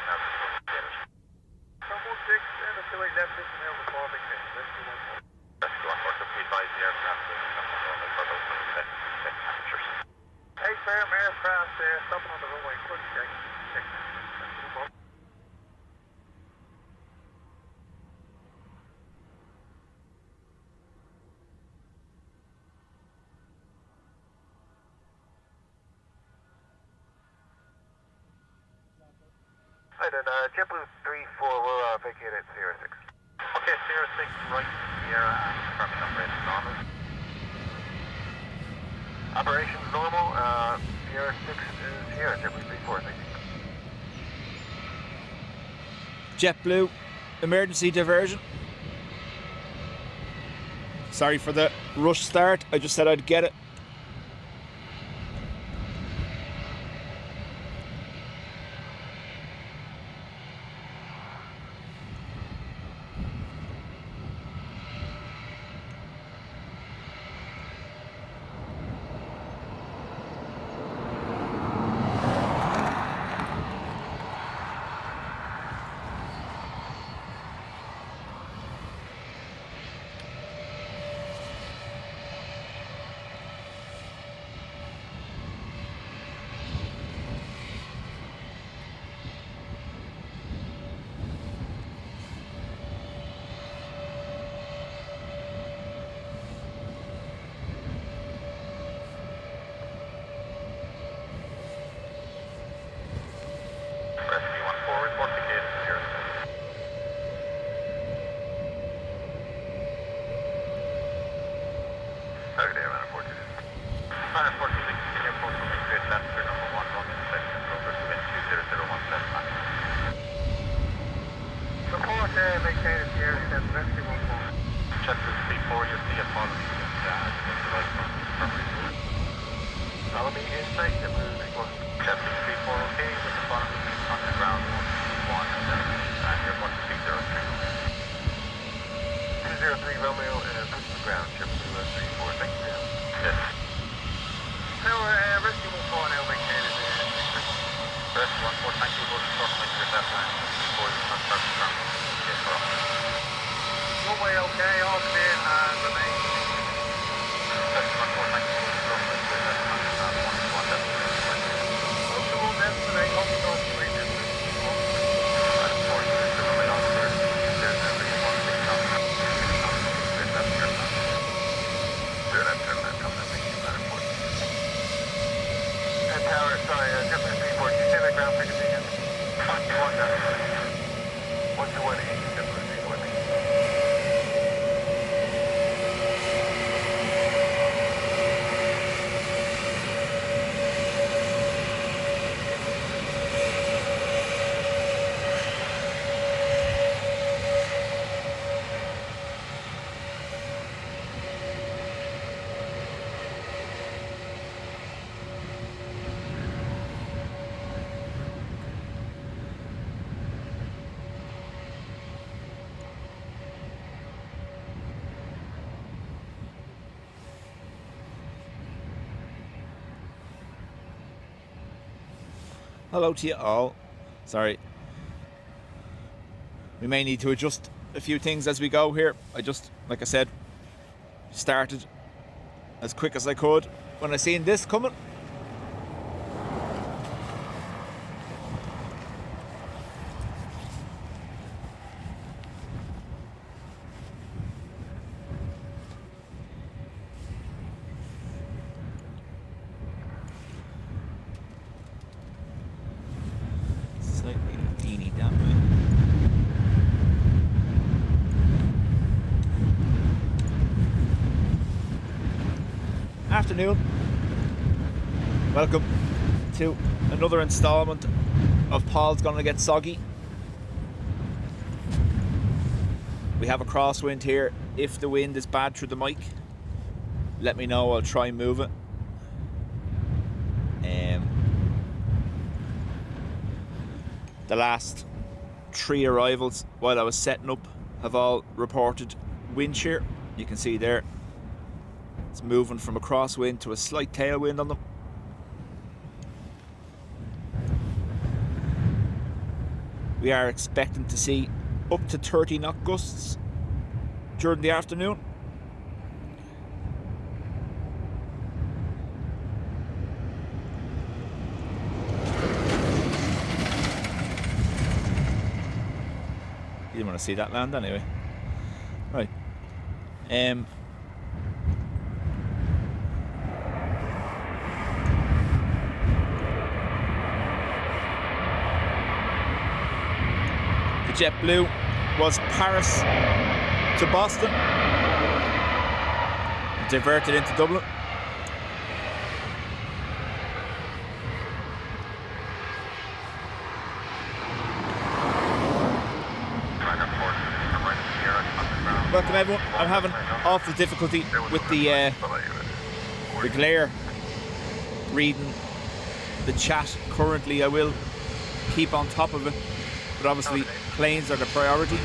From 16 and the 28 left, this is Air before big thing. Let's do one more. Let's go on board the P5 aircraft for those check temperatures. Hey, firm aircraft stopping on the runway. Quick check. Check. Let's move up. Hi then, JetBlue 34 will vacate at Sierra 6. Okay, Sierra 6, right here, and confirming operations normal. Operations normal, Sierra 6 is here, JetBlue 34, thank you. JetBlue, emergency diversion. Sorry for the rush start, I just said I'd get it. Hello to you all. Sorry. We may need to adjust a few things as we go here. I just, like I said, started as quick as I could when I seen this coming. Afternoon. Welcome to another installment of Paul's Gonna Get Soggy. We have a crosswind here. If the wind is bad through the mic, let me know, I'll try and move it. The last 3 arrivals while I was setting up have all reported wind shear. You can see there it's moving from a crosswind to a slight tailwind on them. We are expecting to see up to 30 knot gusts during the afternoon. You didn't want to see that land anyway. Right. The JetBlue was Paris to Boston, diverted into Dublin. Welcome everyone. I'm having awful difficulty with the glare reading the chat currently. I will keep on top of it, but obviously planes are the priority.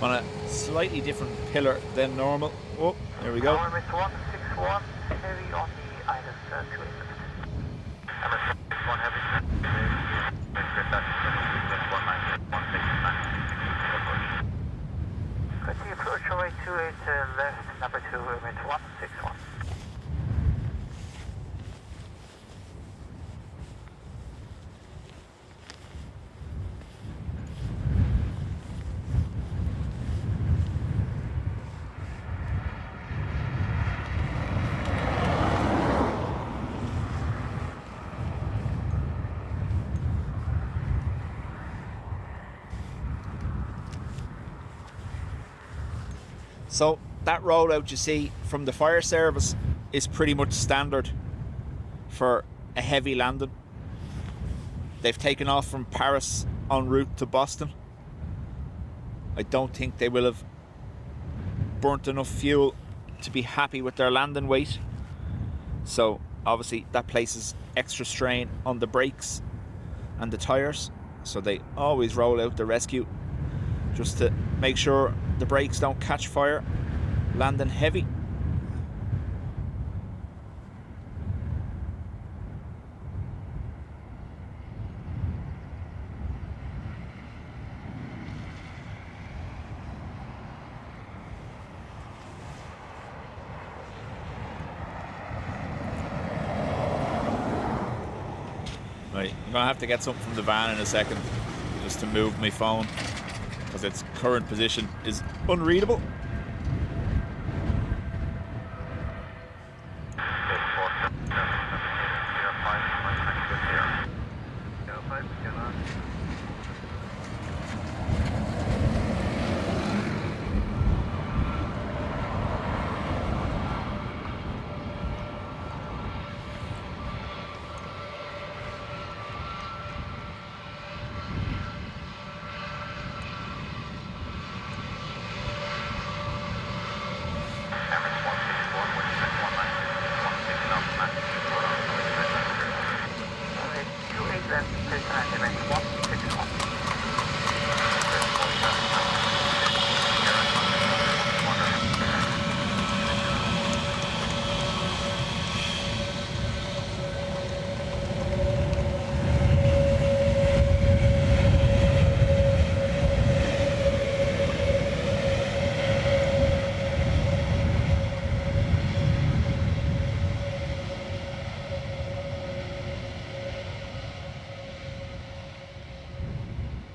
On a slightly different pillar than normal. Oh, there we go. Emirates 161, heavy on the island 2 minutes. Emirates 1 heavy. Got the approach runway 28 left, number 2, Emirates 161. So that rollout you see from the fire service is pretty much standard for a heavy landing. They've taken off from Paris en route to Boston. I don't think they will have burnt enough fuel to be happy with their landing weight. So obviously that places extra strain on the brakes and the tyres. So they always roll out the rescue just to make sure the brakes don't catch fire, landing heavy. Right, I'm gonna have to get something from the van in a second just to move my phone, because its current position is unreadable.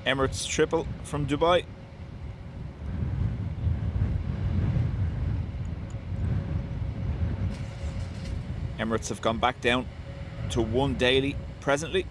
Emirates triple from Dubai. Emirates have gone back down to 1 daily presently.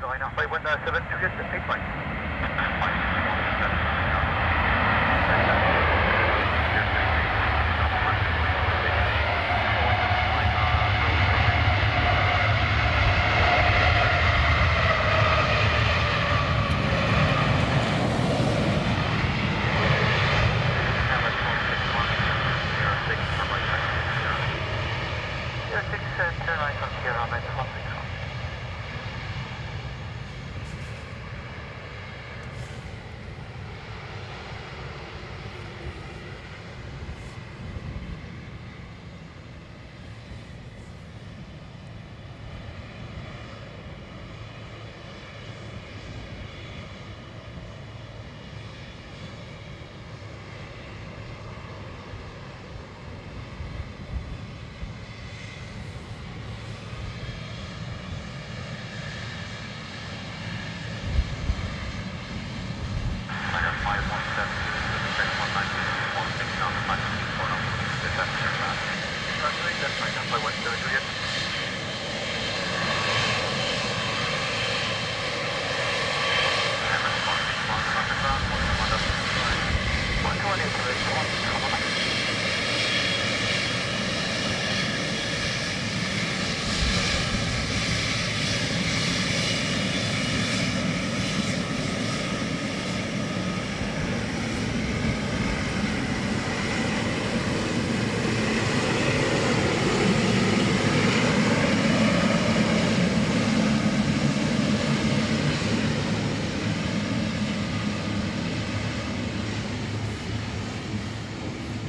Ryanair 517 to get the take line.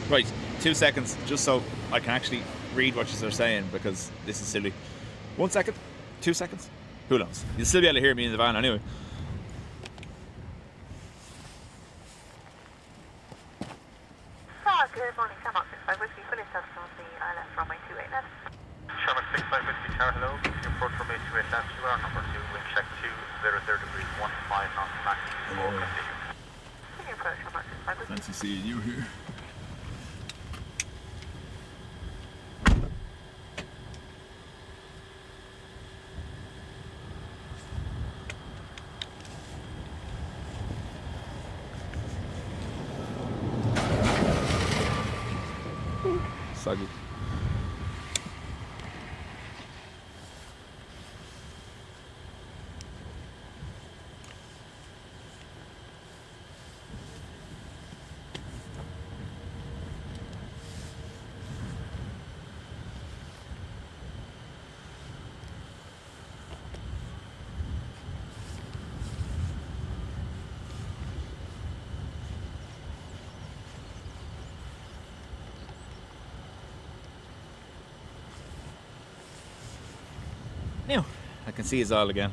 Right, 2 seconds, just so I can actually read what you're saying, because this is silly. 1 second, 2 seconds, who knows? You'll still be able to hear me in the van anyway. Good morning, Shamrock 65 Whiskey, fully established on the ILS runway 28 left. Shamrock 65 Whiskey Tower, hello. Your approach from 28 left, you are number 2, wind check 200 degrees 15 knots, max 4, continue. Continue approach, Shamrock 65 Whiskey. Fancy seeing you here. Soggy. Now, I can see us all again.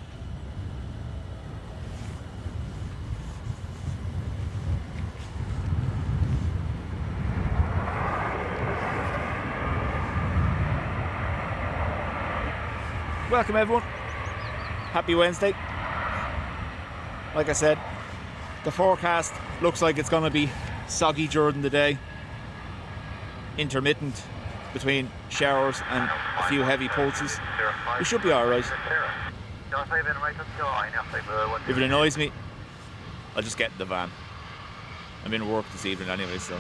Welcome everyone. Happy Wednesday. Like I said, the forecast looks like it's going to be soggy during the day. Intermittent between showers and a few heavy pulses. We should be alright. If it annoys me, I'll just get in the van. I'm in work this evening anyway, so.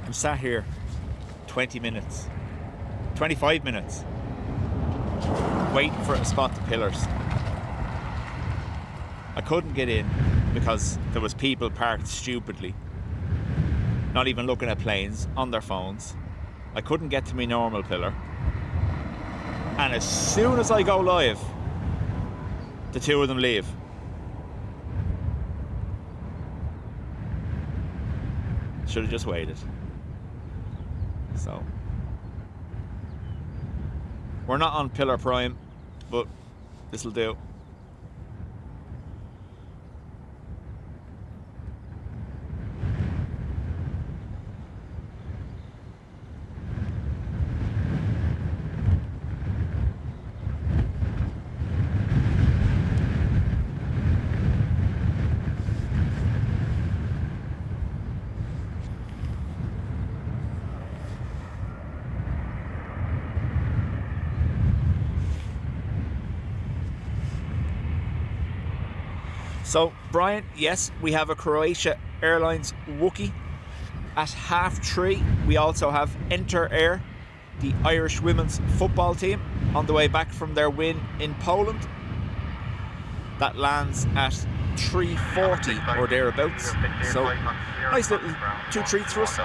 I'm sat here 20 minutes, 25 minutes, waiting for it to spot the pillars. I couldn't get in because there was people parked stupidly, not even looking at planes, on their phones. I couldn't get to my normal pillar. And as soon as I go live, the two of them leave. Should have just waited. So we're not on Pillar Prime, but this'll do. So, Brian, yes, we have a Croatia Airlines Wookie. At 3:30, we also have Enter Air, the Irish women's football team, on the way back from their win in Poland. That lands at 3:40 or thereabouts. So, nice little 2 treats for us.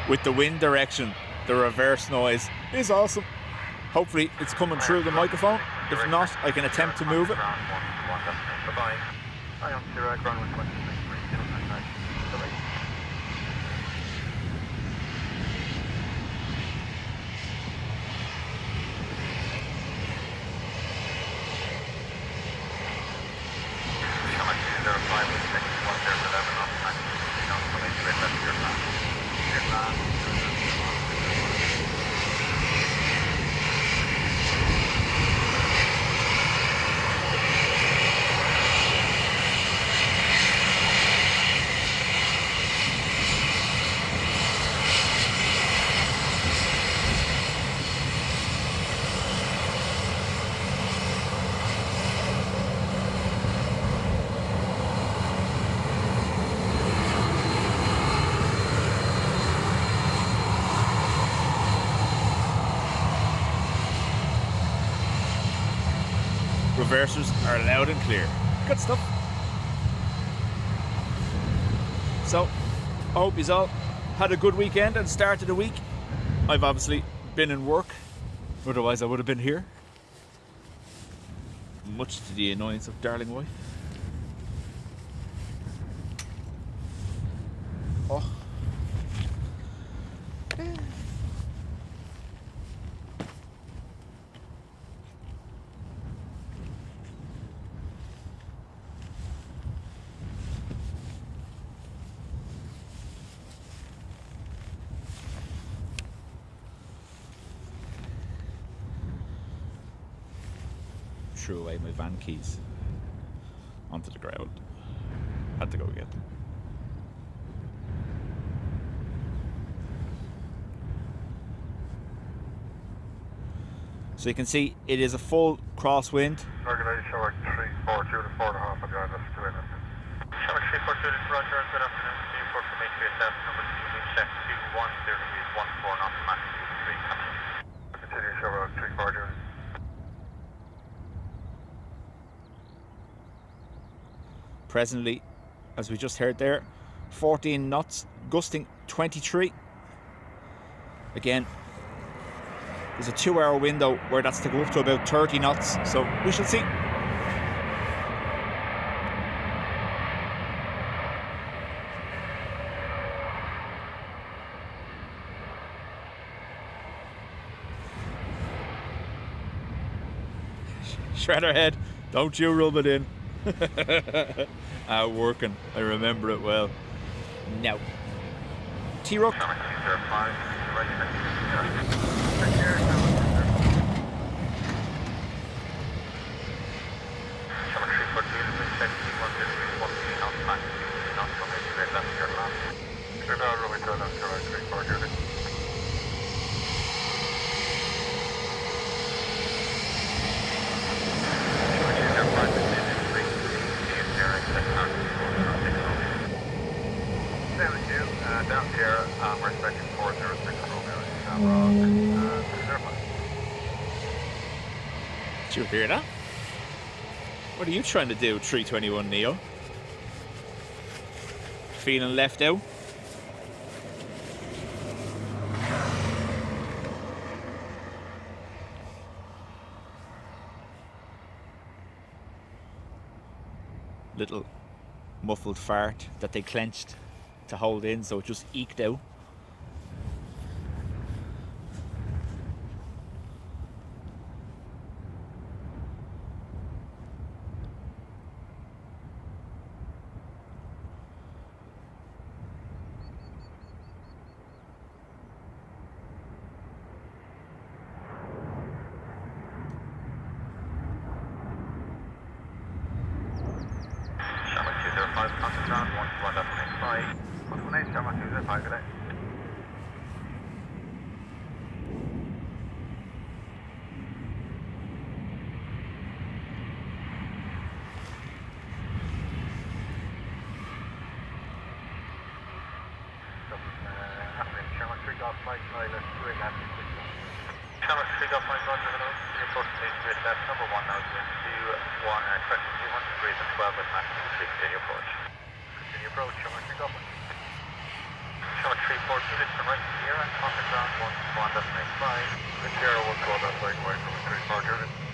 With the wind direction, the reverse noise is awesome. Hopefully it's coming through the microphone. If not, I can attempt to move it. Reversers are loud and clear. Good stuff. So, I hope you've all had a good weekend and started the week. I've obviously been in work, otherwise I would have been here. Much to the annoyance of darling wife. Oh. Threw away my van keys onto the ground. Had to go get them. So you can see it is a full crosswind. Organize shower 342 to 4.5 on the island, 2 inland. Shower 342 to Roger, good afternoon. Do you report from HVSF number 2, wind check 210 degrees 14 knots, max 3 captain. Continue shower 340. Presently, as we just heard there, 14 knots, gusting 23. Again, there's a 2-hour window where that's to go up to about 30 knots, so we shall see. Shredderhead, don't you rub it in. Working, I remember it well. Now, T-Rook. Shower 205, right next to Shower 342 to wind check 210 degrees 14 knots, max 2 knots from HVSF, your last. Clear down, runway 2 left, shower 340. Down here, we're expecting 406 Romeo. Did you hear that? What are you trying to do, 321 Neo? Feeling left out? Little muffled fart that they clenched to hold in, so it just eked out. Shower 205, contact ground 118.5. 118, shower 205, good day. Shower 3 Golf Mike, island, 2 inland. Shower 3 Golf Mike, Roger, hello. Do you report from HVSF number 1 now, wind 2 1, expecting 200 degrees and 12 with max 2, continue approach. Continue approach, shower 3 Golf Mike. Shower 342 listen right here and contact ground 118.5. The Sierra will go that way, away from 340.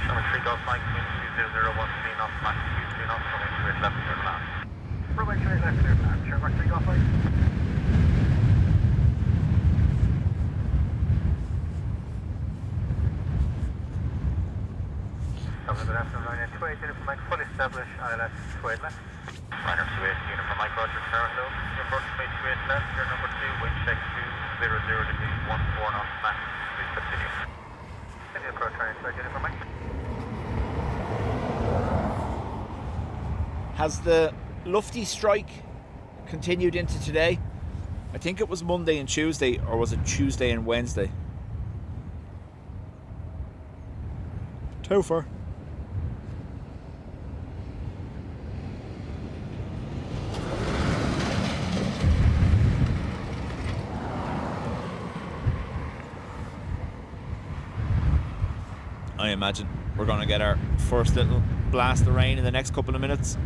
Shower 3 Golf Mike, wind 2013 knots, max 2 knots from HVSF, your last. Runway 2 left, clear plan, shower 3 Golf Mike. Shower good afternoon, Ryanair 28 unit from Mike, fully established, ILS 28 left. Ryanair 28 unit from Mike, Roger, Tower, hello. Your first mate 28 left, your number 2, wind check 200 degrees 14 knots, max, please continue. Continue approach, Ryanair 28 unit from Mike. Has the lufty strike continued into today? I think it was Monday and Tuesday, or was it Tuesday and Wednesday? Topher. I imagine we're going to get our first little blast of rain in the next couple of minutes.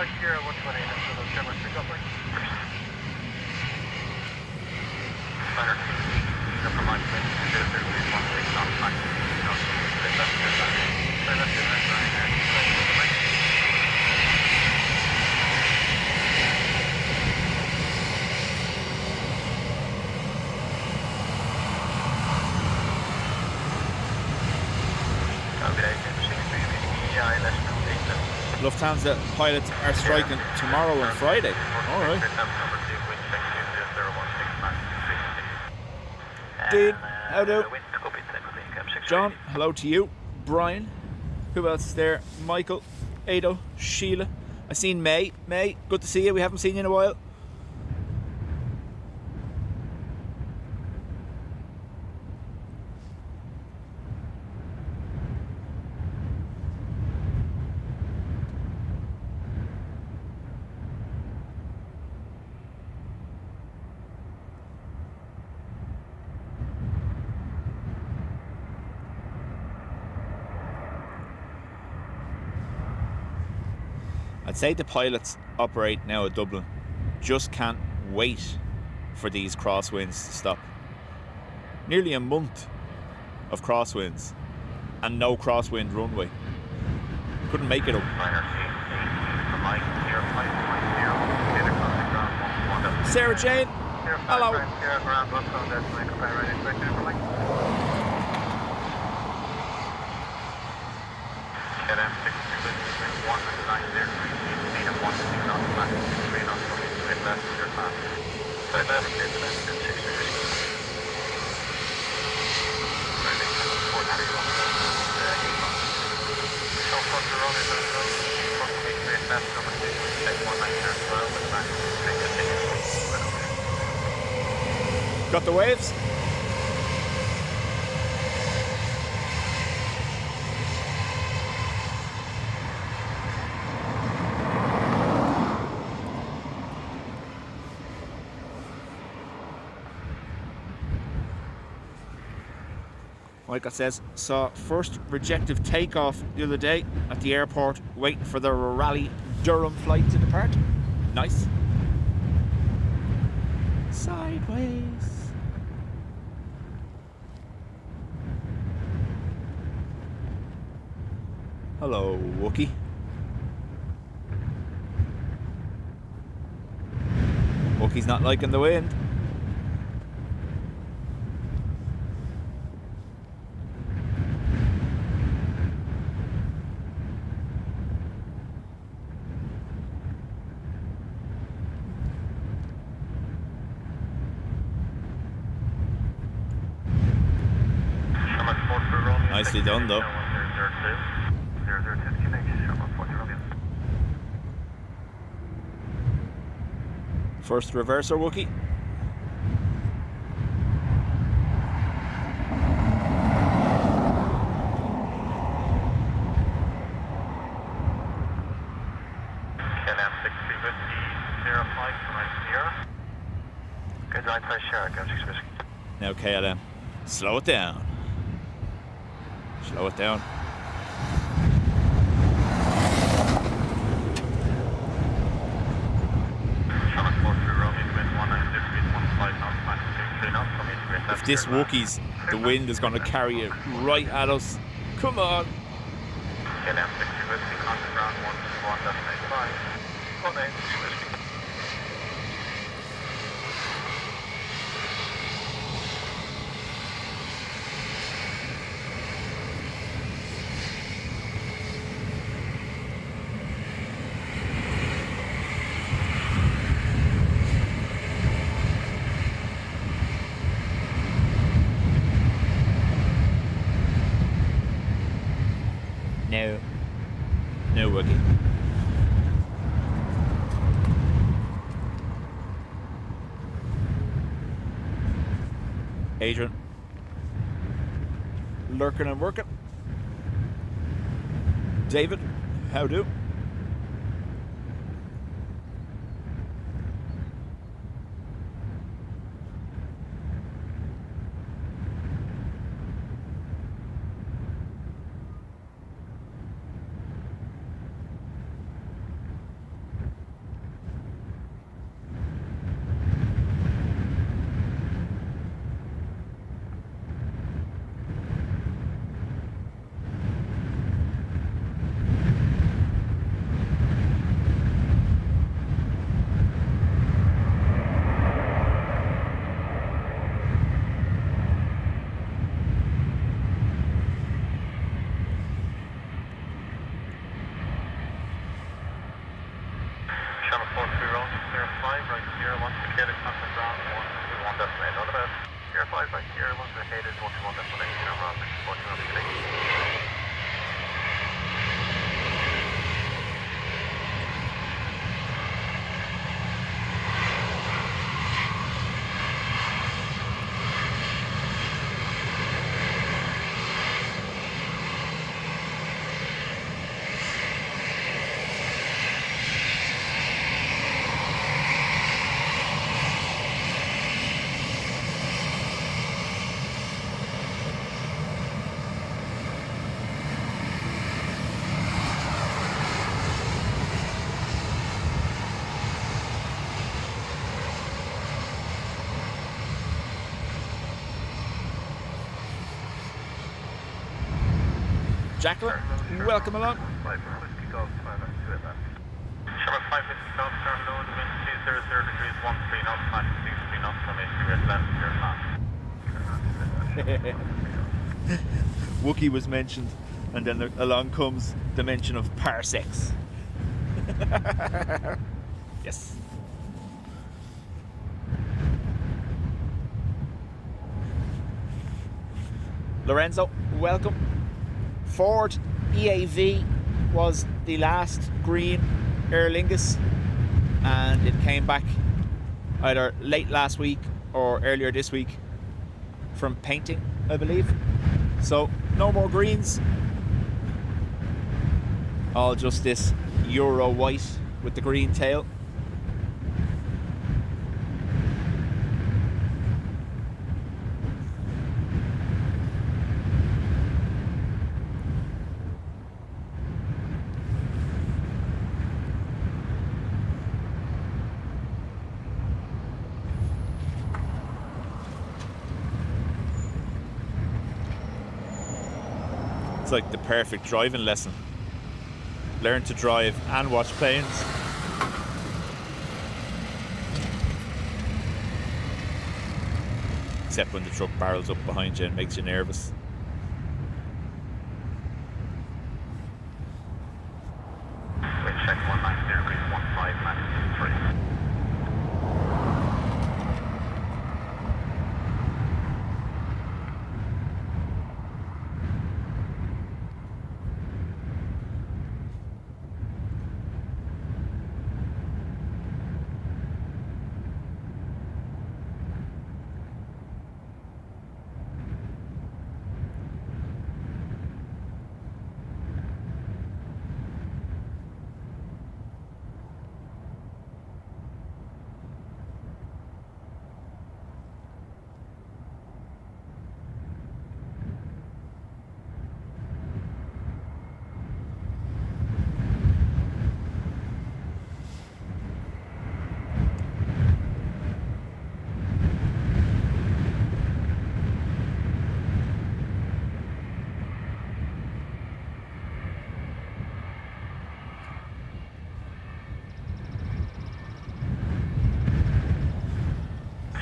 back here, 120, that's the camera pick up, like. Runner 2, unit from Mike 00316 knots, Mike, left, Ryanair. Lufthansa pilots are striking tomorrow and Friday. All right. Dean, how do? John, hello to you. Brian, who else is there? Michael, Ado, Sheila. I seen May. May, good to see you. We haven't seen you in a while. I'd say the pilots operate now at Dublin just can't wait for these crosswinds to stop. Nearly a month of crosswinds and no crosswind runway. Couldn't make it up. Sarah Jane, hello. Got the waves? Like I says, saw first rejected takeoff the other day at the airport, waiting for the Raleigh Durham flight to depart. Nice. Sideways. Hello, Wookie. Wookie's not liking the wind. Nicely done though. First reverser, Wookie. KLM 6350 from Sierra. Good line for Sierra, KLM 650. Now KLM, slow it down. Slow it down. If this Wookie's, the wind is going to carry it right at us. Come on. No Wookie. Adrian, lurking and working. David, how do? right here, 1 indicated contact ground, 121 destination, all the best. Sierra 5 right here, 1 located, 121 destination, around 41 indicated. Jacqueline, welcome along. 5 Whiskey Golf, 5 2 Atlantic. Sherlock 5 Whiskey Golf, turn low, the wind 200 degrees, 13 knots, max 23 knots, from 8 Atlantic, Wookiee was mentioned, and then along comes the mention of parsecs. Yes. Lorenzo, welcome. Ford EAV was the last green Aer Lingus, and it came back either late last week or earlier this week from painting, I believe. So no more greens, all just this Euro white with the green tail. It's like the perfect driving lesson. Learn to drive and watch planes. Except when the truck barrels up behind you and makes you nervous. Wind check 190 degrees, 15 max 3.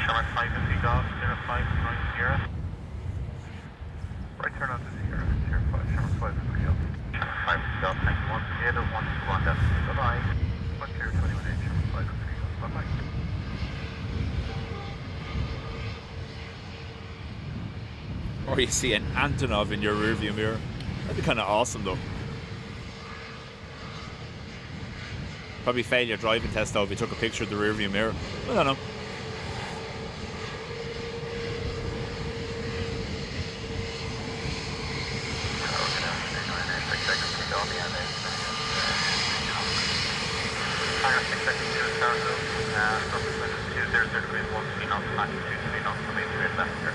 Sherlock 5 Whiskey Golf, 05 Sierra. Right turn on to Sierra, Sierra 5, Sherlock 5 Whiskey Golf. Sherlock 5 Whiskey Golf, 91 indicated, 121 destination, bye-bye. 1 Sierra 21 H, Sherlock 5 Whiskey Golf, bye-bye. Or you see an Antonov in your rearview mirror. That'd be kind of awesome though. Probably fail your driving test though if you took a picture of the rearview mirror. I don't know. Fire 6 seconds, 0 stars, approximately 200 degrees, 13 knots, max 23 knots, from 8 Atlantic,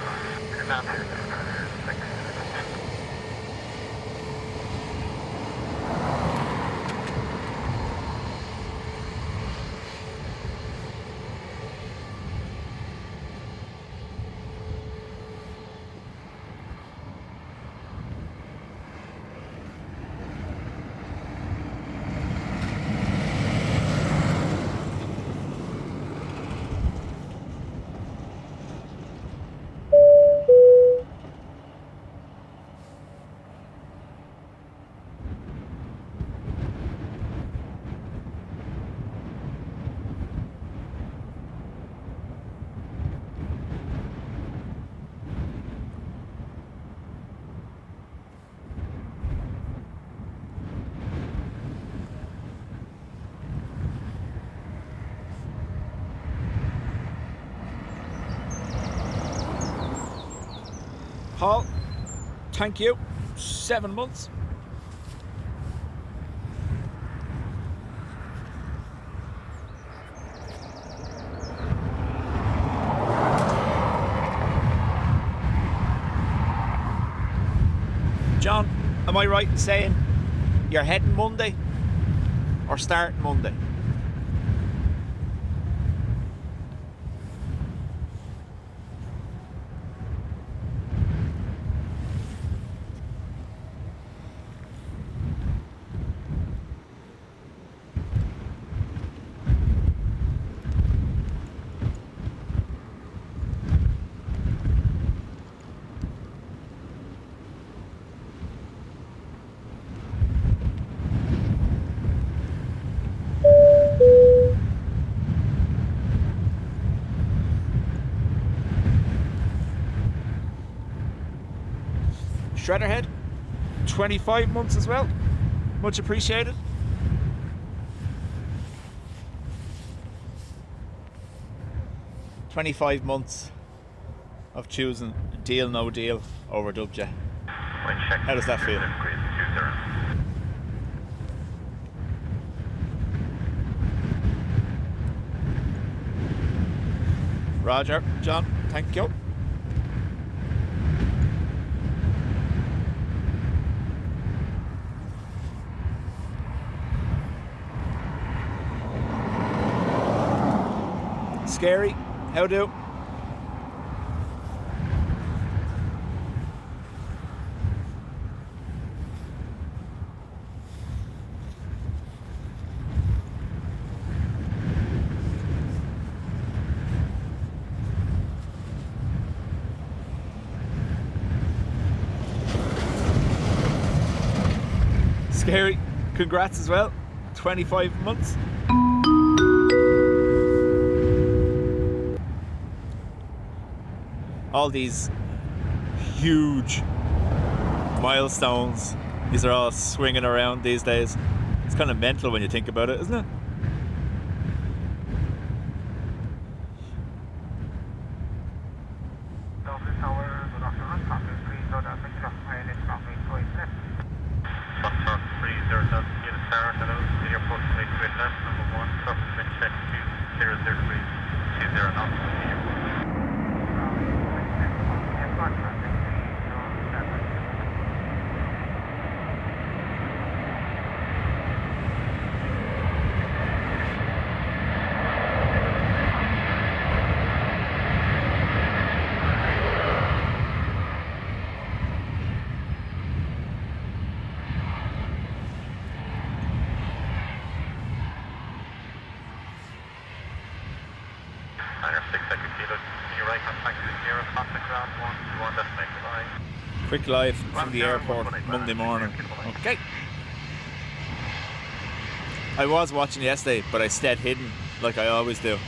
Paul, thank you. 7 months. John, am I right in saying you're heading Monday or starting Monday? Shredderhead, 25 months as well. Much appreciated. "25 months of choosing deal no deal over Dubjet." How does that feel? Roger, John, thank you. Scary, how do? Scary, congrats as well. 25 months. All these huge milestones, these are all swinging around these days. It's kind of mental when you think about it, isn't it? Dublin Tower, good afternoon. Passengers, please note that the pilot runway 28 left. Foxtrot 30, Gil Sarah, hello, the airport, right to left, number 1, subsequent check 2, 00 degrees, 20 knots, the airport. Quick live from the airport Monday morning. Okay. I was watching yesterday, but I stayed hidden like I always do.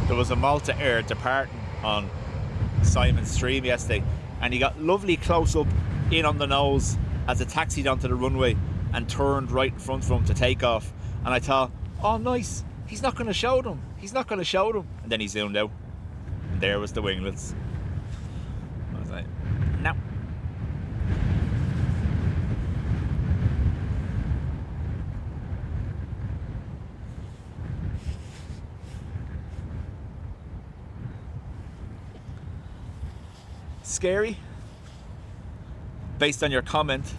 There was a Malta Air departing on Simon's stream yesterday, and he got lovely close up in on the nose as it taxied onto the runway and turned right in front of him to take off. And I thought, oh nice, he's not going to show them, he's not going to show them. And then he zoomed out, and there was the winglets. I was like, no. Scary. Based on your comment,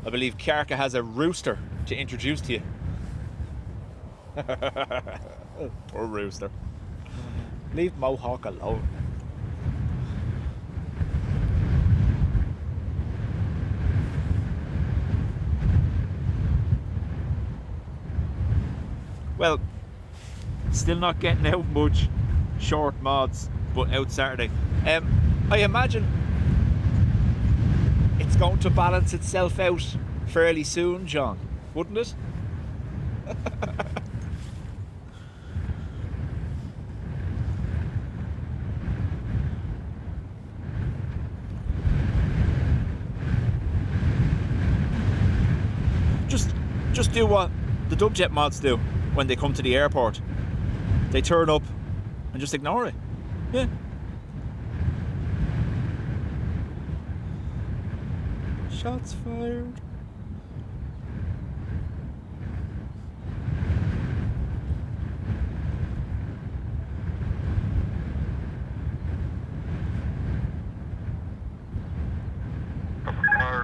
I believe Kiarka has a rooster to introduce to you. Poor rooster. Leave Mohawk alone. Well, still not getting out much short mods, but out Saturday. I imagine it's going to balance itself out fairly soon, John, wouldn't it? Just do what the Dubjet mods do when they come to the airport. They turn up and just ignore it. Yeah. Shots fired.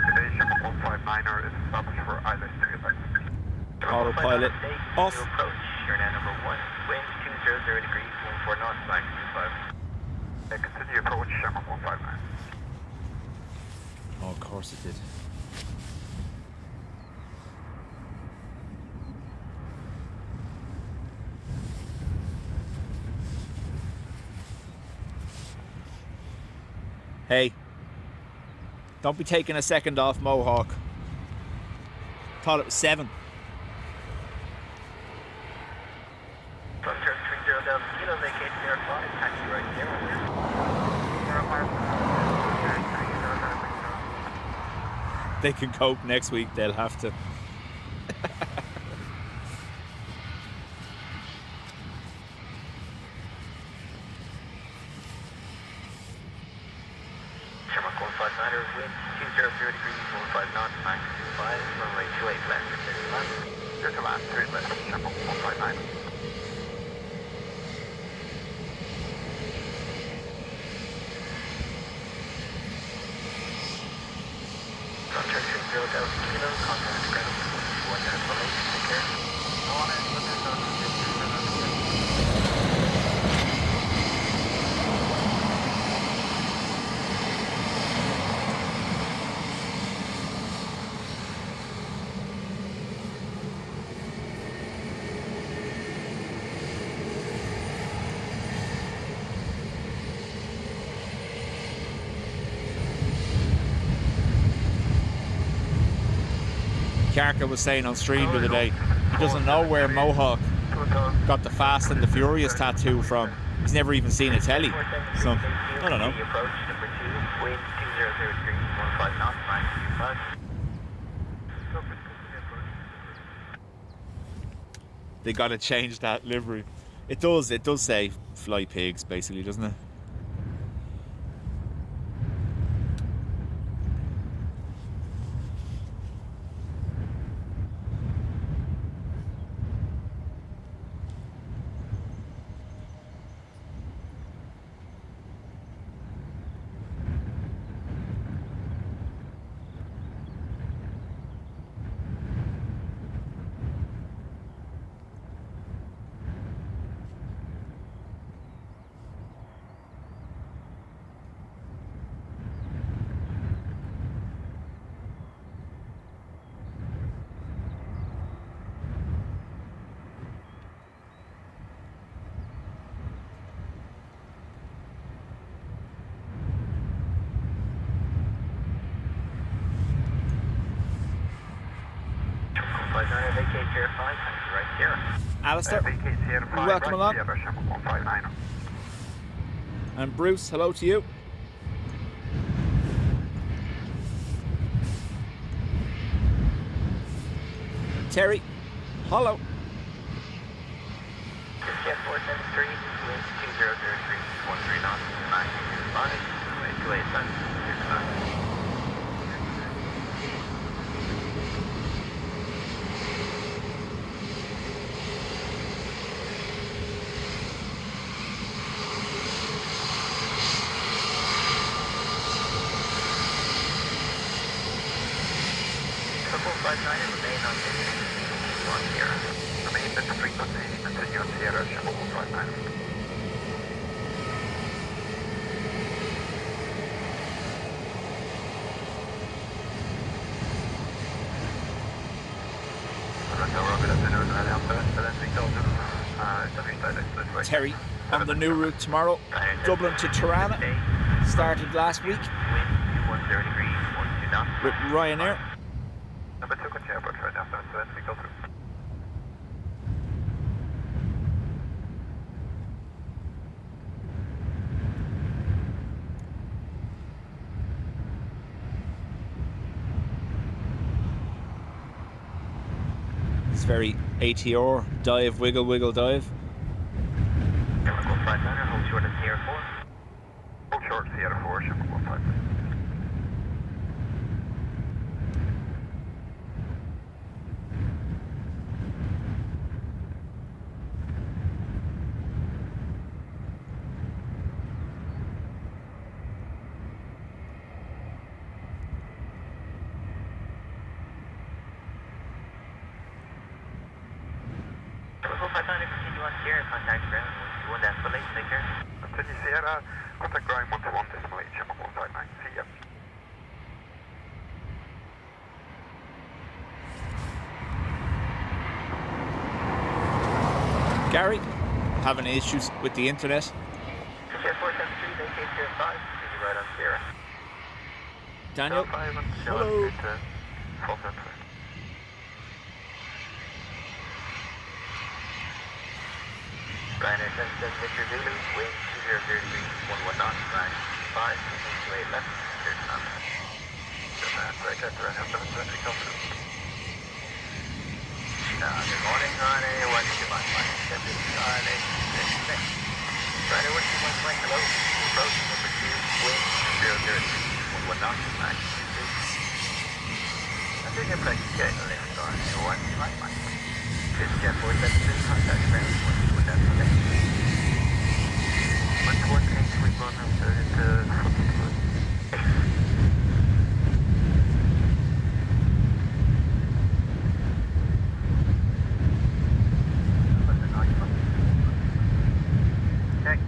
Aviation 159er is established for ILS 3. Autopilot off. Approach, you're now number 1. Wind 200 degrees, 14 knots, max 25. Continue approach, Sherman 159. Oh, of course it did. Hey, don't be taking a second off Mohawk. Thought it was 7. Turn 30 down, kilo, vacate Air 5, taxi right there. They can cope next week, they'll have to. Sherman 159er, wind 200 degrees, 15 knots, max 25, runway 28 left, 30 Clear to land 3 left, Sherman 159. Contact 30 Delta Kilo, contact ground, 1 Delta Lake, take care. On it, look at those, Karka was saying on stream the other day, he doesn't know where Mohawk got the Fast and the Furious tattoo from. He's never even seen a telly. So, I don't know. Approach number 2, wind 200 degrees, 15 knots, max 25. They gotta change that livery. It does say fly pigs basically, doesn't it? Vacate Air 5, right here. Alistair, welcome along. And Bruce, hello to you. Terry, hello. Jet 473, wind 200 degrees, 13 knots, max 25, runway 28 left, 6 knots. Remain on one here. Remain at the frequency, continue on Sierra, Sherman 159. Terry, on the new route tomorrow, Dublin to Tirana. Started last week Wind 210 degrees, 12 knots. with Ryanair. Number 2, Qatar Airways right now, 720, go through. It's very ATR, dive, wiggle, wiggle, dive. Chemical Freightliner, hold short at Sierra 4. Hold short, Sierra 4, Shipper 15. Chemical Freightliner, continue on Sierra, contact ground 121 decimal 8, take care. Continue Sierra, contact ground 121 decimal 8, Shipper 159. See ya. Gary, having issues with the internet. Jet 473, vacate Sierra 5, continue right on Sierra. Daniel, Sierra 5 and show hello. us to full center. Ryanair 77 Victor Zulu, wind 200 degrees, 11 knots, right 5, continue to 8 left, 30 knots. Right, that's right, 720, come through. Good morning, Ryanair 121, Ryanair 121, hello, approach number 2, wind 003, 11 knots, right 22. Under your pressure schedule, Ryanair 121. This Jet 473, contact ground 121 decimal 8. 118, we run into Okay.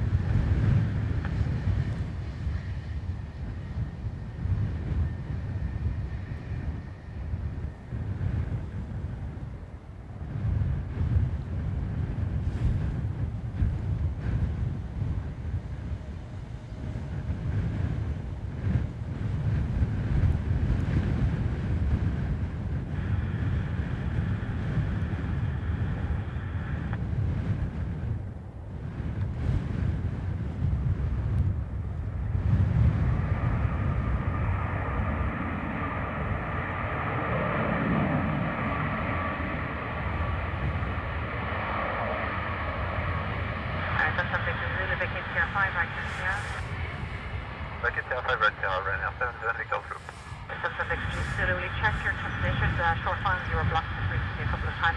Back at Delta 5 Red Tower right now, 720, go through. Will you check your transmission, short lines, you were blocked the frequency a couple of times.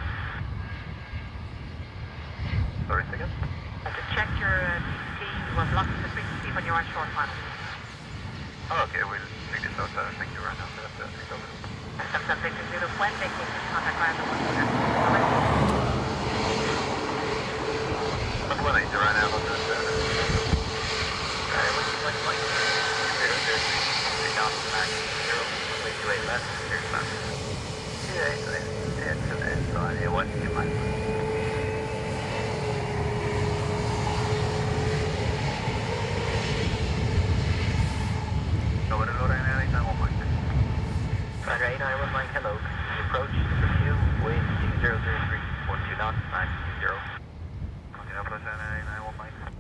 Sorry, second. To check your TC, you were blocking the frequency when you were on short line. Oh, okay, we'll take this out, thank you right now, 720, go through. 77 when they came to contact ground, the 1 118 right now, look at that. Hello, approach number 2, wind 2003, 12 knots, 920. Indianapolis 919.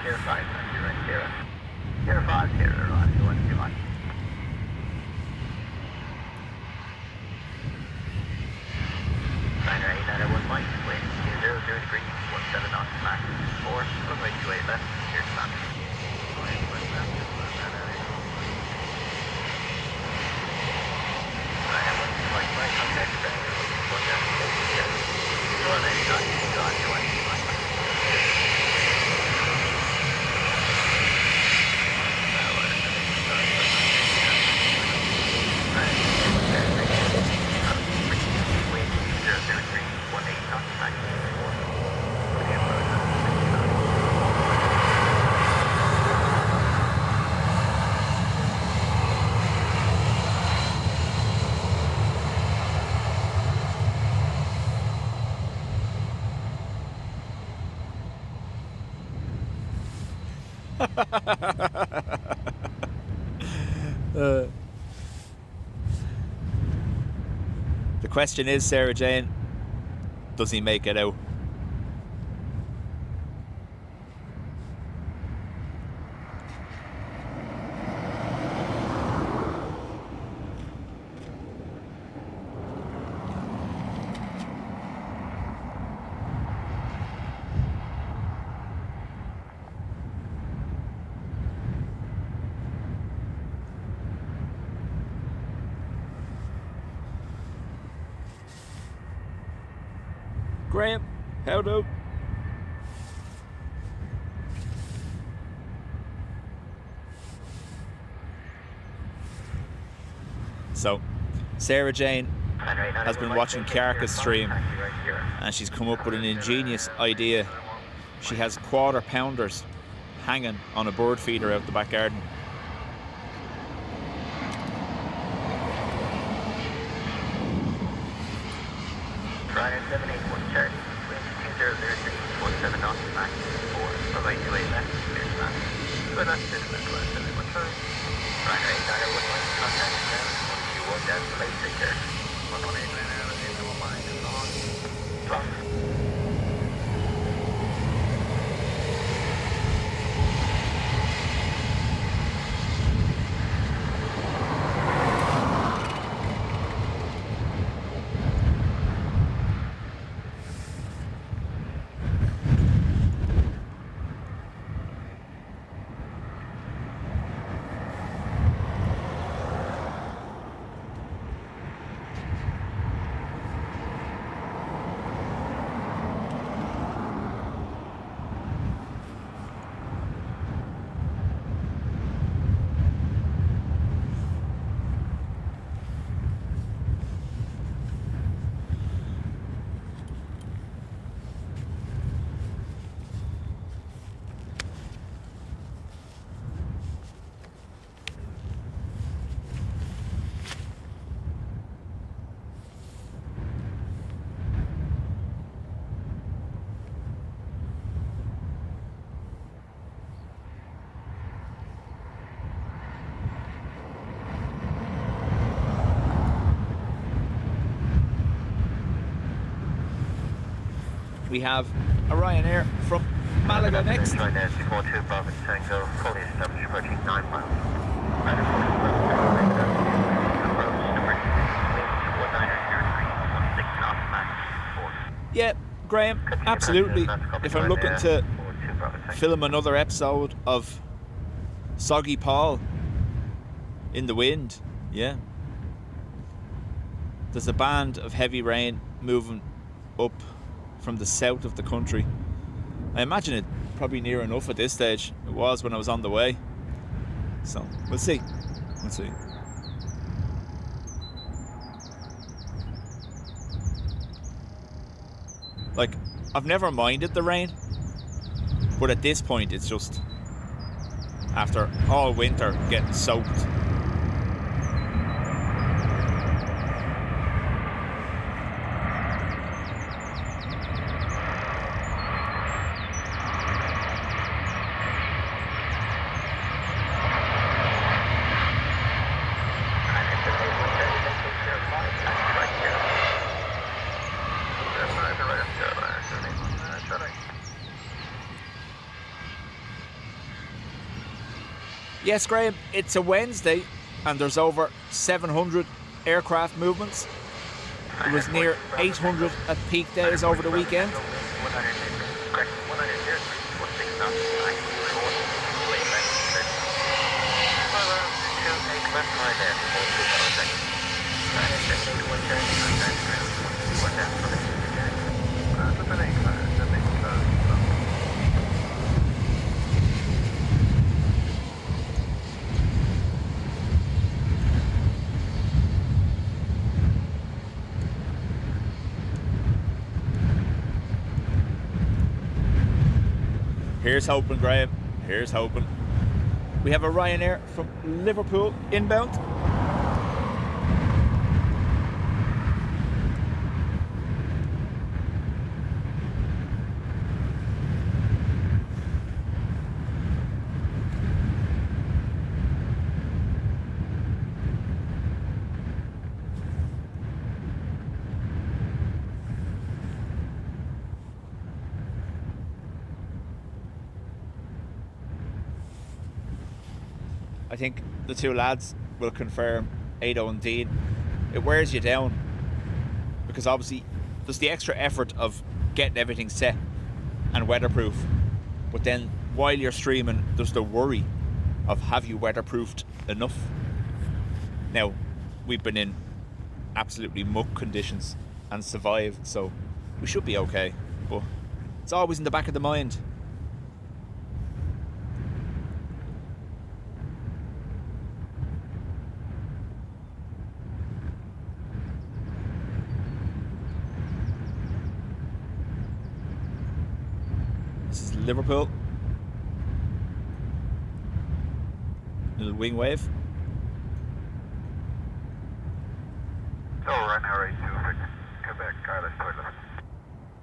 Tier 5, thank you, right here. Tier 5, here, right, you want to do Ryanair 891 Mike, wind 200 degrees, 17 knots max, 4, runway 28 left, clear to land. The question is, Sarah Jane, does he make it out? Graham, how do? So, Sarah Jane has been watching Carcass stream and she's come up with an ingenious idea. She has quarter pounders hanging on a bird feeder out the back garden. Ryanair 781 Charlie, wind 2006, 17 knots max, 4, runway 28 left, clear to land. So that's it, that's 781 Charlie. Ryanair 891 Mike, contact down, 121 down, place, take care. 118 Ryanair 891 Mike, is on. Drop. We have a Ryanair from Malaga next. Ryanair 242 Bravo Tango, fully established approaching 9 miles. Yeah, Graham, absolutely. If I'm looking to film another episode of Soggy Paul in the wind, yeah. There's a band of heavy rain moving up from the south of the country. I imagine it probably near enough at this stage. It was when I was on the way. So, we'll see. We'll see. Like, I've never minded the rain, but at this point it's just, after all winter getting soaked. Yes, Graham, it's a Wednesday and there's over 700 aircraft movements. It was near 800 at peak days over the weekend. Here's hoping, Graham. Here's hoping. We have a Ryanair from Liverpool inbound. I think the two lads will confirm, Ado and Dean, it wears you down because obviously there's the extra effort of getting everything set and weatherproof, but then while you're streaming there's the worry of have you weatherproofed enough. Now we've been in absolutely muck conditions and survived, so we should be okay, but it's always in the back of the mind. Liverpool. Little wing wave. So Ryanair 82, Quebec, Island, toilet.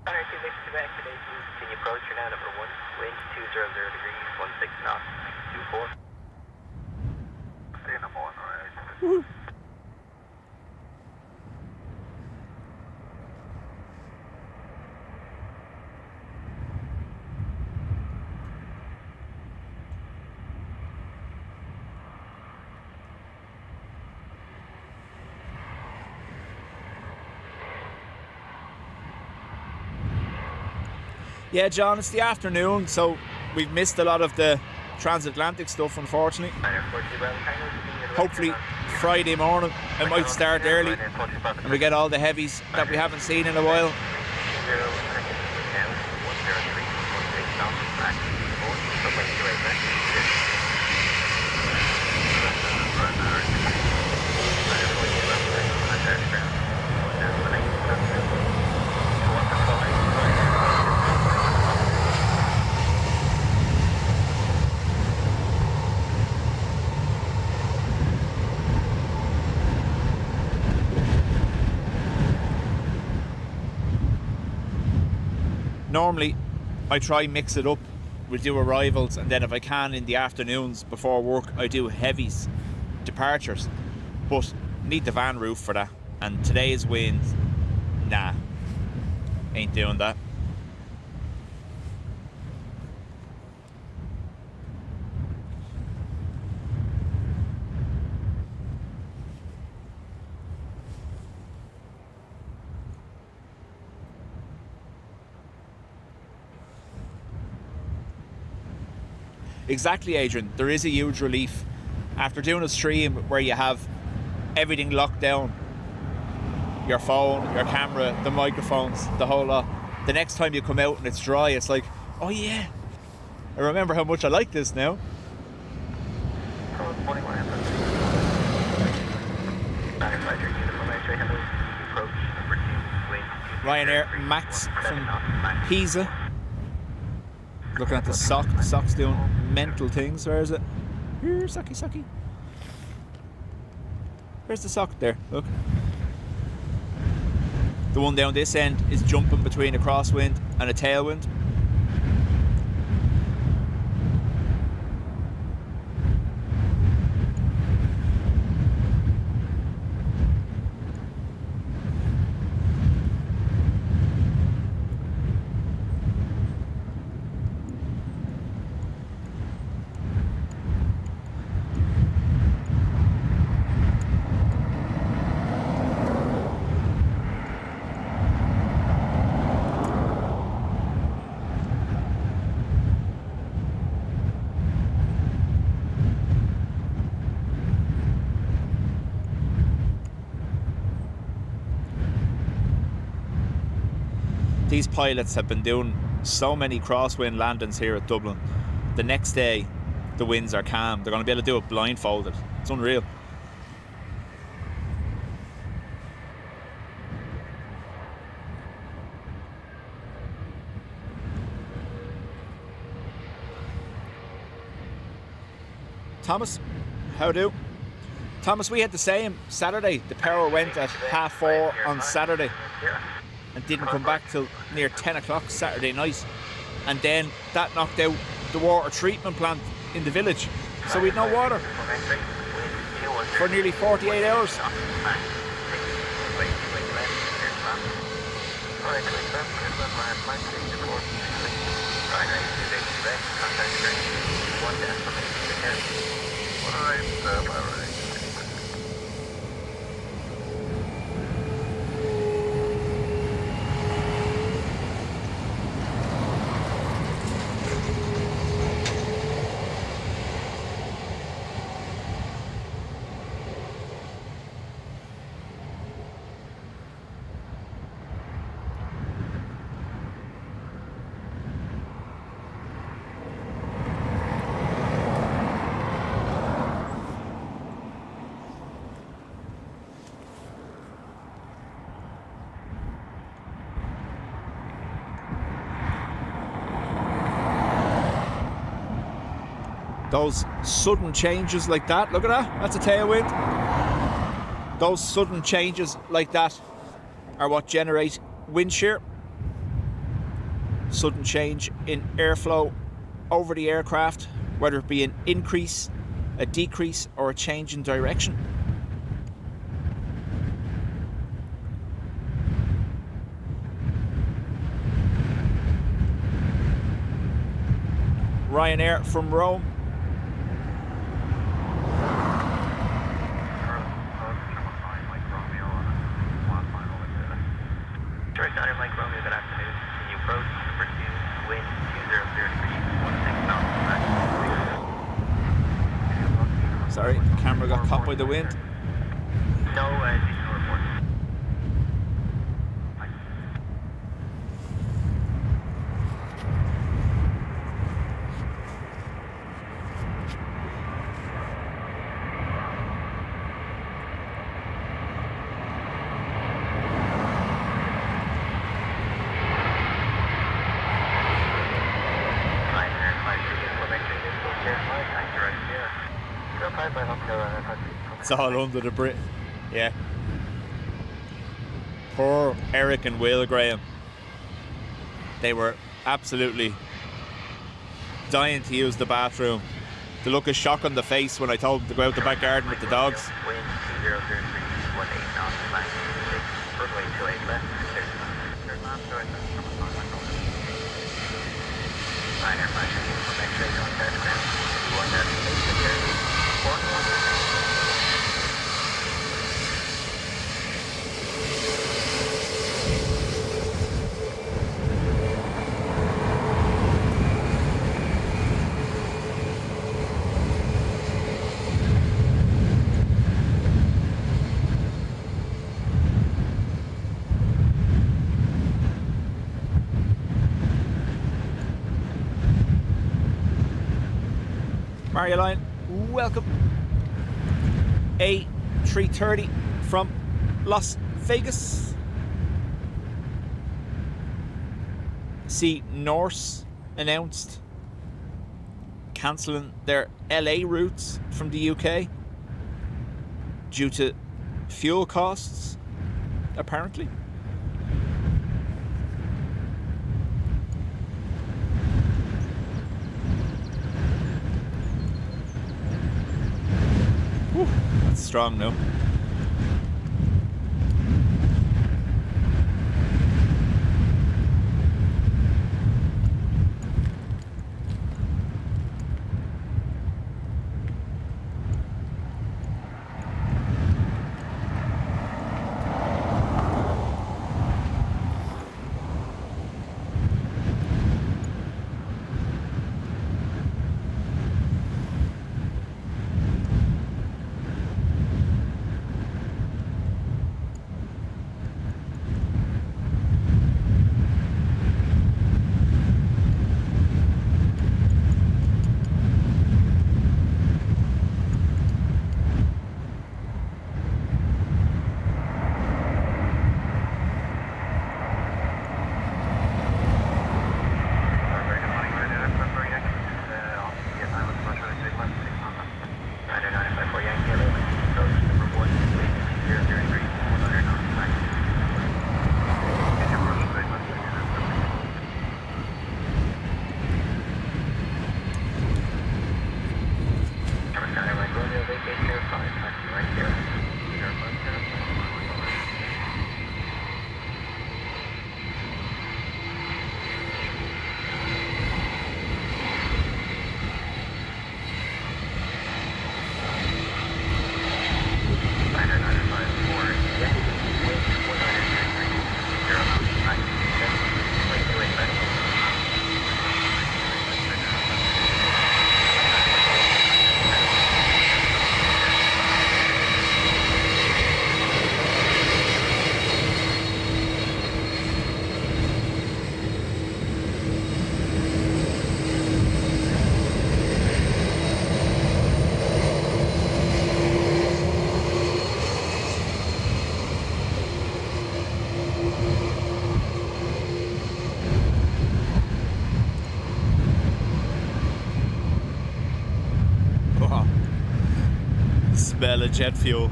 Ryanair 26, Quebec, can you approach your now number 1, wind 200 degrees, 16 knots, 24. Stay in the morning, alright. Woo. Yeah, John, it's the afternoon, so we've missed a lot of the transatlantic stuff, unfortunately. Hopefully, Friday morning, it might start early and we get all the heavies that we haven't seen in a while. Normally, I try mix it up. We do arrivals, and then if I can in the afternoons before work, I do heavies, departures. But need the van roof for that. And today's wind, nah, ain't doing that. Exactly, Adrian. There is a huge relief after doing a stream where you have everything locked down. Your phone, your camera, the microphones, the whole lot. The next time you come out and it's dry, it's like, oh yeah, I remember how much I like this now. Ryanair Max from Pisa. Looking at the sock. The sock's doing mental things. Where is it? Here, socky. Where's the sock there? Look. The one down this end is jumping between a crosswind and a tailwind. These pilots have been doing so many crosswind landings here at Dublin. The next day, the winds are calm. They're going to be able to do it blindfolded. It's unreal. Thomas, how do? Thomas, we had the same Saturday. The power went at 4:30 on Saturday and didn't come back till near 10 o'clock Saturday night. And then that knocked out the water treatment plant in the village. So we had no water for nearly 48 hours. Those sudden changes like that, look at that, that's a tailwind. Those sudden changes like that are what generate wind shear. Sudden change in airflow over the aircraft, whether it be an increase, a decrease, or a change in direction. Ryanair from Rome. Sorry, camera got caught by the wind. No, additional report. It's all under the bridge. Yeah. Poor Eric and Will Graham. They were absolutely dying to use the bathroom. The look of shock on the face when I told them to go out the back garden with the dogs. Wind 2033, 18 knots, line 6, runway 28 left, clear to land. Clear to land, direct left, Ryanair 5 from X-ray contact ground, 21 destination, clear, 1-1. Marioline, welcome. A330 from Las Vegas. See, Norse announced cancelling their LA routes from the UK due to fuel costs, apparently. Whew, that's strong now. well of jet fuel.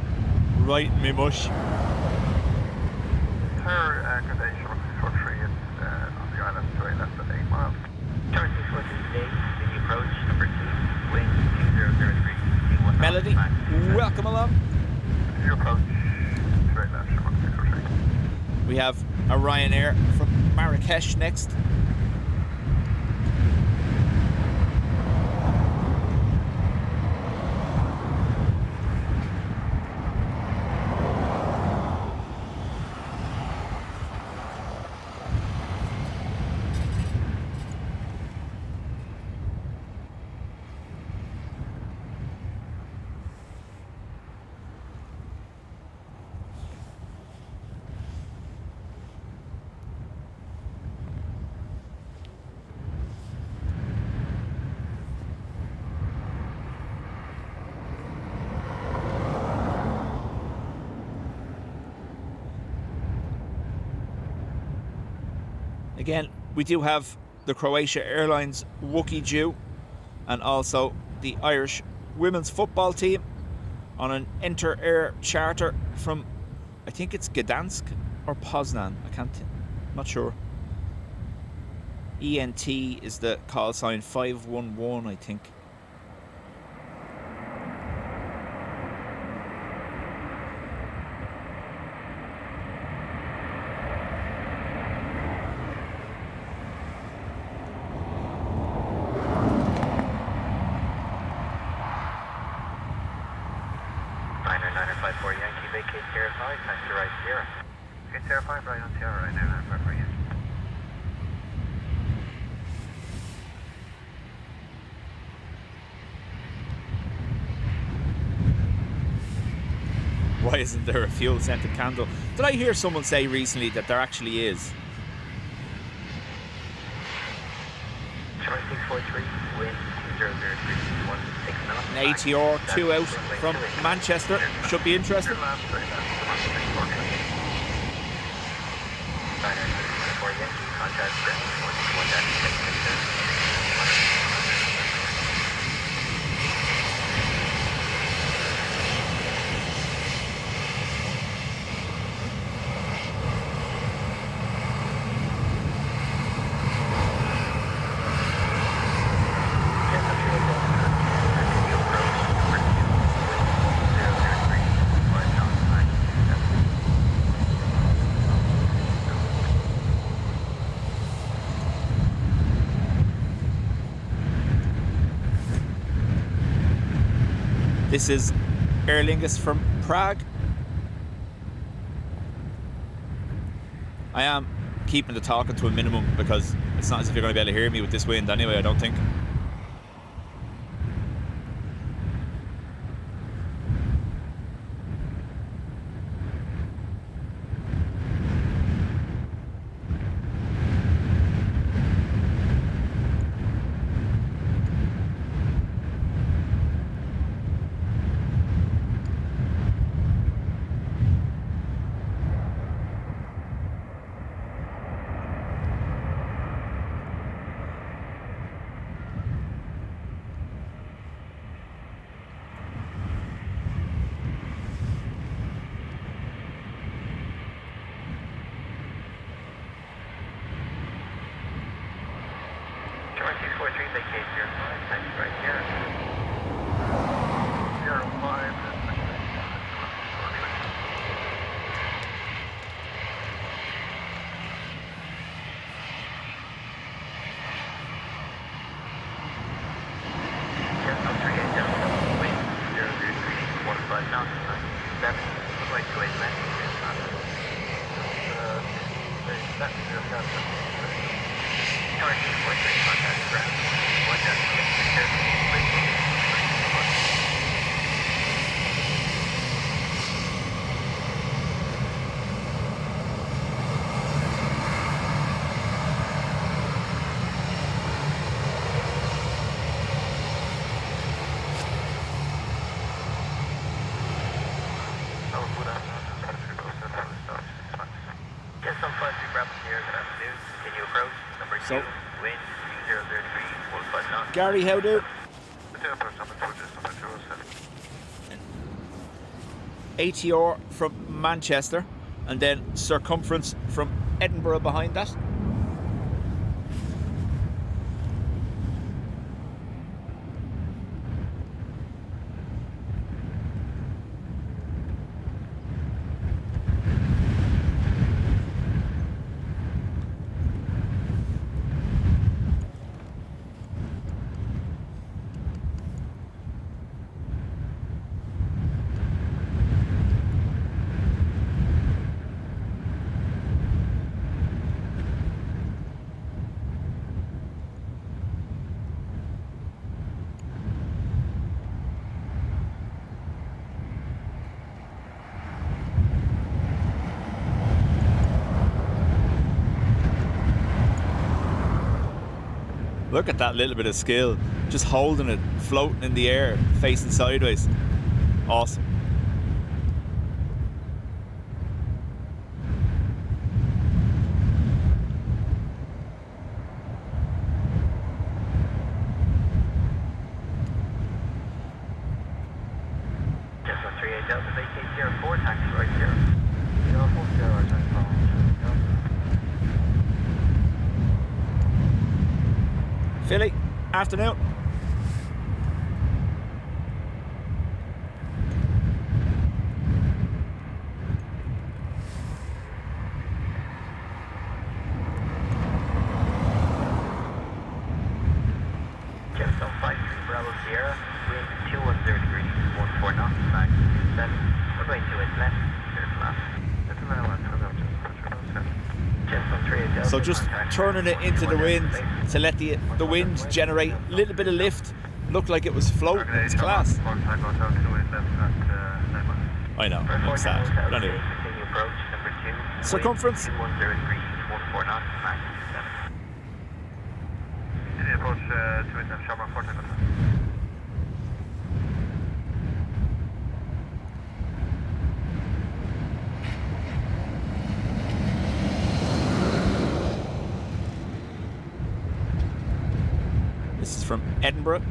Right in me mush. Her accreditation for 3 is on the island to less than 8 miles. Tower 643 today, continue approach, number 2, wind 2003, Melody, welcome along. You approach straight left, 643. We have a Ryanair from Marrakesh next. Again, we do have the Croatia Airlines Wookiee due, and also the Irish women's football team on an inter-air charter from, I think it's Gdansk or Poznan, not sure. ENT is the call sign, 511 I think. Why isn't there a fuel scented candle? Did I hear someone say recently that there actually is? Tower 643, wind 2003, 16 knots. An ATR 2 out from Manchester. Should be interesting. Left straight left, 643. For Yankee, contact ground 121-6. This is Aer Lingus from Prague. I am keeping the talking to a minimum because it's not as if you're going to be able to hear me with this wind anyway, I don't think. So, Gary, how do? ATR from Manchester, and then circumference from Edinburgh behind that. Look at that little bit of skill, just holding it, floating in the air, facing sideways. Awesome. Just on 38 Delta, vacate 04, taxi right here. 040, turn phone. Philly, afternoon. Just on 53 Bravo Sierra, wind 210 degrees, 14 knots, back 7. We're going to it left, clear to last. That's a minute, just on 38 Delta. So just turning it into the wind to let the wind generate a little bit of lift, look like it was floating. It's class. I know, I'm sad. Don't do it. Continue approach, number 2. Circumference. 210 degrees, 14 knots, back 7. Continue approach 287, Shamrock 4 Tango. This is from Edinburgh.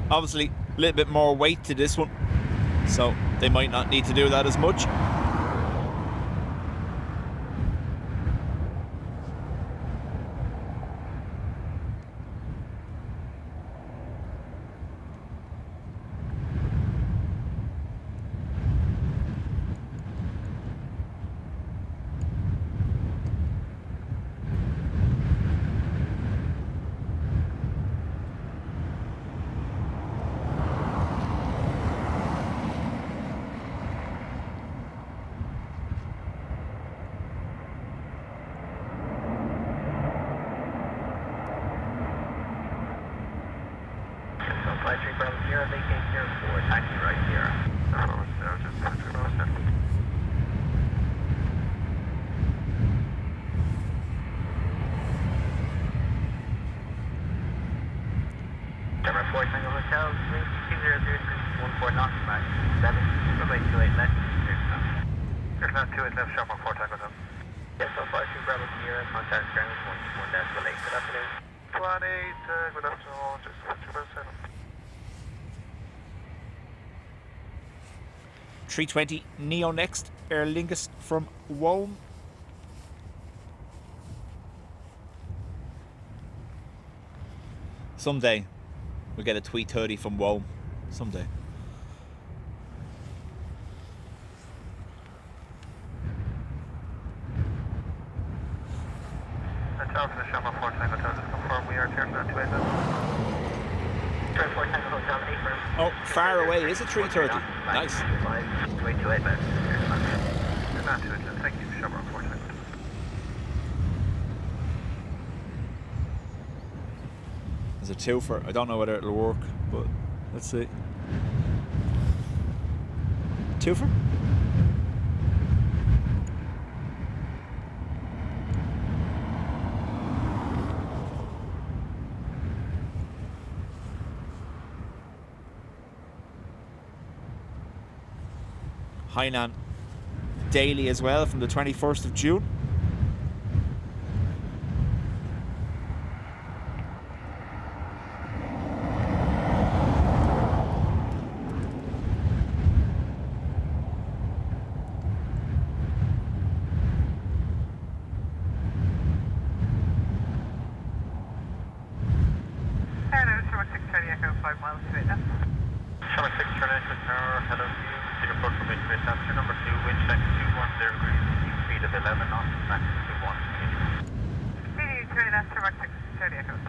Obviously, a little bit more weight to this one, so they might not need to do that as much. Good afternoon, just 50%. 320 Neo next, Aer Lingus from Rome. Someday we'll get a 330 from Rome. Someday. That's out for the Shamrock 4 Tango Hotel. Just confirm we are turning on 287. Oh, far away. Is it 330? Nice. Thank you, Shamrock 4 Tango. There's a twofer. I don't know whether it'll work, but let's see. Twofer? Hainan daily as well from the 21st of June. 5 miles straight left. Summer 6, turn into tower, hello to you. Take approach from Bay Passenger number 2, wind check 210 degrees, speed of 11 knots, max 21. Speedy straight left, Summer 6, 30 echoes.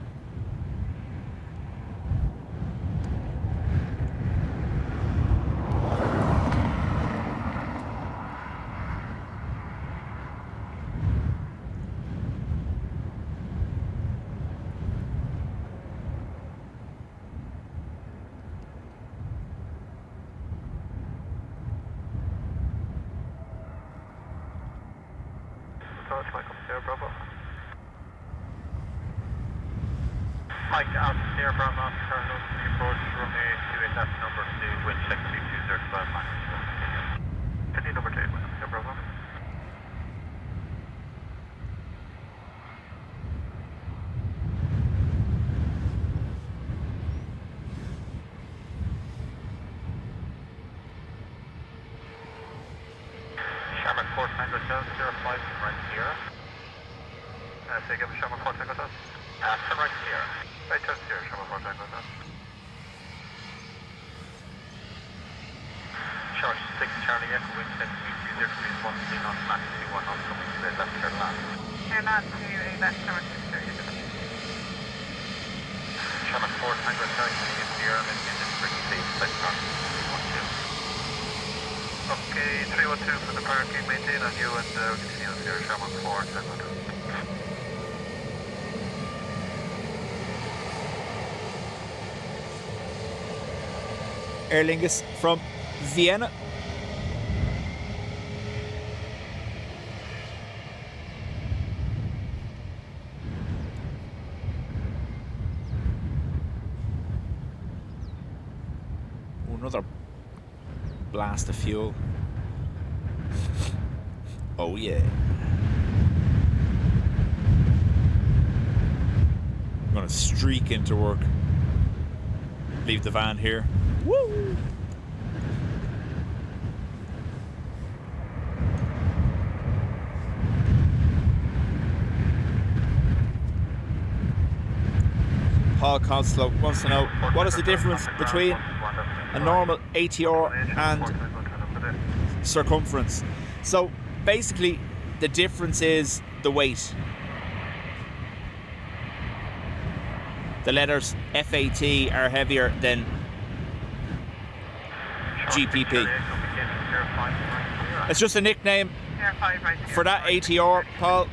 Approach, Mike up there, Bravo. Mike, out there, Bravo, turn those to the approach, runway 28, that's number 2, wind check 220, max 1. Continue number 2, Mike up there, Bravo. Shamrock 4 Tango Delta 05 from right here. Say again, Shamrock 4 Tango Delta. From right here. Right, just here, Shamrock 4 Tango Delta. Charge 6 Charlie Echo, wind check 230 degrees, 13 knots, max 21 knots, coming to the left turn land. Turn on to a left, Summer 6, 30 echoes. Shamrock 4 Tango Delta, in the air, and in the spring safe, left turn 312. Okay, 312 for the parking, maintain on you and continue on here, Shamrock 4 Tango Delta. Aer Lingus from Vienna. Oh, another blast of fuel. Oh yeah. I'm gonna streak into work. Leave the van here. Woo! Paul Codslow wants to know what is the difference between a normal ATR and circumference. So basically the difference is the weight. The letters FAT are heavier than GPP. It's just a nickname Air 5 right here. for that ATR, Paul.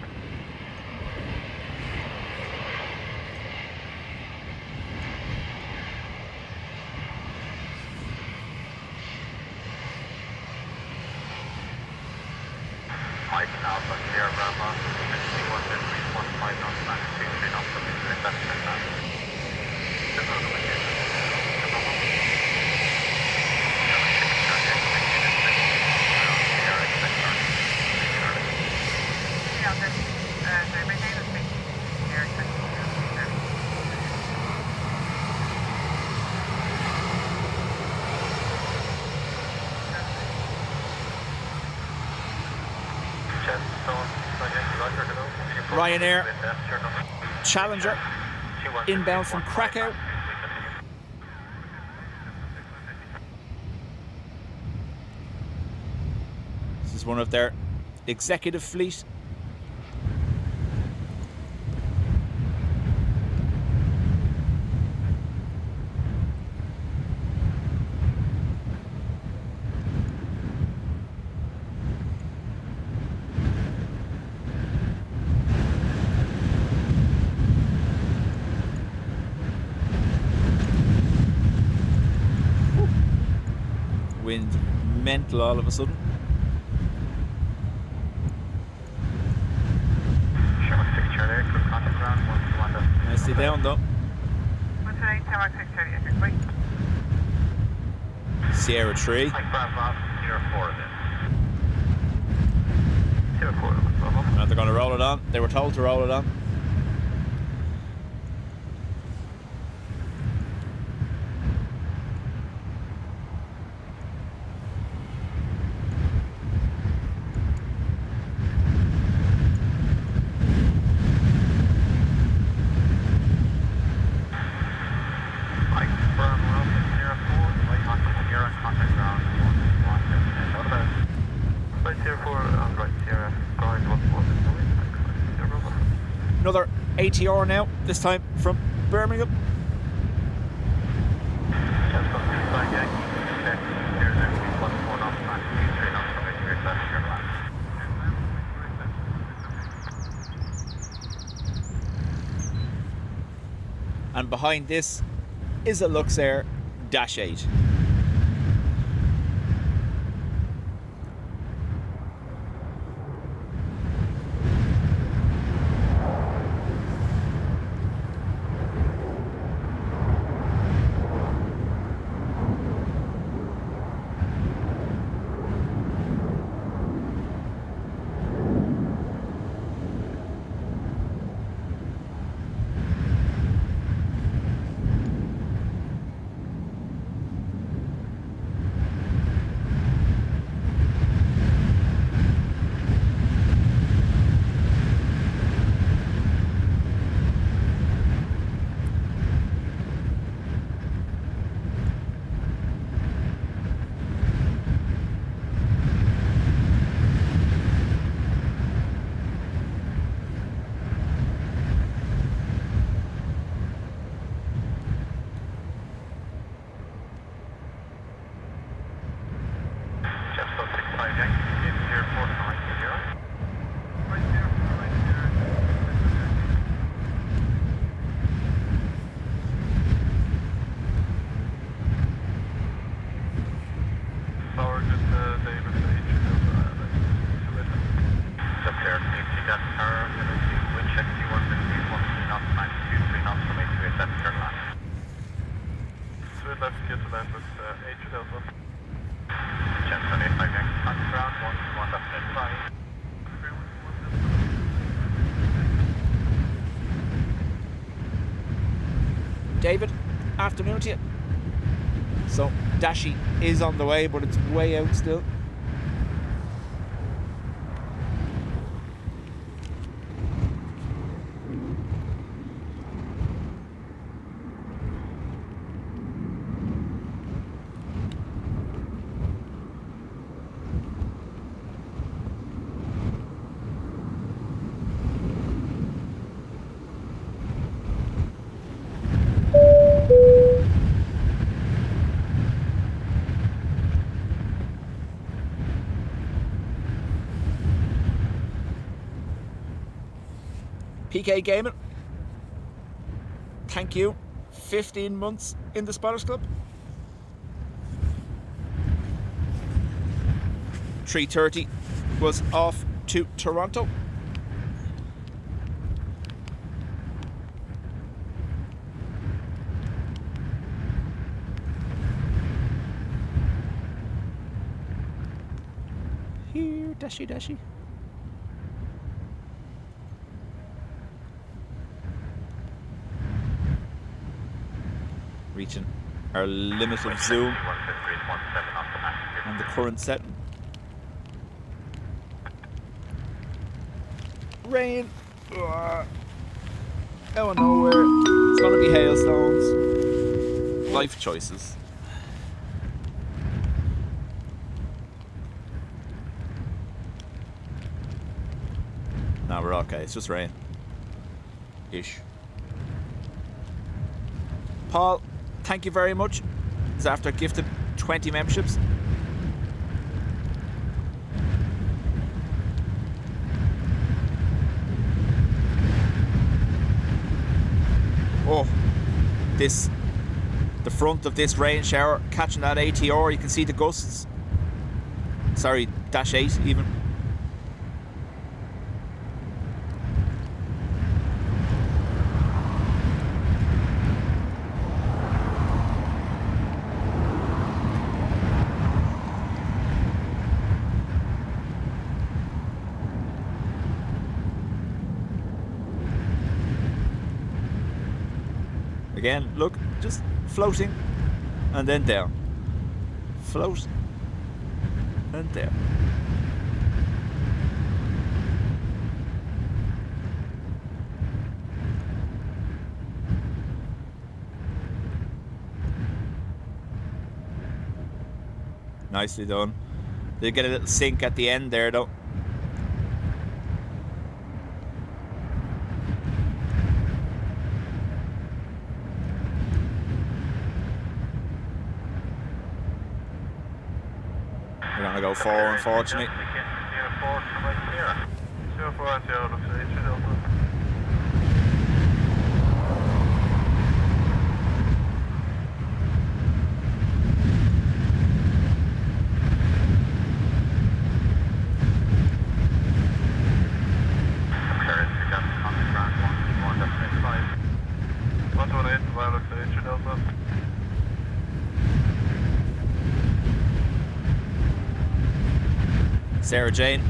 Mike Alpha, Sierra Bravo, 61.15 knots, max 23 knots, coming to the left turn land. Yeah, the maintain is making air expecting Ryanair Challenger inbound from Krakow. This is one of their executive fleet. Wind mental all of a sudden. Nicely down though. What's the name? Summer 6, 30 echoes, wait. Sierra 3. Mike Bravo, Sierra 4 then. Sierra 4, Bravo. And they're going to roll it on. They were told to roll it on. Mike Bravo, Another ATR now, this time from Birmingham. Just on this side, yeah, check. There's a 14 knots, 23 knots from it, left your land. And behind this is a Luxair Dash 8. David, afternoon to you. So, Dashi is on the way, but it's way out still. PK Gaming, thank you. 15 months in the Spotters Club. 3:30 was off to Toronto. Here, dashy dashy. Reaching our limit of zoom and the current setting. Rain out of nowhere. It's gonna be hailstones. Life choices. No, we're okay. It's just rain. Ish. Paul, thank you very much. It's after gifted 20 memberships. Oh, the front of this rain shower catching that ATR, you can see the gusts. Sorry, Dash 8 even. Again, look, just floating and then down. Float and down. Nicely done. They get a little sink at the end there though. go 4, unfortunately. 0410 looks like it's Delta. Sarah Jane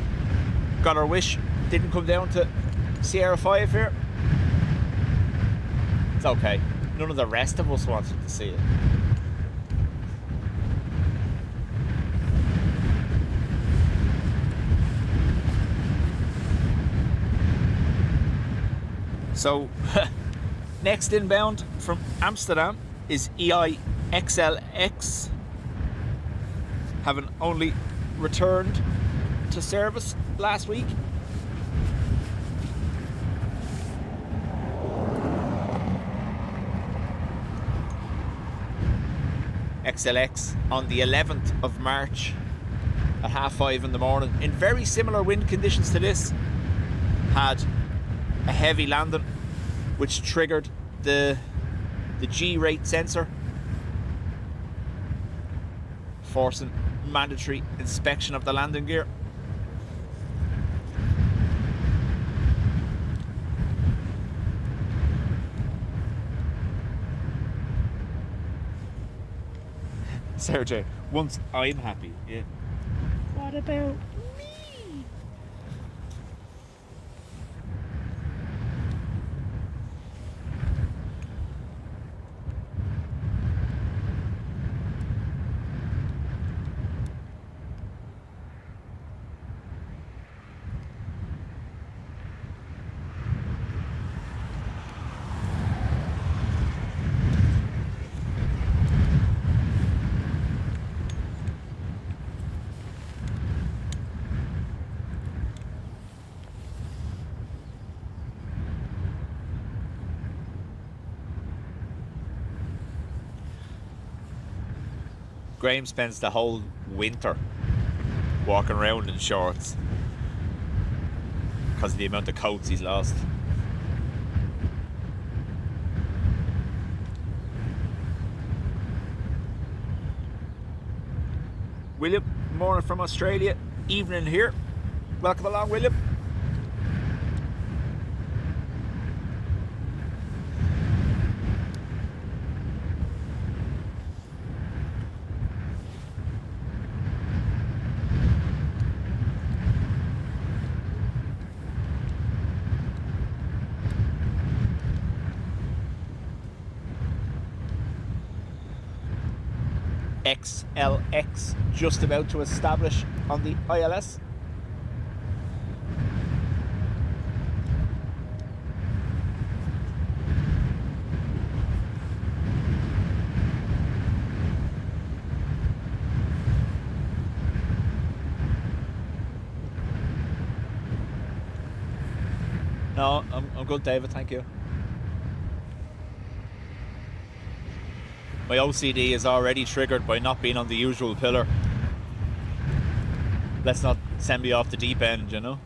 got her wish, didn't come down to Sierra 5 here. It's okay, none of the rest of us wanted to see it. So, next inbound from Amsterdam is EIXLX, having only returned to service last week. XLX on the 11th of March at 5:30 in the morning in very similar wind conditions to this, had a heavy landing which triggered the G rate sensor, forcing mandatory inspection of the landing gear. Sarah J, once I'm happy, yeah. What about me? Graham spends the whole winter walking around in shorts because of the amount of coats he's lost. William, morning from Australia, evening here. Welcome along, William. XLX just about to establish on the ILS. No, I'm good, David, thank you. My OCD is already triggered by not being on the usual pillar. Let's not send me off the deep end, you know?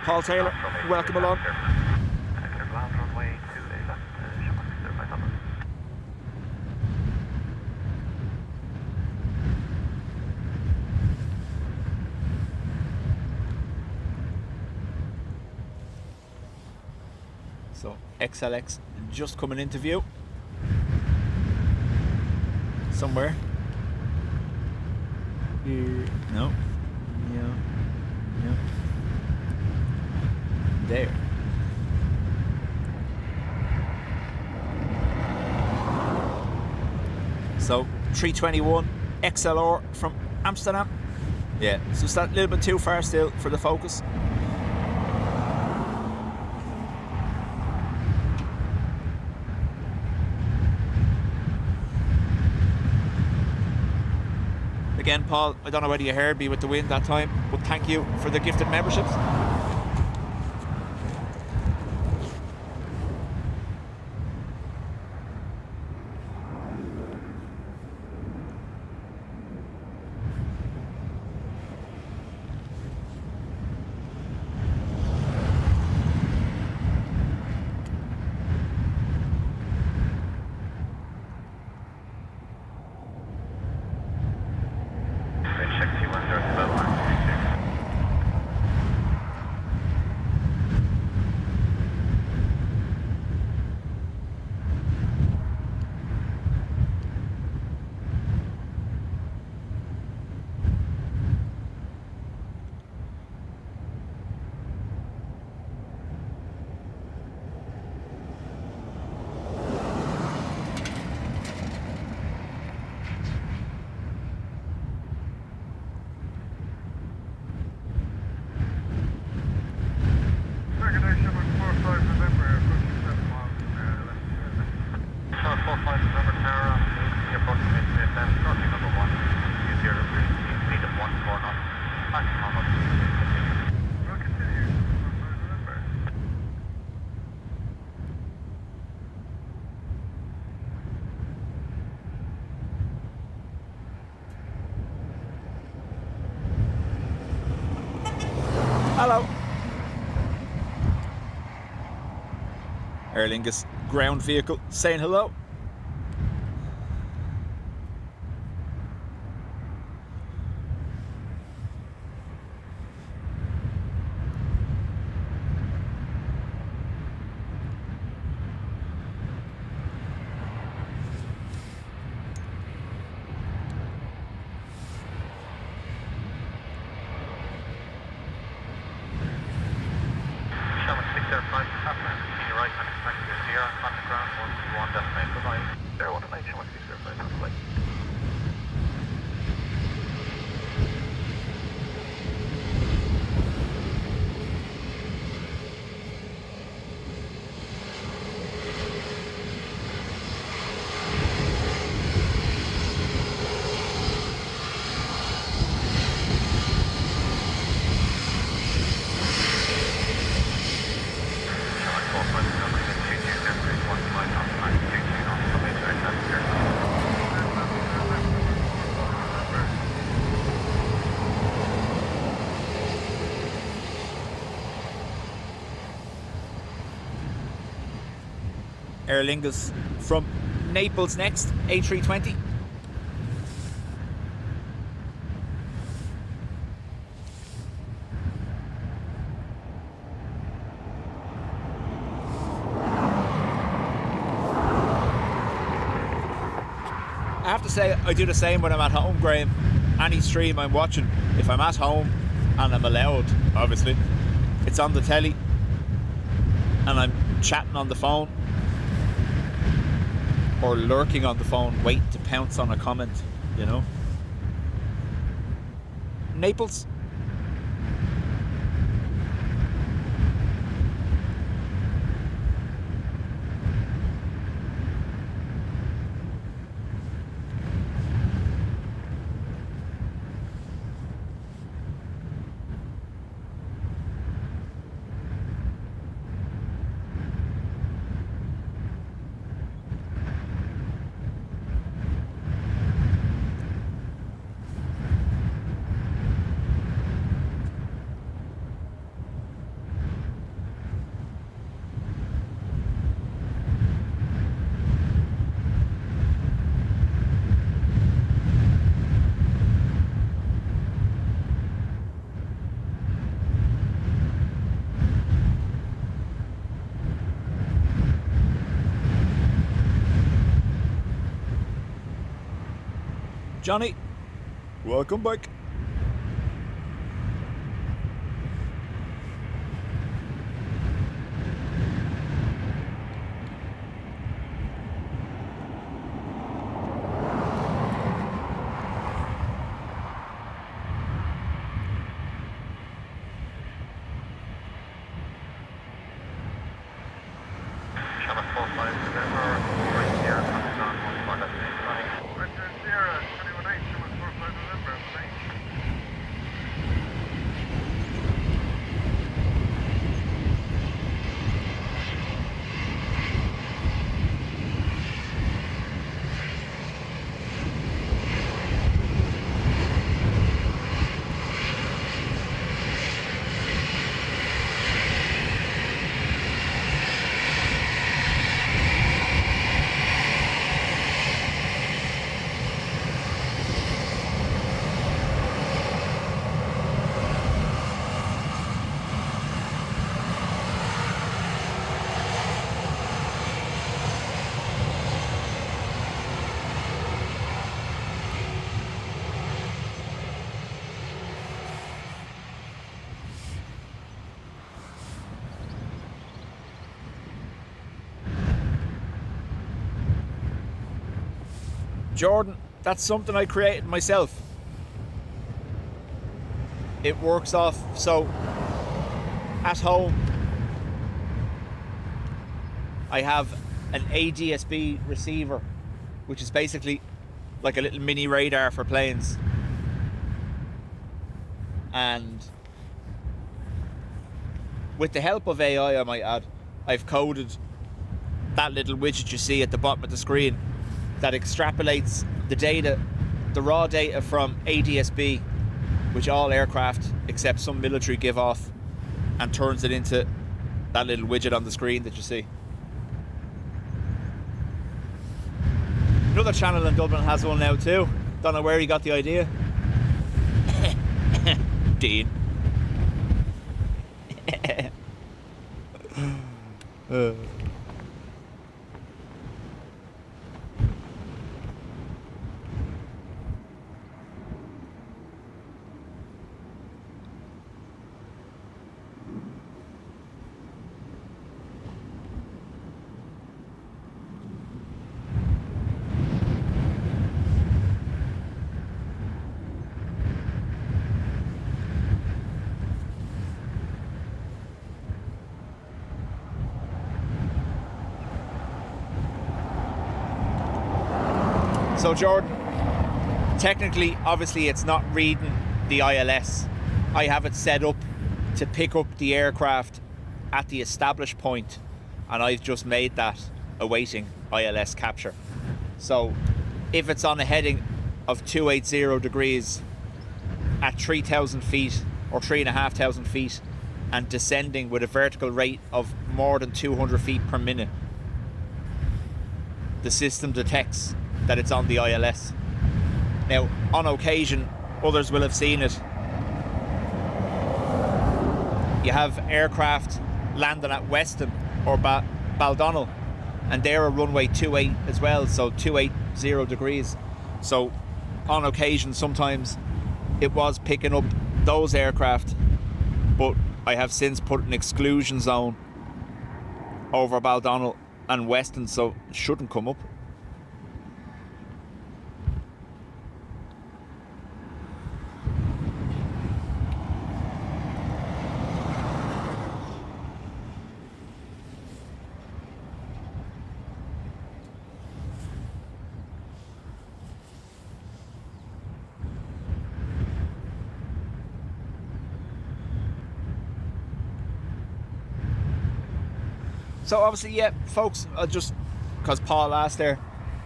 Paul Taylor, welcome along. So XLX just coming into view somewhere here. No, there. So 321 XLR from Amsterdam. Yeah, so it's that little bit too far still for the Focus. Again, Paul, I don't know whether you heard me with the wind that time, but thank you for the gifted memberships. Hello. Aer Lingus ground vehicle saying hello. Sherman 605, Kaplan, senior right hand, expect to zero on the ground, 121, destination, goodbye. 019, Sherman 605, on the way. Aer Lingus from Naples next, A320. I have to say, I do the same when I'm at home, Graham. Any stream I'm watching, if I'm at home and I'm allowed, obviously, it's on the telly and I'm chatting on the phone or lurking on the phone, waiting to pounce on a comment, you know. Naples. Johnny, welcome back. Sherman 45, November, right here, coming on, 1 destination, goodbye. Richard Sierra, 218, Sherman 45 November, thanks. Jordan, that's something I created myself. It works off, so at home I have an ADSB receiver, which is basically like a little mini radar for planes. And with the help of AI, I might add, I've coded that little widget you see at the bottom of the screen that extrapolates the data, the raw data from ADSB, which all aircraft except some military give off, and turns it into that little widget on the screen that you see. Another channel in Dublin has one now too. Don't know where he got the idea. Dean. So Jordan, technically, obviously it's not reading the ILS. I have it set up to pick up the aircraft at the established point, and I've just made that awaiting ILS capture. So if it's on a heading of 280 degrees at 3,000 feet or 3,500 feet and descending with a vertical rate of more than 200 feet per minute, the system detects that it's on the ILS. Now, on occasion, others will have seen it. You have aircraft landing at Weston or Baldonnel, and they're a runway 28 as well, so 280 degrees. So, on occasion, sometimes it was picking up those aircraft, but I have since put an exclusion zone over Baldonnel and Weston, so it shouldn't come up. So obviously, yeah, folks, just because Paul asked there,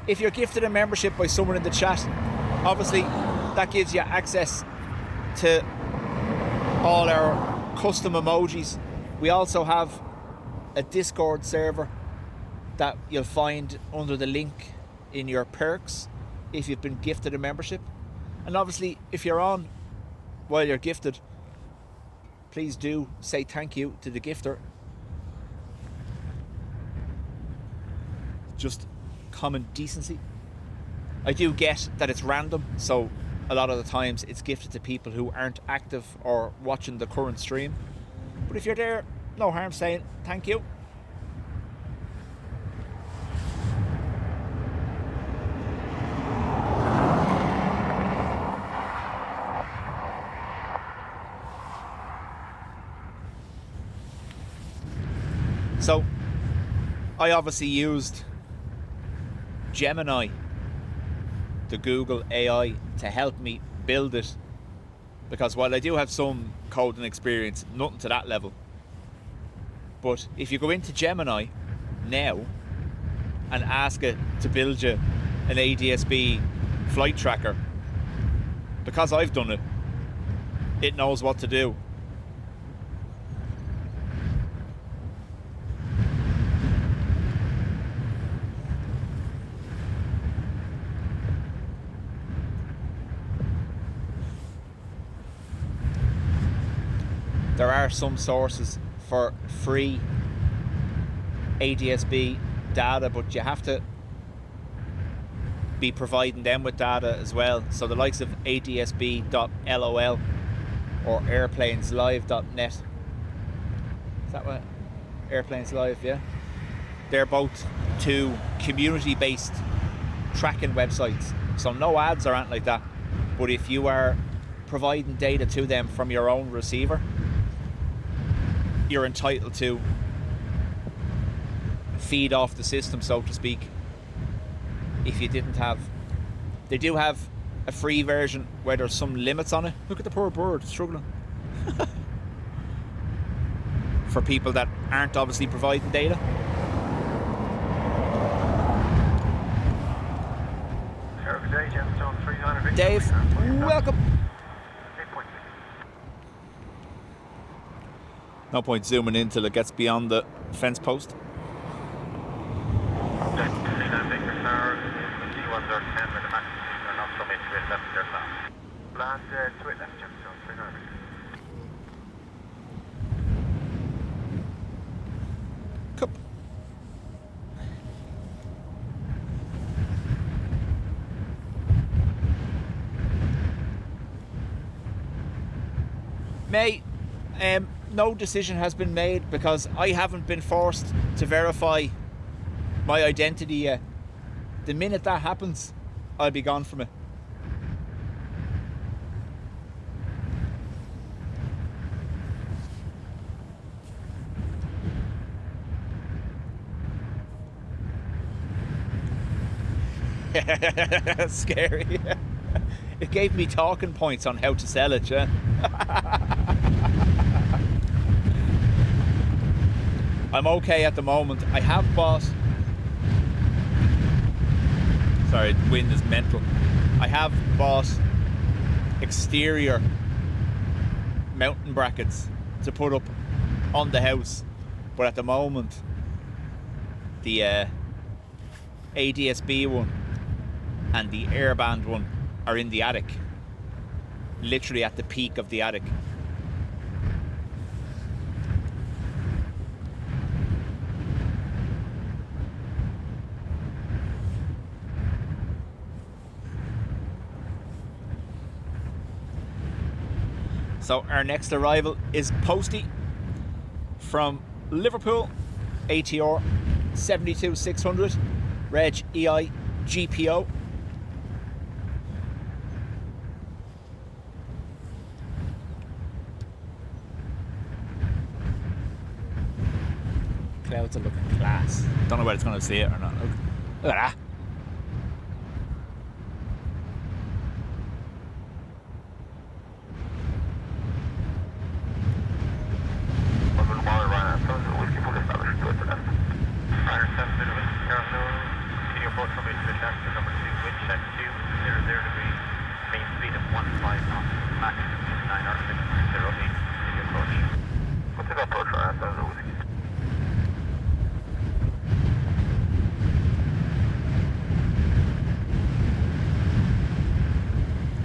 if you're gifted a membership by someone in the chat, obviously that gives you access to all our custom emojis. We also have a Discord server that you'll find under the link in your perks if you've been gifted a membership. And obviously, if you're on while you're gifted, please do say thank you to the gifter. Just common decency. I do get that it's random, so a lot of the times it's gifted to people who aren't active or watching the current stream. But if you're there, no harm saying thank you. So I obviously used Gemini, the Google AI, to help me build it, because while I do have some coding experience, nothing to that level. But if you go into Gemini now and ask it to build you an ADSB flight tracker, because I've done it, it knows what to do. There are some sources for free ADSB data, but you have to be providing them with data as well. So the likes of adsb.lol or airplaneslive.net. Is that what? Airplanes Live, yeah? They're both two community-based tracking websites. So no ads or anything like that. But if you are providing data to them from your own receiver, you're entitled to feed off the system, so to speak. If you didn't have, they do have a free version where there's some limits on it. Look at the poor bird struggling. For people that aren't obviously providing data. Dave, welcome. No point zooming in till it gets beyond the fence post. Land to it left, Gemstone, 39. Cup. May, no decision has been made because I haven't been forced to verify my identity yet. The minute that happens, I'll be gone from it. Scary. It gave me talking points on how to sell it, yeah. I'm okay at the moment. I have bought... Sorry, the wind is mental. I have bought exterior mountain brackets to put up on the house, but at the moment the ADSB one and the airband one are in the attic, literally at the peak of the attic. So our next arrival is Posty from Liverpool, ATR 72600, reg EIGPO. Clouds are looking class. Don't know whether it's going to see it or not. Look at that.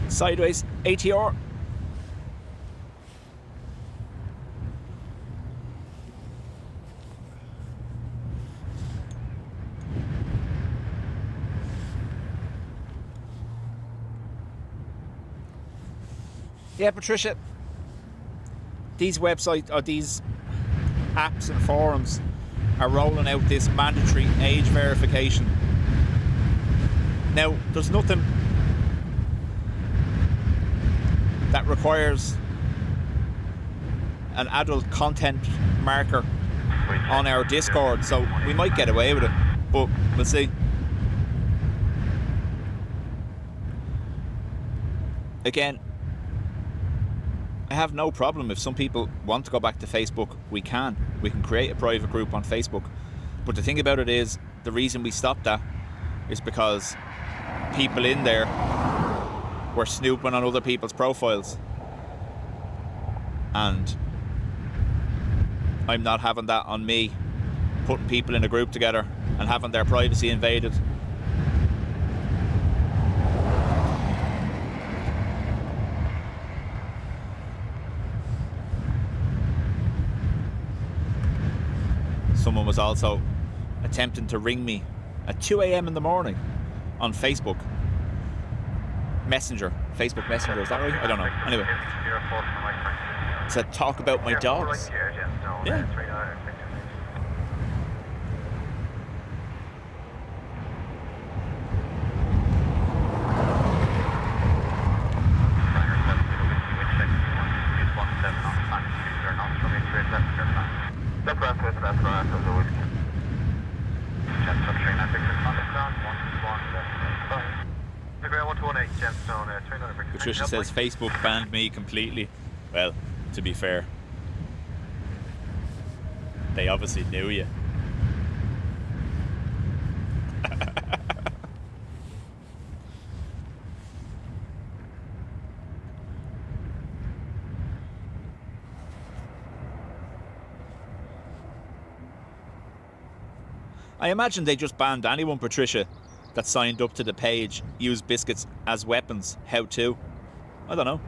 Sideways, ATR. Yeah, Patricia, these websites or these apps and forums are rolling out this mandatory age verification. Now, there's nothing that requires an adult content marker on our Discord, so we might get away with it, but we'll see. Again, I have no problem if some people want to go back to Facebook. We can create a private group on Facebook, but the thing about it is, the reason we stopped that is because people in there were snooping on other people's profiles, and I'm not having that on me, putting people in a group together and having their privacy invaded. Someone was also attempting to ring me at 2 a.m. in the morning on Facebook Messenger. Facebook Messenger, is that right? I don't know. Anyway, to talk about my dogs. Yeah. Patricia says Facebook banned me completely. Well, to be fair, they obviously knew you. I imagine they just banned anyone, Patricia, that signed up to the page, use biscuits as weapons, how to. I don't know.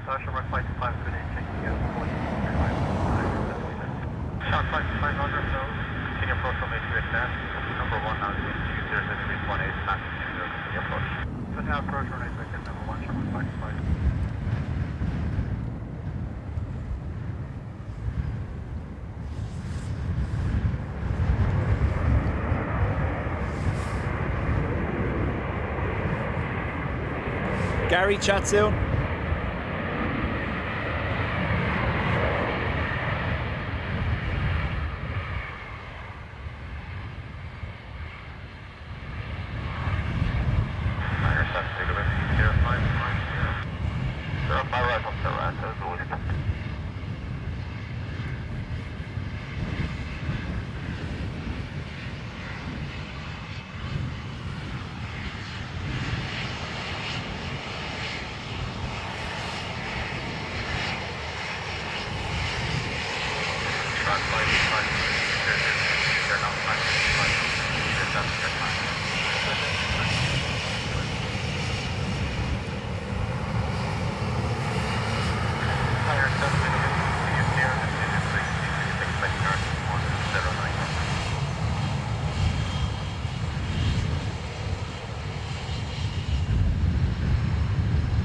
Social Mark 55, good day, taking out 45. Shot 5500, so continue approach from H3 left. Number 1 now, 20 degrees 18, flat, continue approach. Continue approach from H3 number 1, Shot Mark 55. Gary, chat soon.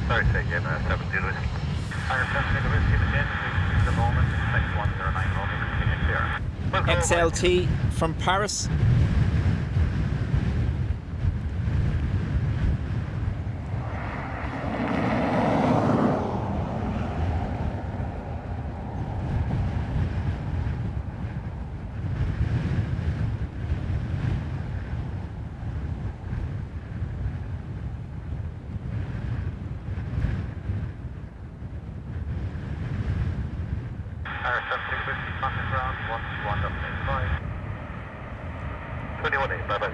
Sorry, say again, 7 Lewis. Fire 7 Lewis, keep it in, at the moment, flight 109, rolling, continue clear. XLT from Paris. Air 7650, contact ground, 121.85. 21.8, bye-bye.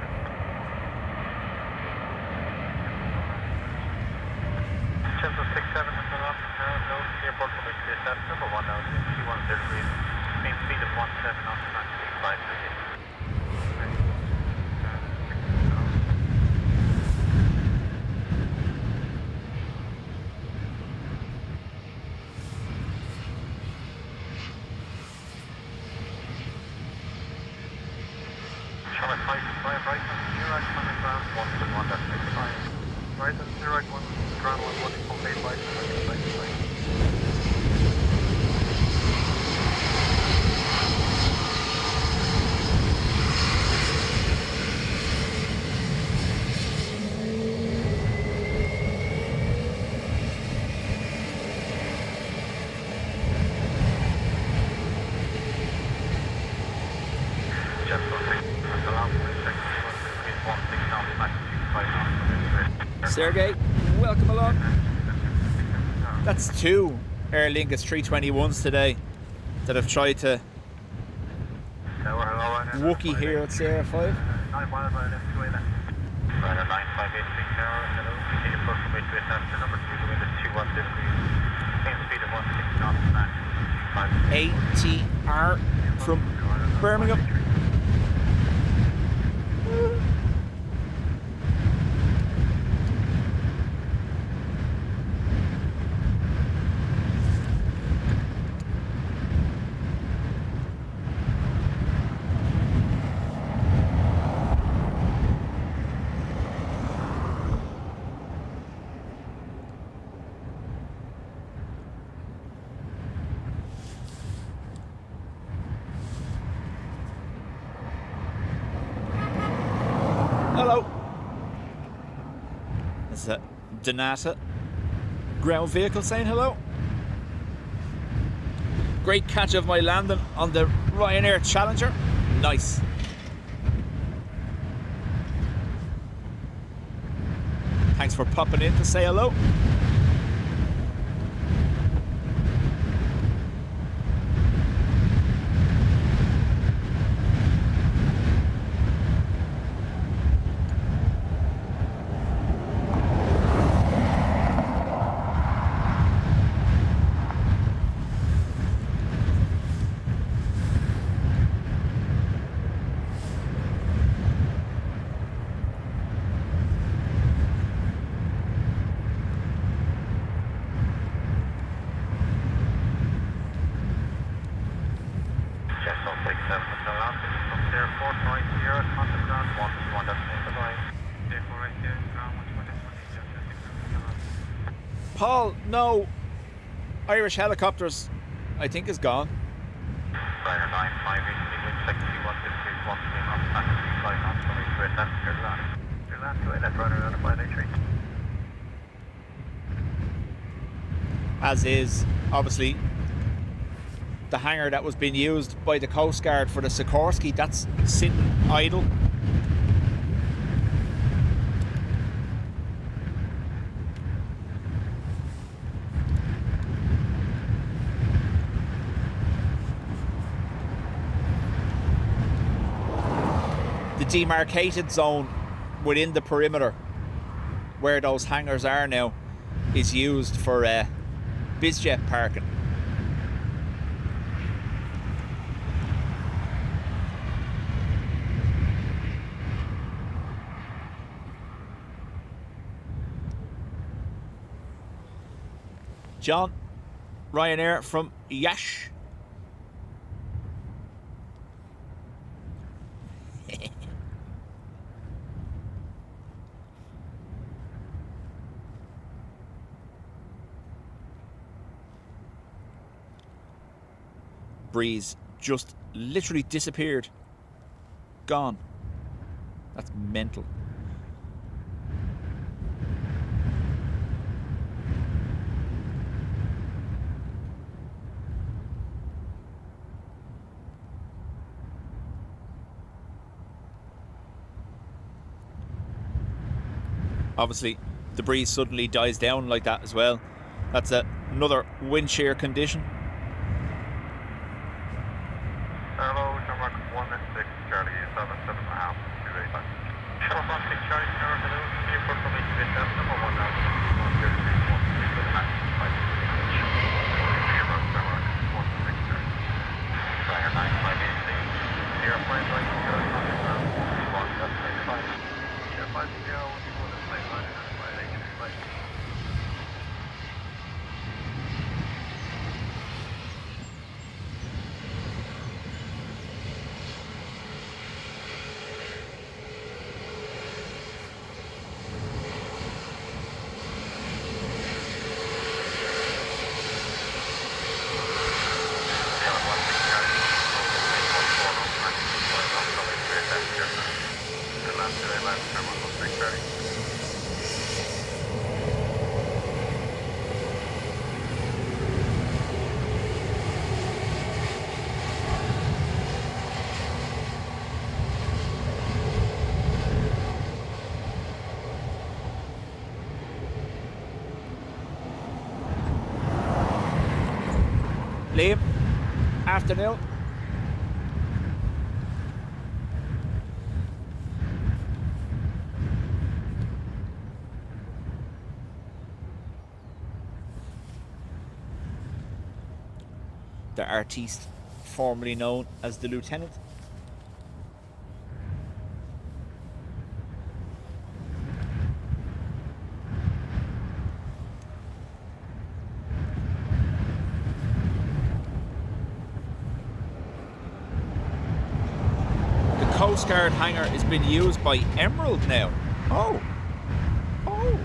Chance of 67, no, airport from HDSF, number 1 now, 210 degrees, main speed of 17 knots, 95 degrees. Right, coming ground, 121.85. Right, and 0 right, 1, ground 1, 1.85. Sergey, welcome along. That's 2 Aer Lingus 321s today that have tried to wookie here at Sierra 5. 9 miles by left, 2 left. Ryanair 9583 tower, hello. Continue approach from H3 after number 2, wind is 21 degrees. Main speed of 16 knots, ATR from Birmingham. Hello. This is Donata ground vehicle saying hello. Great catch of my landing on the Ryanair Challenger. Nice. Thanks for popping in to say hello. Paul, no. Irish Helicopters, I think, is gone. Ryanair 958, wind check 21 knots, taxi 5 knots, coming straight left, clear to land. Clear to land, to left, Ryanair on 583. As is, obviously, the hangar that was being used by the Coast Guard for the Sikorsky, that's sitting idle. The demarcated zone within the perimeter where those hangars are now is used for bizjet parking. John, Ryanair from Yash. Breeze just literally disappeared. Gone. That's mental. Obviously, the breeze suddenly dies down like that as well. That's another wind shear condition. Hello, Shamrock 16 Charlie, 7.5, 285. Shamrock 16 Charlie, hello, airport from straight left, number 1 now, 133, 133 to the max, 5. Shamrock 16 Charlie. Ryanair 958, airplane right here, 1, that's 95. Yeah, 5 0, 1 is 583, 5. Liam, afternoon. The artiste, formerly known as the Lieutenant. Coast Guard hangar is being used by Emerald now. Oh. Oh.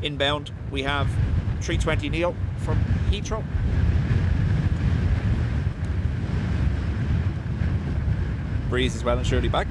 Inbound, we have 320 Neo from Heathrow. Breeze is well and surely back.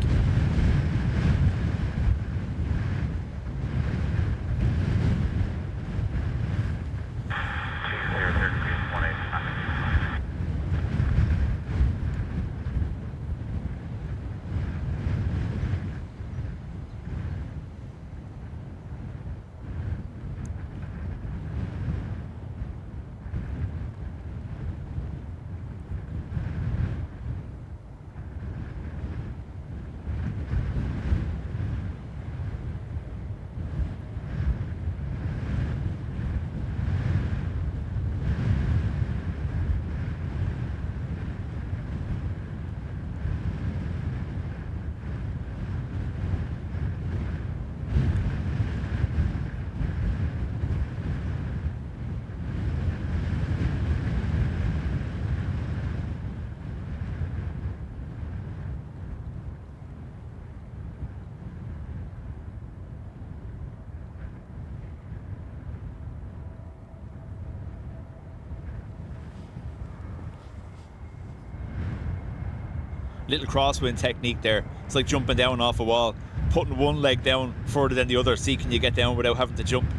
Little crosswind technique there. It's like jumping down off a wall, putting one leg down further than the other, see can you get down without having to jump.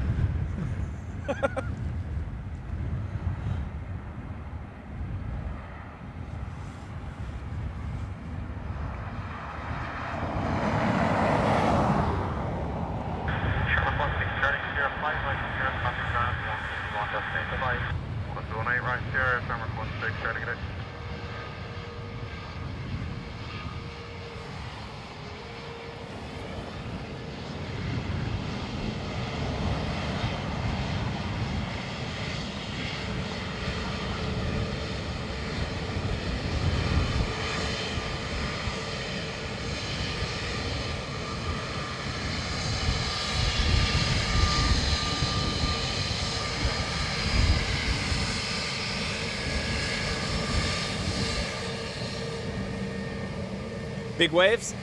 Big waves.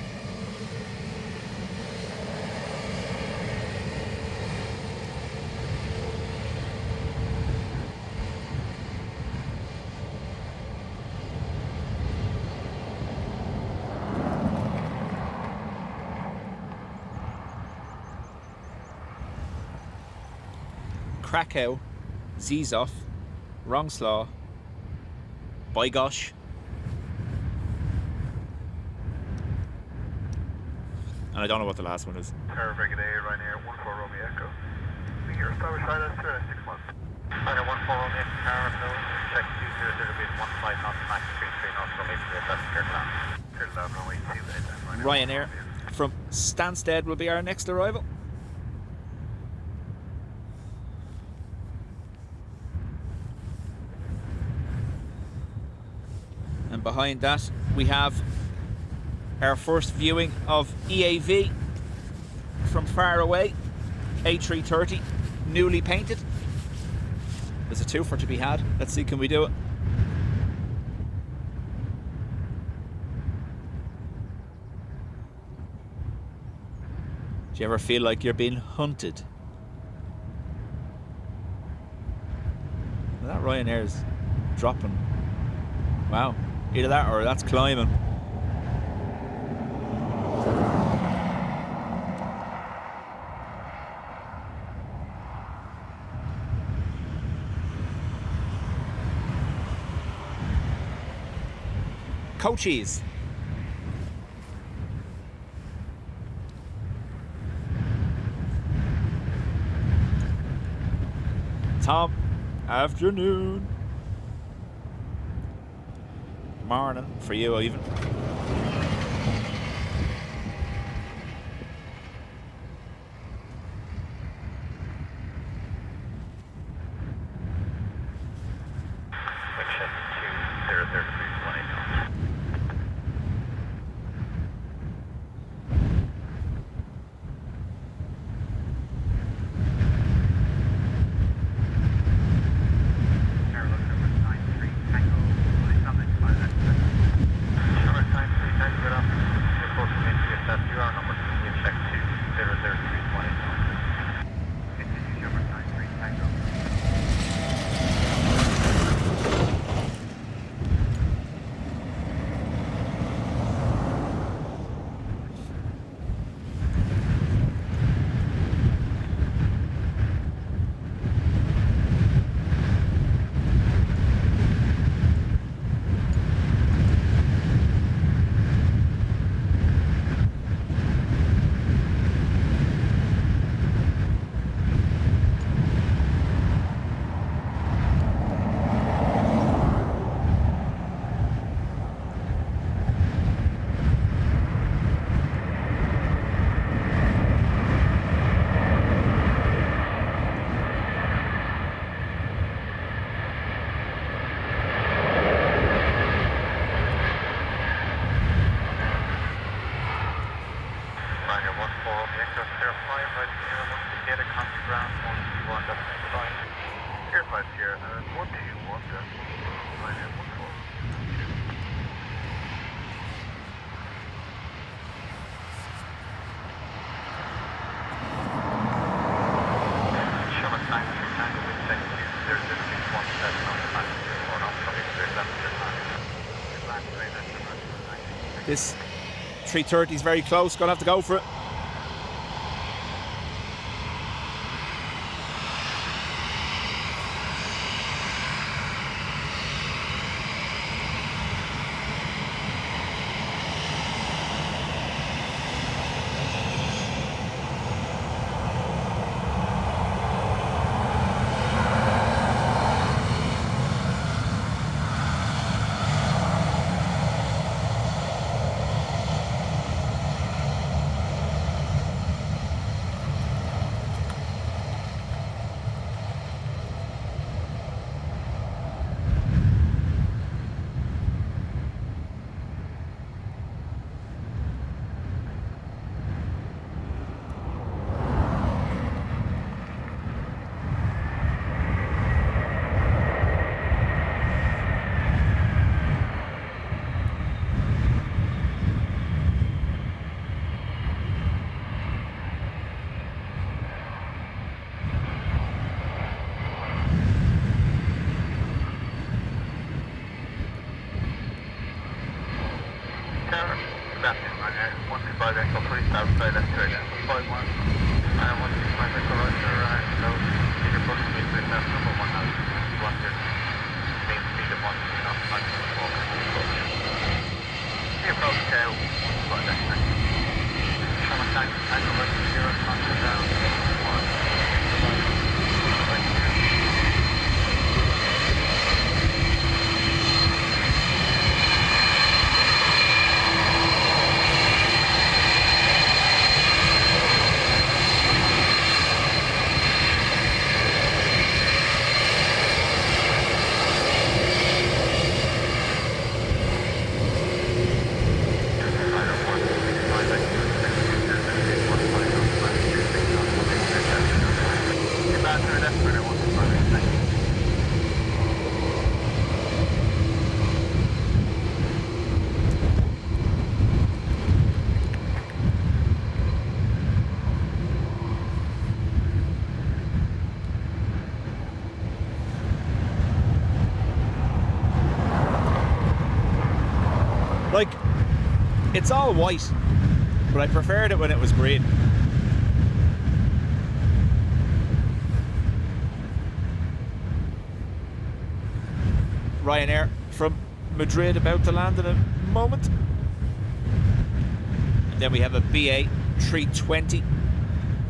Krakow, Zizov, Wrongslaw, by gosh. And I don't know what the last one is. Tower Brigadier, Ryanair 14 Romeo Echo. We hear established silence for 6 months. Ryanair 14 Romeo Echo, Tower Nose, check 200 bit 15 knots, max 33 knots from Italy, that's clear to land. Clear to land, runway 28. Ryanair from Stansted will be our next arrival. And behind that we have our first viewing of EAV from far away, A330, newly painted. There's a twofer to be had. Let's see, can we do it? Do you ever feel like you're being hunted? That Ryanair's dropping. Wow, either that or that's climbing. Coaches. Tom, afternoon. Morning for you even. This 330 is very close. Gonna have to go for it. Like, it's all white, but I preferred it when it was green. Ryanair from Madrid about to land in a moment. And then we have a BA 320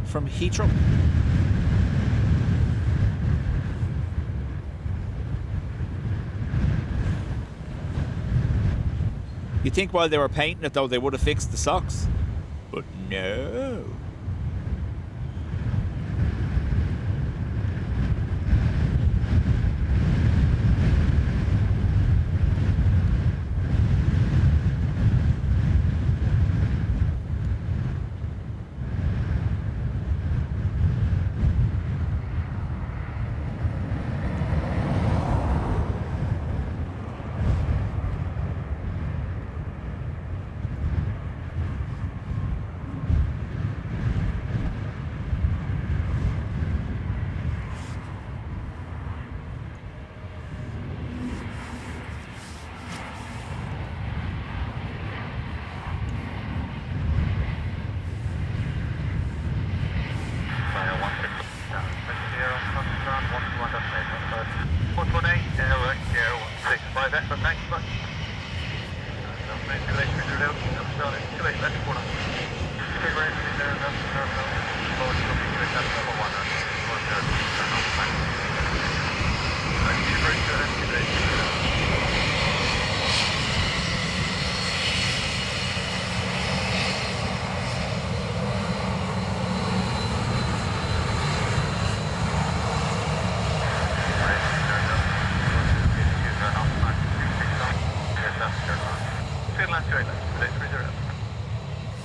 from Heathrow. You'd think while they were painting it though they would have fixed the socks, but no.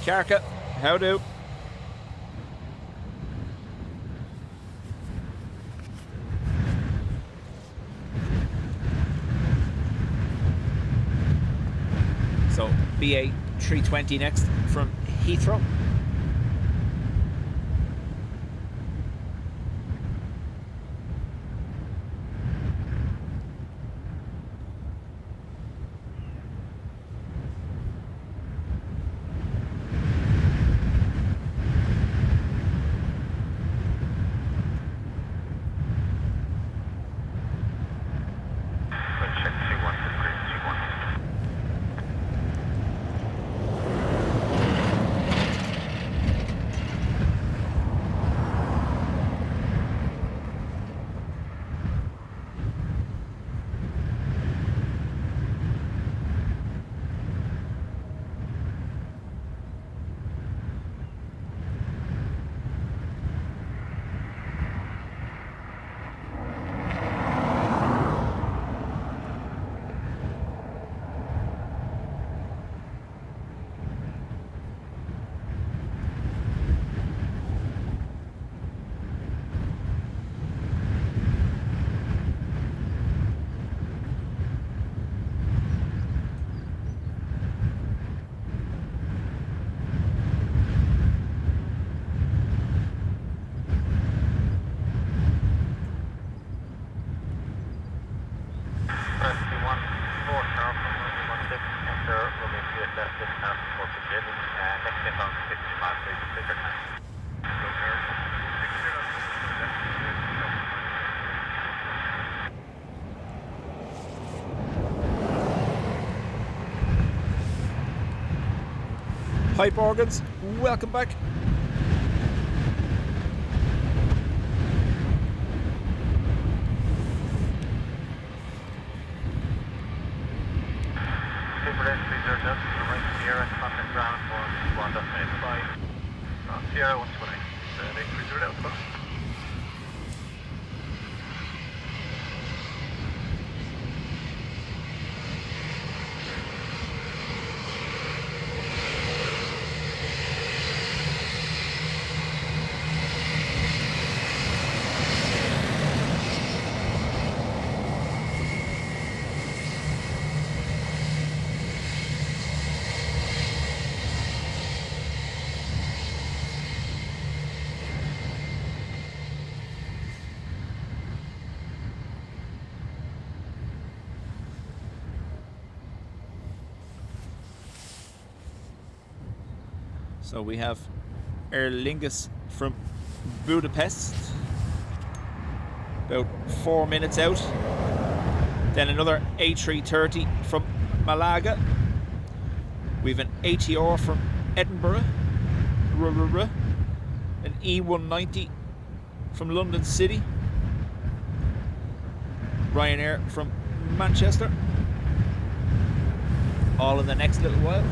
Carca, how do? So BA 320 next from Heathrow. Pipe organs, welcome back. Emirates 30 to the right Sierra, contact ground for 1.85. Sierra 120, 830 output. So we have Aer Lingus from Budapest, about 4 minutes out. Then another A330 from Malaga. We've an ATR from Edinburgh, an E190 from London City, Ryanair from Manchester, all in the next little while.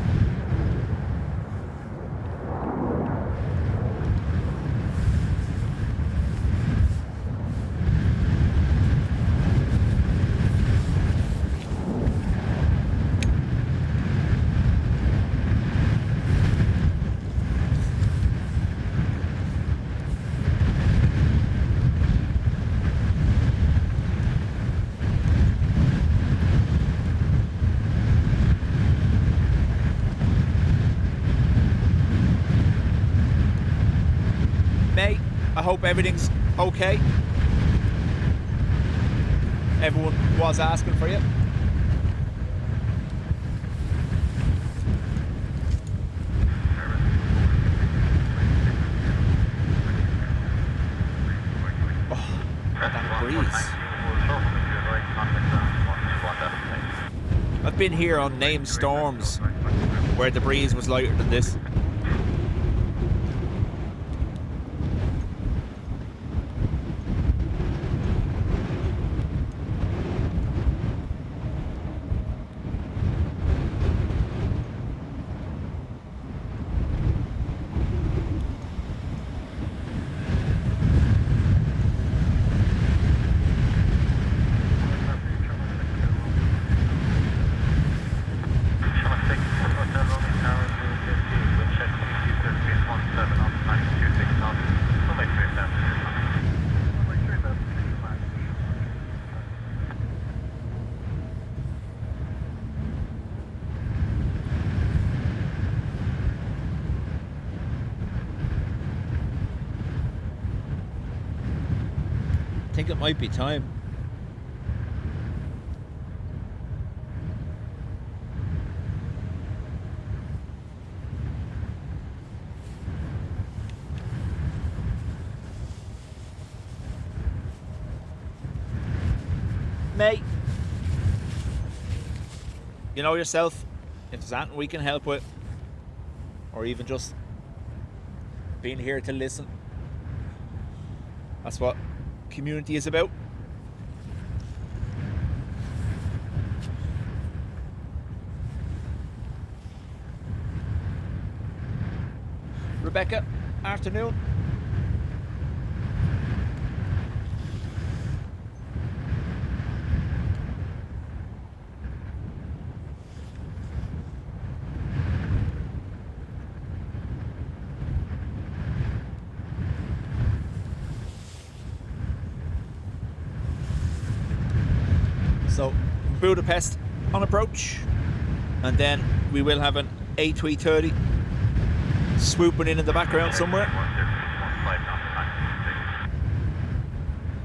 I hope everything's okay. Everyone was asking for you. Oh, that breeze. I've been here on named storms where the breeze was lighter than this. I think it might be time. Mate, you know yourself, if there's anything we can help with, or even just being here to listen, that's what community is about. Rebecca, afternoon. So Budapest on approach, and then we will have an A330 swooping in the background somewhere.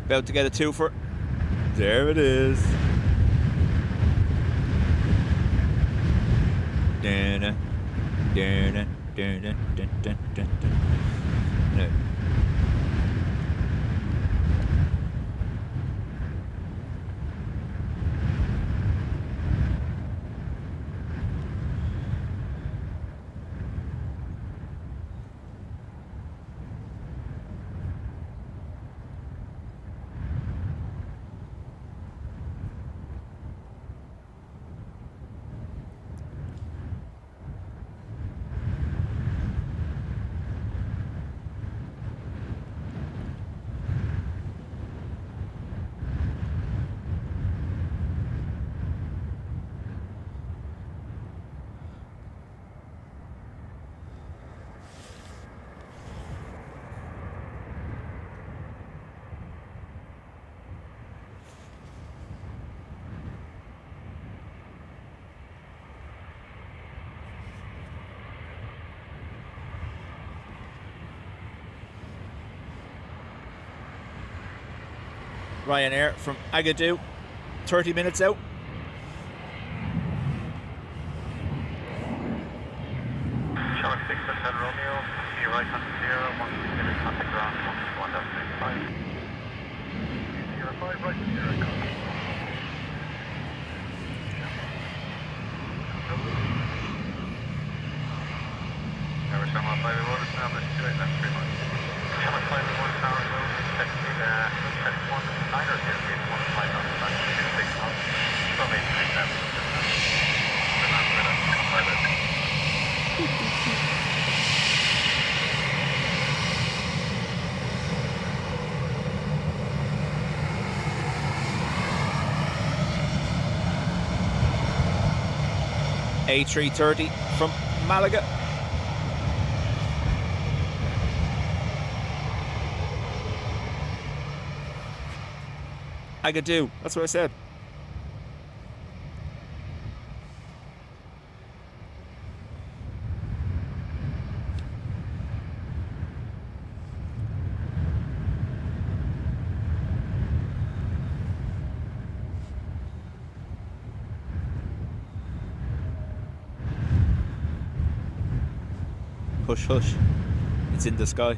About to get a twofer. There it is. Dun, dun, dun, dun, dun, dun, dun, dun. No. Ryanair from Agadir, 30 minutes out. Charlie 6 Hotel Romeo, to your right on 0, 1 minute contact ground, 1 05, right, 0, contact. Tower Shamrock 501, established 2 left 3 miles. Shamrock 501, Tower Road, check 1 9er 0, 1 5 on the back, 6 miles. From 8 to 7. A330 from Malaga. Agadir, that's what I said. Hush, hush. It's in the sky.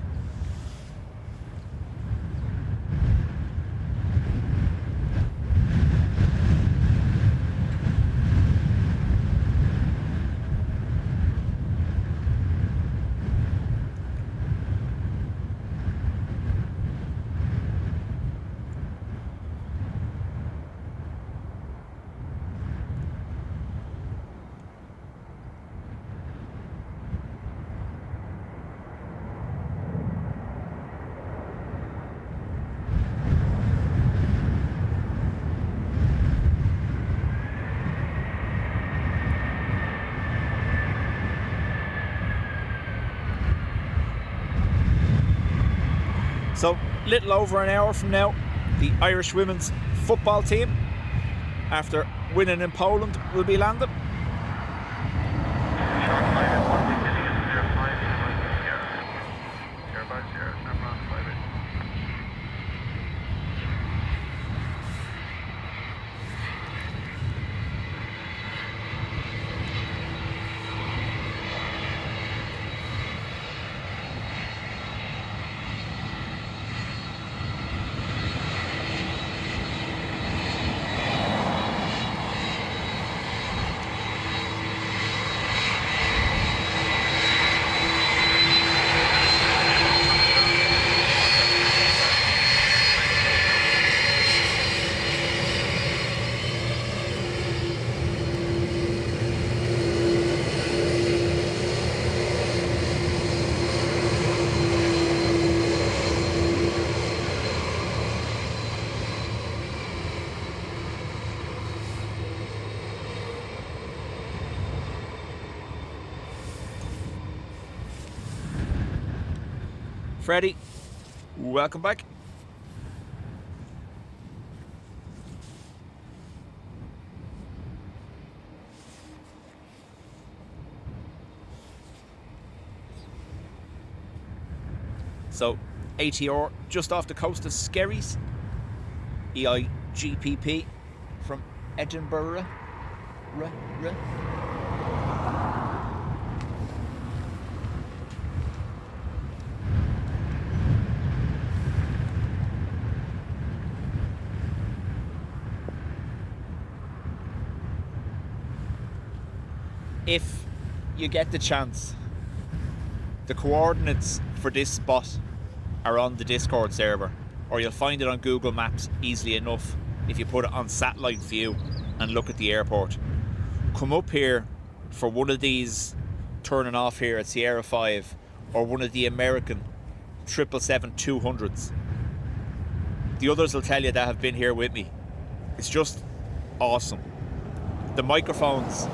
So, little over an hour from now, the Irish women's football team, after winning in Poland, will be landing. Freddie, welcome back. So, ATR just off the coast of Skerries, EIGPP from Edinburgh. If you get the chance, the coordinates for this spot are on the Discord server, or you'll find it on Google Maps easily enough if you put it on satellite view and look at the airport. Come up here for one of these turning off here at Sierra 5 or one of the American 777-200s. The others will tell you that have been here with me. It's just awesome. The microphones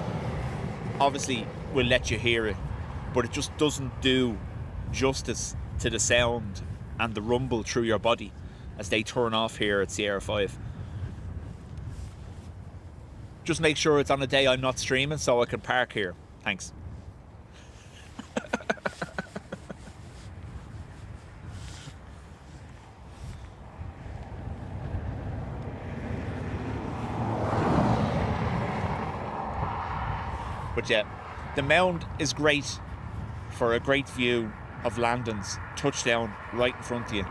obviously will let you hear it, but it just doesn't do justice to the sound and the rumble through your body as they turn off here at Sierra 5. Just make sure it's on a day I'm not streaming so I can park here. Thanks. But yeah, the mound is great for a great view of landings, touchdown right in front of you.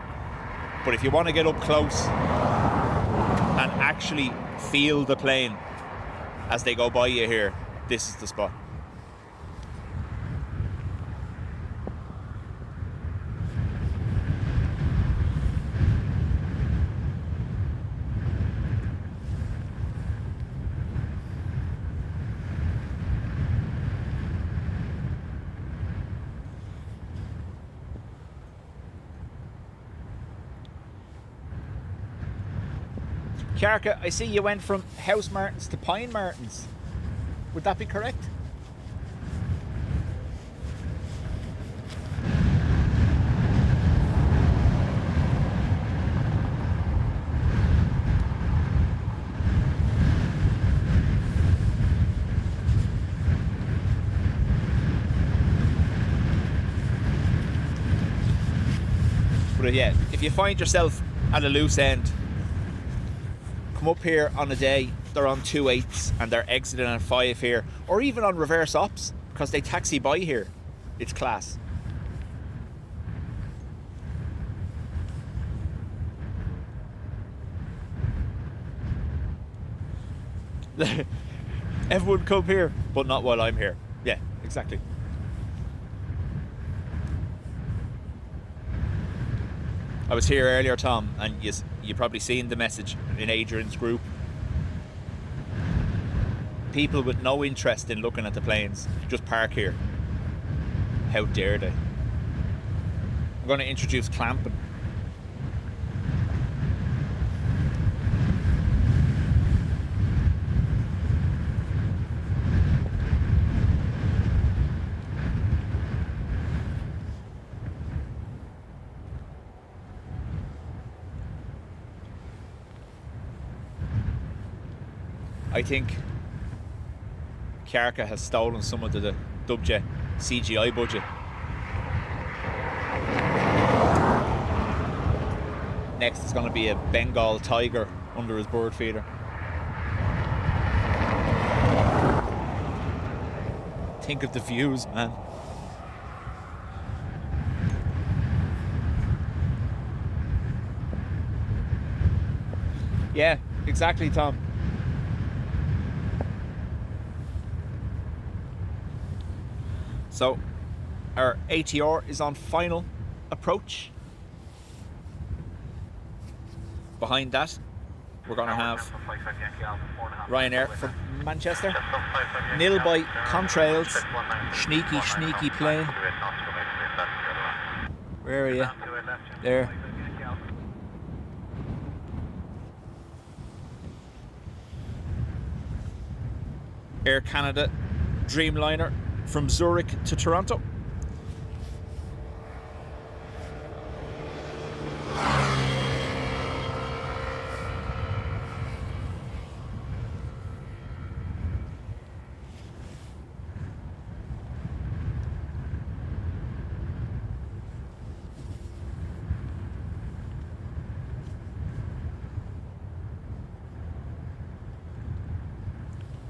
But if you want to get up close and actually feel the plane as they go by you here, this is the spot. Kiarka, I see you went from House Martins to Pine Martins. Would that be correct? But yeah, if you find yourself at a loose end, come up here on a day they're on 2/8 and they're exiting on 5 here, or even on reverse ops because they taxi by here. It's class. Everyone come here, but not while I'm here. Yeah, exactly. I was here earlier, Tom, and you probably seen the message in Adrian's group. People with no interest in looking at the planes just park here. How dare they? I'm going to introduce clamping. I think Kiarka has stolen some of the Dubjet CGI budget. Next is going to be a Bengal tiger under his bird feeder. Think of the views, man. Yeah, exactly, Tom. So our ATR is on final approach. Behind that, we're going to have Ryanair from Manchester. Nil by contrails. Sneaky plane. Where are you? There. Air Canada Dreamliner from Zurich to Toronto.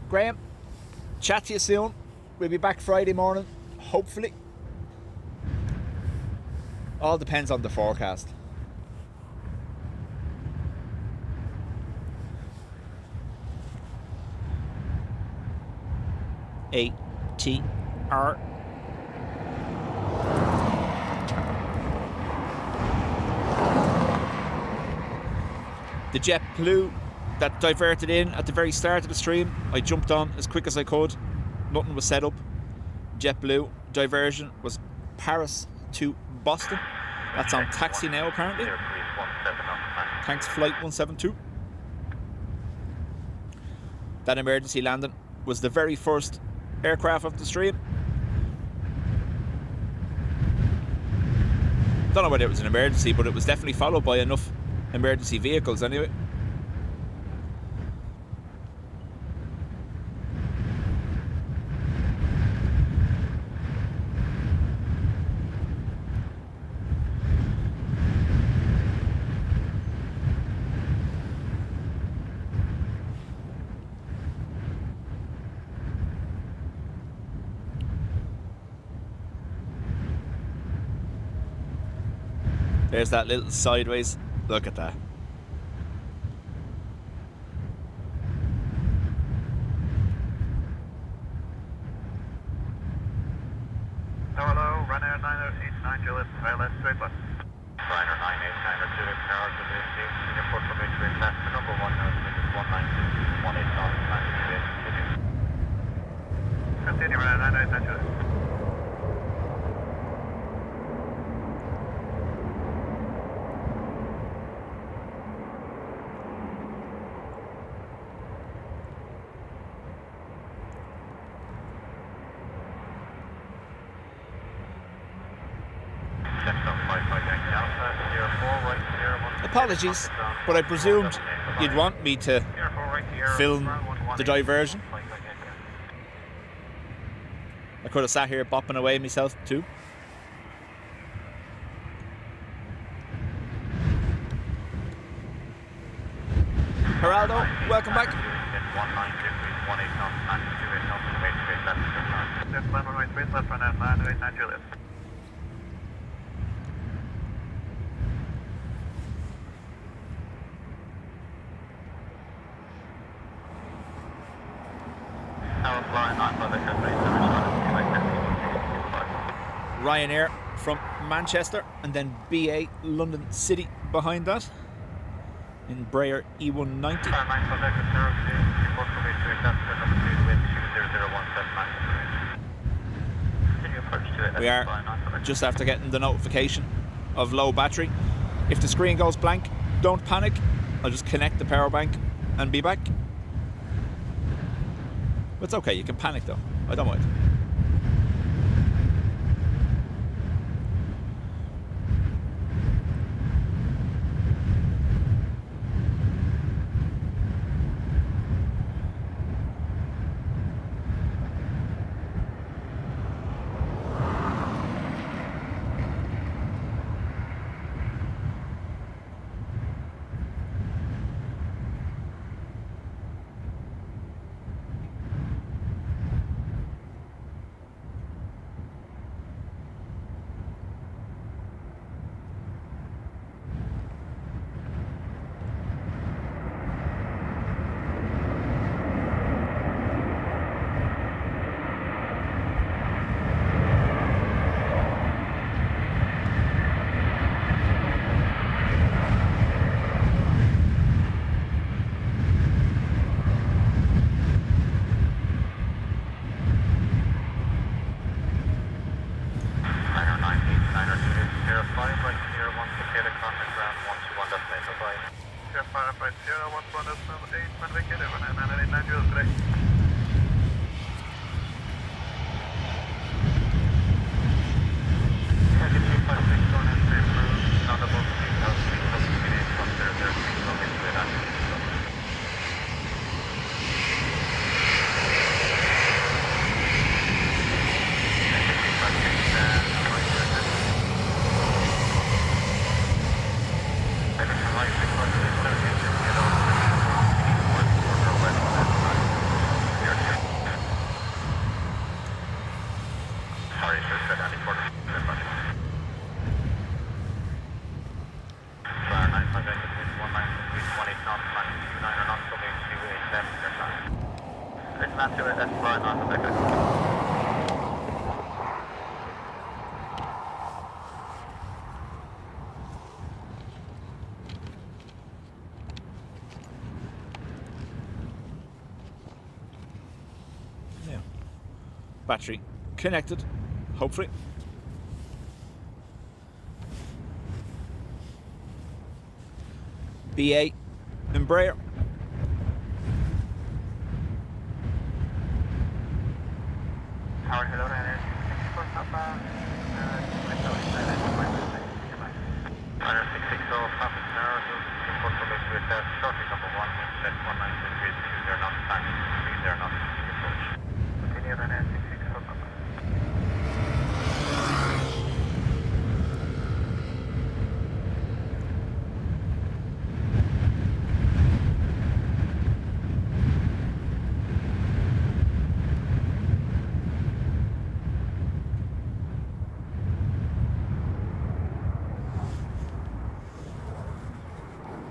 Graham, chat to you soon. We'll be back Friday morning, hopefully. All depends on the forecast. ATR. The JetBlue that diverted in at the very start of the stream, I jumped on as quick as I could. Nothing was set up. JetBlue diversion was Paris to Boston. That's on taxi now, apparently. Thanks, Flight 172. That emergency landing was the very first aircraft of the stream. Don't know whether it was an emergency, but it was definitely followed by enough emergency vehicles anyway. There's that little sideways. Look at that. Hello, Ryanair 989 Juliet, ILS straight left. Ryanair 989 Juliet, Tower to the state, Singapore from H3 class, the number 1 now, Minus 192, 18 knots, land to the Continue, Ryanair 989 Juliet. Apologies, but I presumed you'd want me to film the diversion. I could have sat here bopping away myself too. Geraldo, welcome back. Just land runway straight left, Ryanair 989 Juliet. Ryanair from Manchester, and then BA London City behind that in Brayer E190. We are just after getting the notification of low battery. If the screen goes blank, don't panic. I'll just connect the power bank and be back. It's okay, you can panic though. I don't mind. Battery connected, hopefully. BA Embraer. Tower, hello, Ryanair. Thank you for Papa. Ryanair 660, Papa Tower, report for base with shortly number 1, set 1963, 0 knots, time 30 knots, approach. Continue, Ryanair 660, Papa.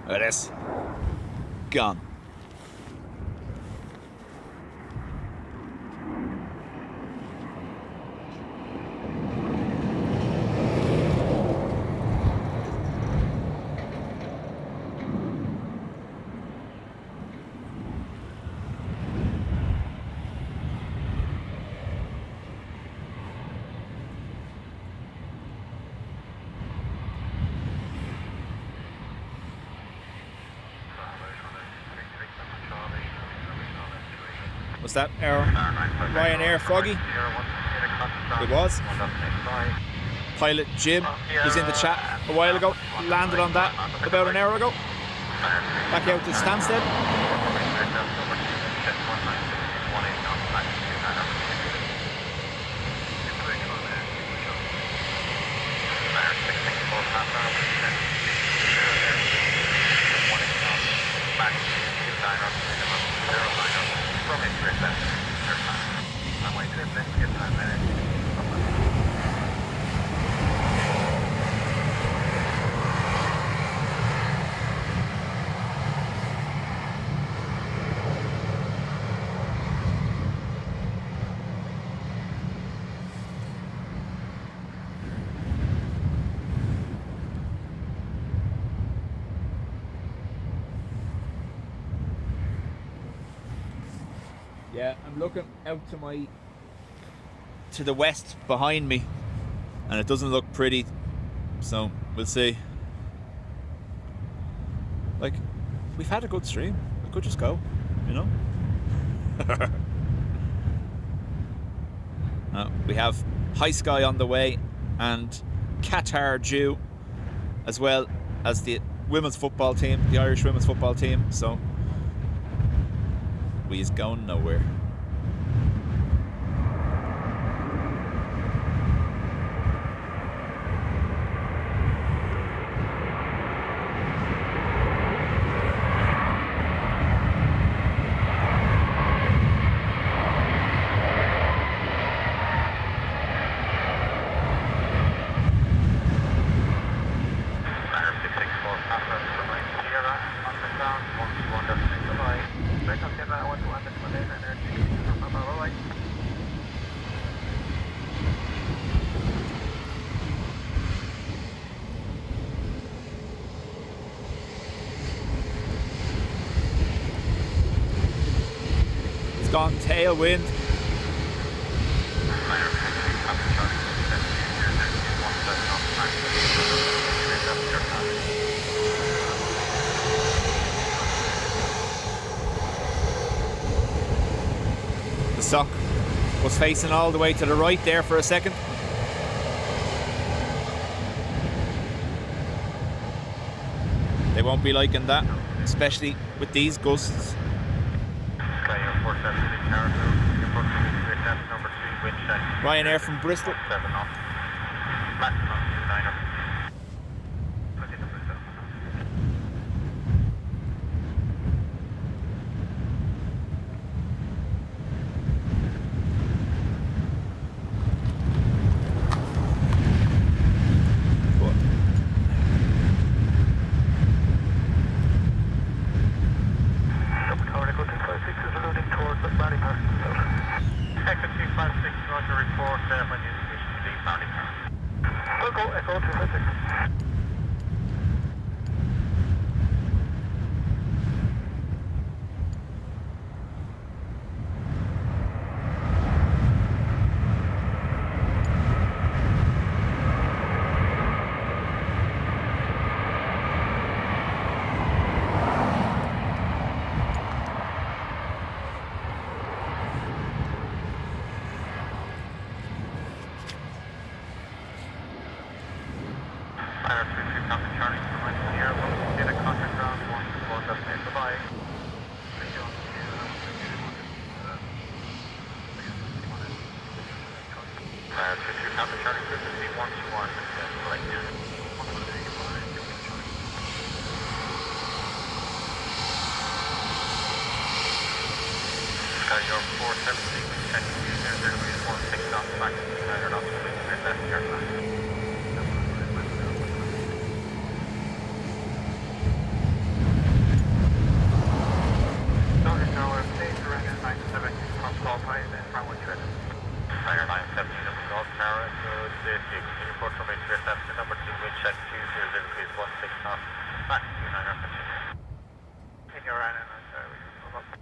Look at this. Gone. Was that our Ryanair Froggy? It was. Pilot Jim was in the chat a while ago, landed on that about an hour ago. Back out to Stansted. Yeah, I'm looking out to the west behind me, and it doesn't look pretty, so we'll see. Like, we've had a good stream. We could just go, you know? We have High Sky on the way and Qatar due, as well as the women's football team, the Irish women's football team, so we is going nowhere. Gone tailwind. The sock was facing all the way to the right there for a second. They won't be liking that, especially with these gusts. Ryanair from Bristol.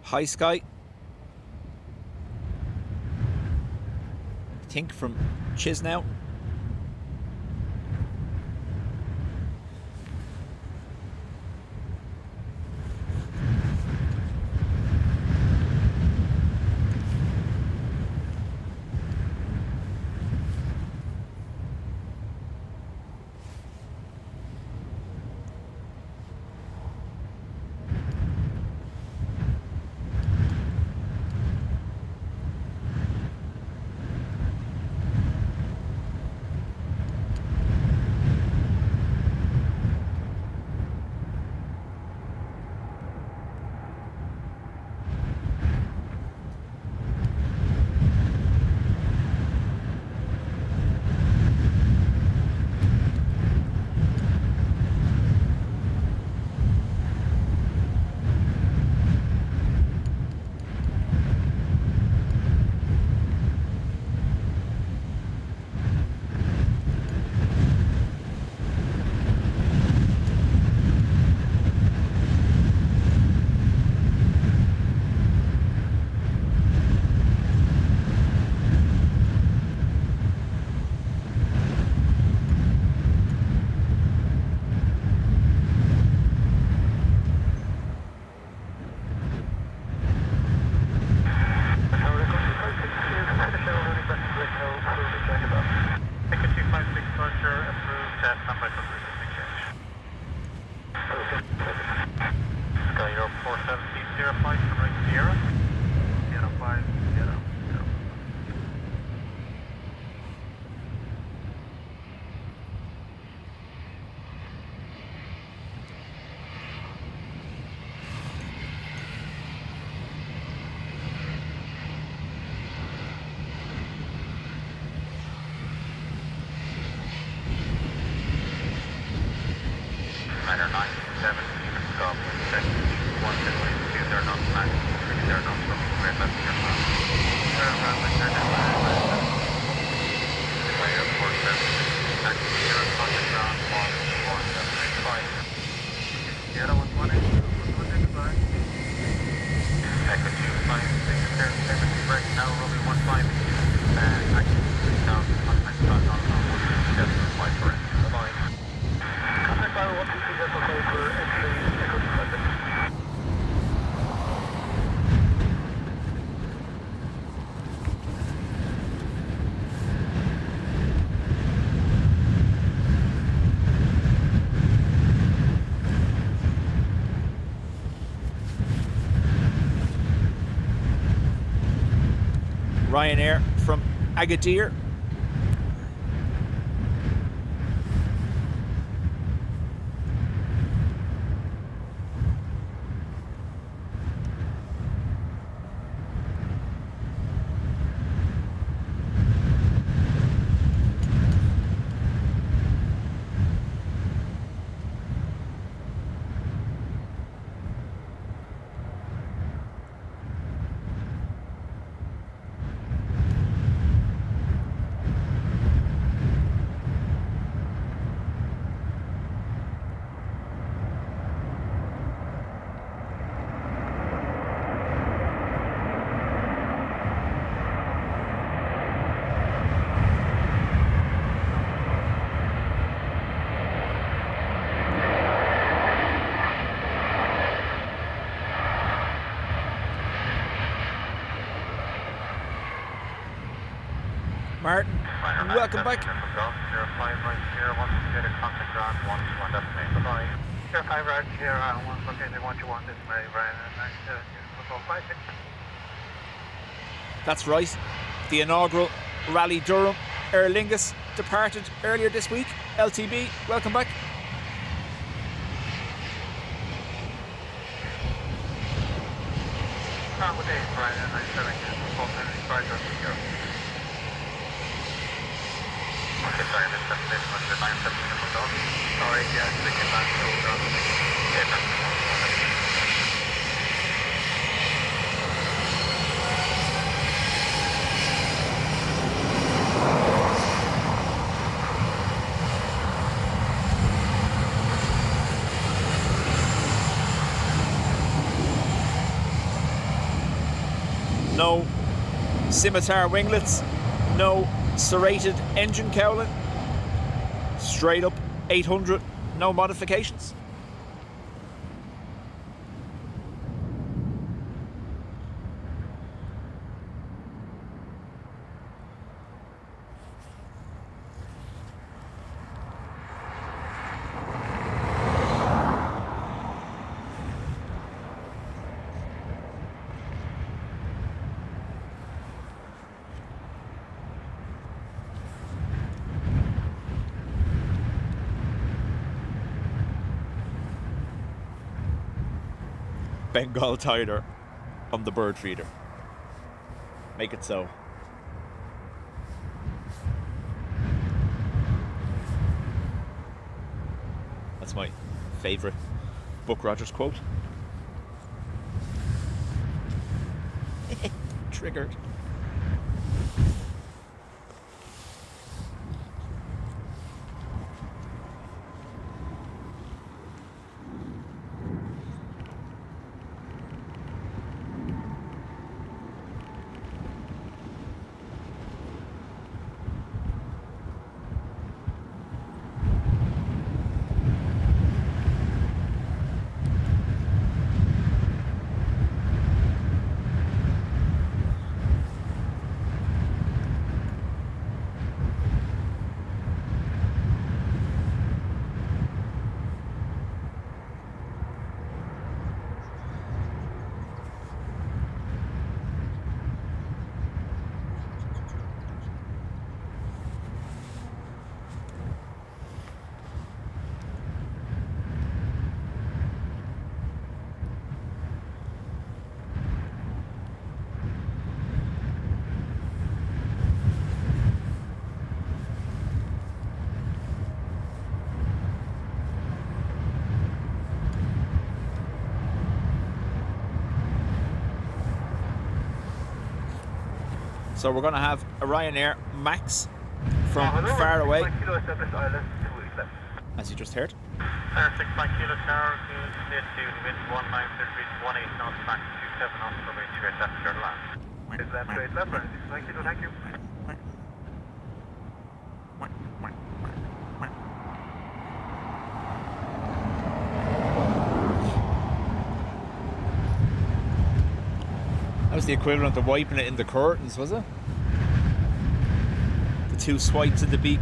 High sky. I think from Chisnow. Ryanair 97, Scott, check 1 they're not planning, they're not looking for it, that's your plan. Ryanair 47, taxi here, contact ground 11785. Sierra 118, Echo 256, clear 70, break now, runway 15, taxi down, contact ground on 117, for entry, bye-bye. contact fire 123, that's okay for entry, Echo 256. Ryanair from Agadir. Martin, welcome back. 05 right here, once you get a contact ground, 121 destination, bye-bye. 05 right here, 1 located 121, this is Ryanair 97, 56. That's right. The inaugural Rally Durham Aer Lingus departed earlier this week. LTB, welcome back. With Ryanair 97, 475 here. Okay, sorry, this destination was the 97 from Dog. Sorry, yeah, sticking back to Dog. Okay, that's the one. no scimitar winglets, no serrated engine cowling. Straight up 800, no modifications. Bengal tiger on the bird feeder. Make it so. That's my favourite Buck Rogers quote. Triggered. So we're going to have a Ryanair Max from far away, as you just heard. Air 6 by Kilo Tower, clear to wind 19 18 knots, back 27 knots, runway 28 left, clear to land. Is that straight left, right? Thank you. That was the equivalent of wiping it in the curtains, was it? The two swipes of the beak.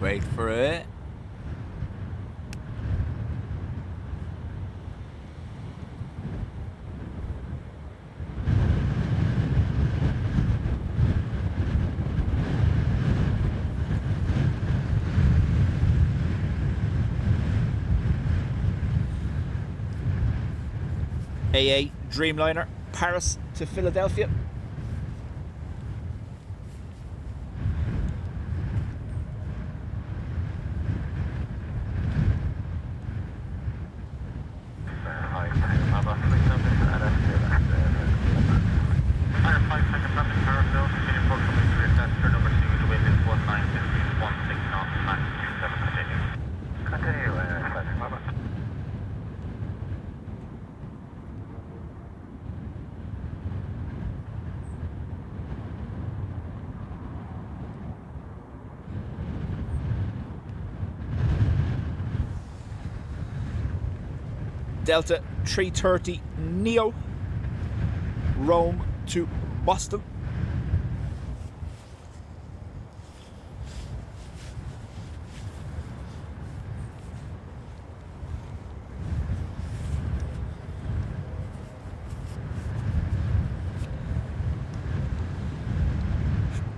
Wait for it. AA Dreamliner, Paris to Philadelphia. Delta 330 Neo, Rome to Boston.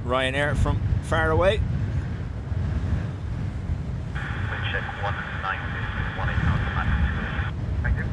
Ryanair from far away. Check 19 18 knots, back 28. Thank you.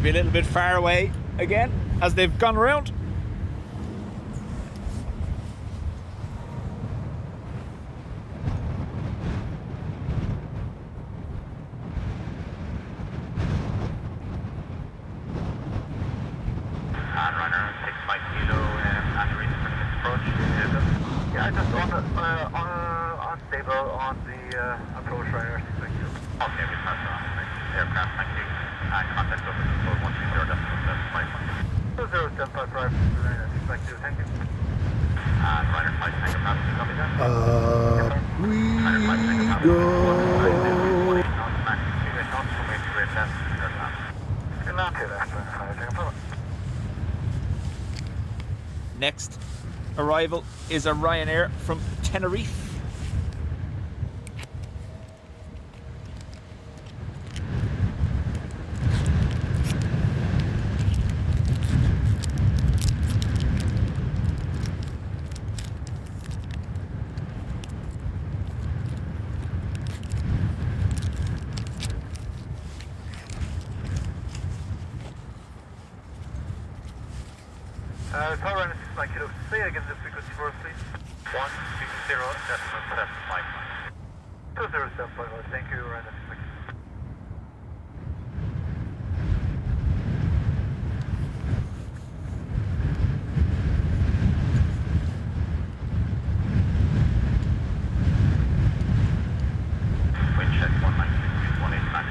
to be a little bit far away again as they've gone around. And runner 65 kilo, and reach for this approach. Yeah, I just unstable on the approach Ryanair 65 kilo. Okay, we pass on. Aircraft, thank you. And contact over to code 130.75. 2075 drive to Ryanair 65 kilo, thank you. And runner 5 tanker passing, copy that. We Runner 5 tanker passing, go. 150, 48 knots, max 28 knots, from 8 to 8 left, clear land. Good land to left, Ryanair 5 tanker passing. Next arrival is a Ryanair from Tenerife. Tower Ryanair 65 kilo, say again the frequency for us, please. 120.755. 2075, thank you, Ryanair 65 kilo. Wind check 196, 18 max.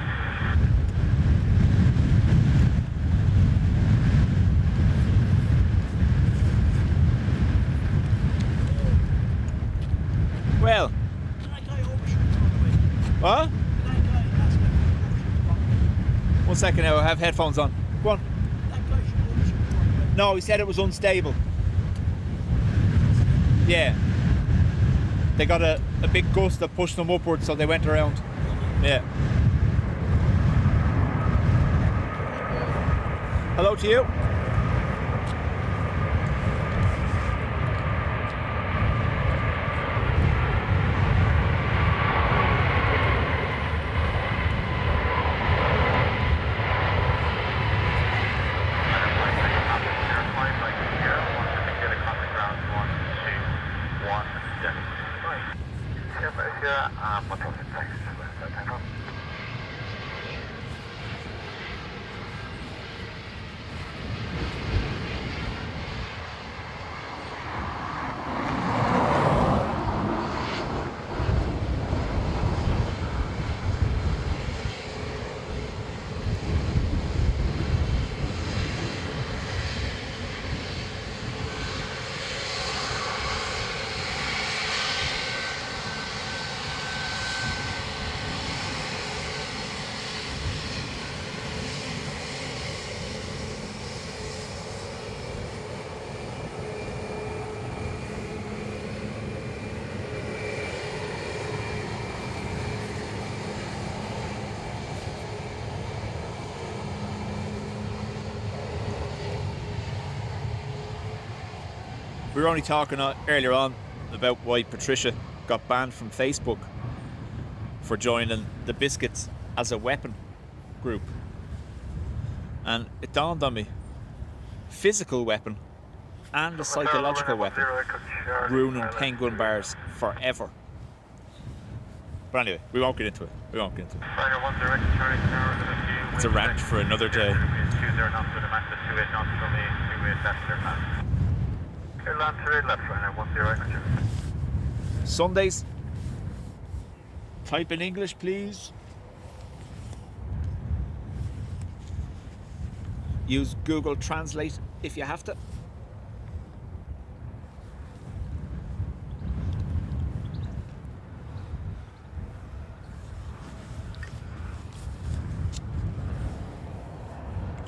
Well, what? 1 second now, I have headphones on. Go on. No, he said it was unstable. Yeah. They got a big gust that pushed them upwards, so they went around. Yeah. Hello to you. We were only talking earlier on about why Patricia got banned from Facebook for joining the Biscuits as a weapon group. And it dawned on me, physical weapon and a psychological weapon, ruining penguin bars forever. But anyway, we won't get into it. Ryanair 1 direct Charlie Tower, It's a rant for another day. 20 knots with a max of 28 knots from 8 to 8 left, clear land. Clear land to 8 left, Ryanair 10 right. Sundays, type in English, please. Use Google Translate if you have to.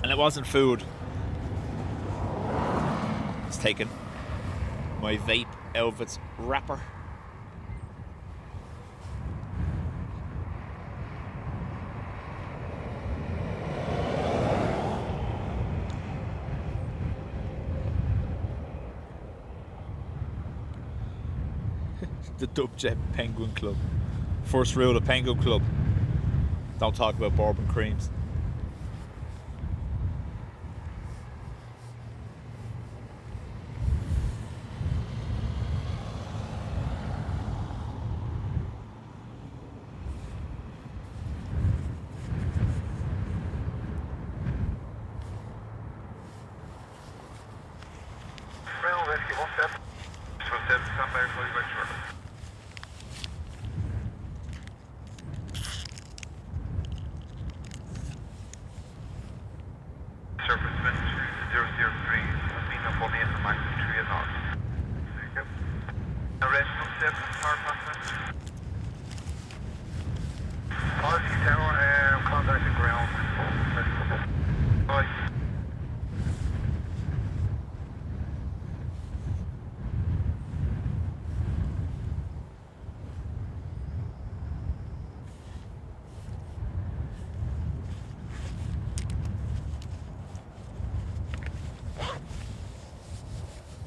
And it wasn't food. It's taken my vape out of its wrapper. The Dubjet Penguin Club. First rule of Penguin Club: don't talk about bourbon creams. 28 for Max 38 knots. Yep. Arrest from 7 power passing. Policy tower, contact the ground. Bye.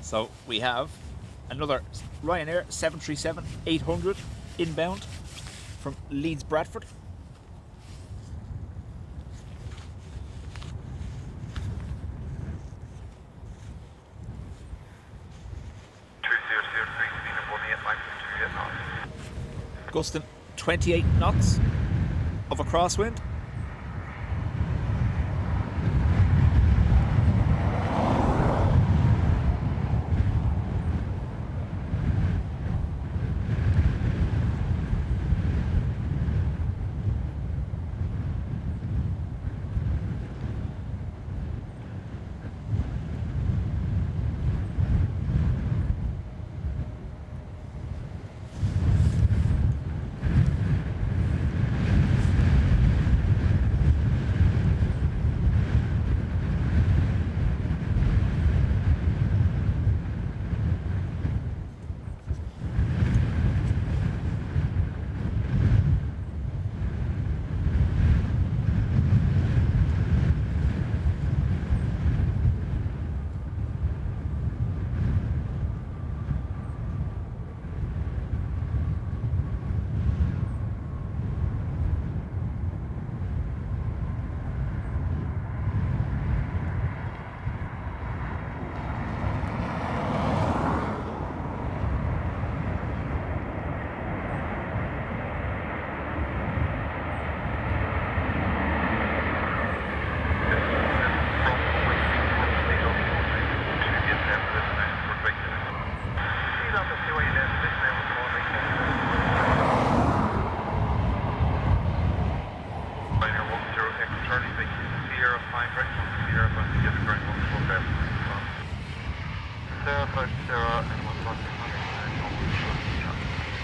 So we have another Ryanair 737-800 inbound from Leeds Bradford. Gusting 28 knots of a crosswind.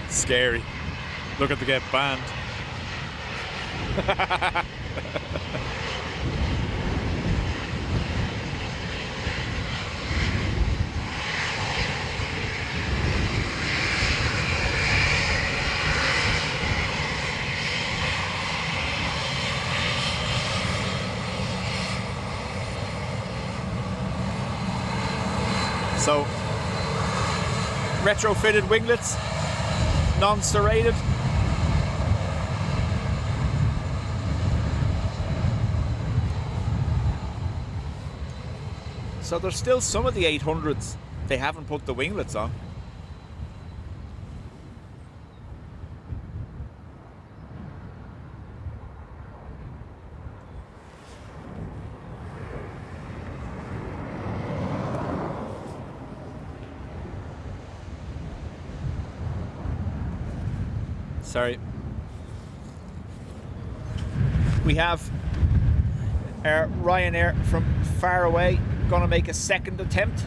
Scary. Looking to get banned. So, retrofitted winglets, non-serrated. So there's still some of the 800s they haven't put the winglets on. Sorry. We have Ryanair from far away going to make a second attempt.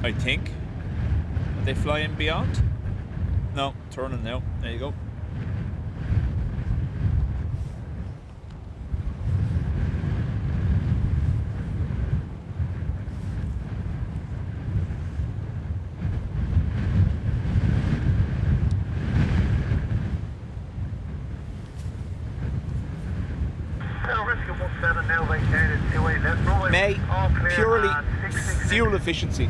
I think. Are they flying beyond? No, turning now. There you go. May, purely fuel efficiency.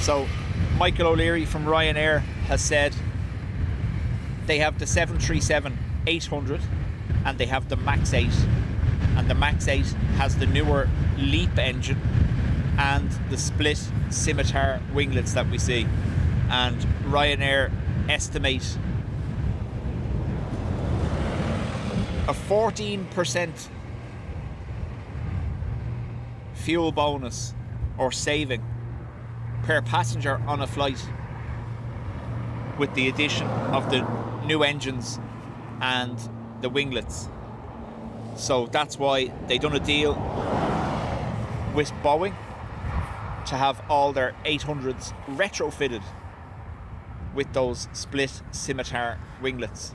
So, Michael O'Leary from Ryanair has said they have the 737-800 and they have the MAX 8, and the MAX 8 has the newer LEAP engine and the split scimitar winglets that we see, and Ryanair estimate a 14% fuel bonus or saving per passenger on a flight with the addition of the new engines and the winglets. So that's why they done a deal with Boeing to have all their 800s retrofitted with those split scimitar winglets.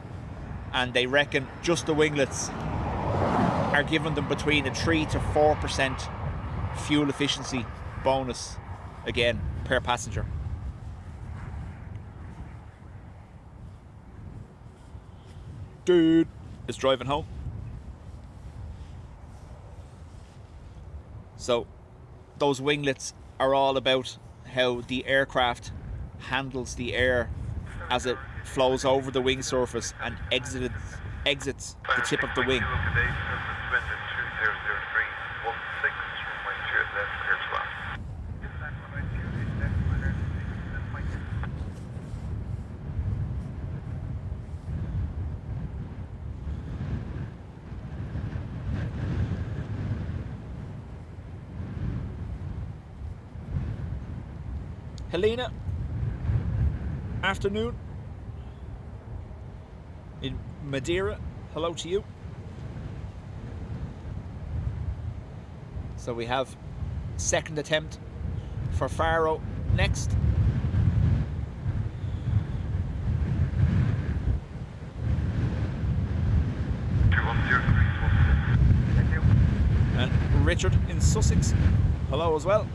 And they reckon just the winglets are giving them between a 3 to 4% fuel efficiency bonus, again, per passenger. Dude is driving home. So those winglets are all about how the aircraft handles the air as it flows over the wing surface and exits the tip of the wing. Helena, afternoon. In Madeira, hello to you. So we have second attempt for Faro next. Thank you. And Richard in Sussex, hello as well.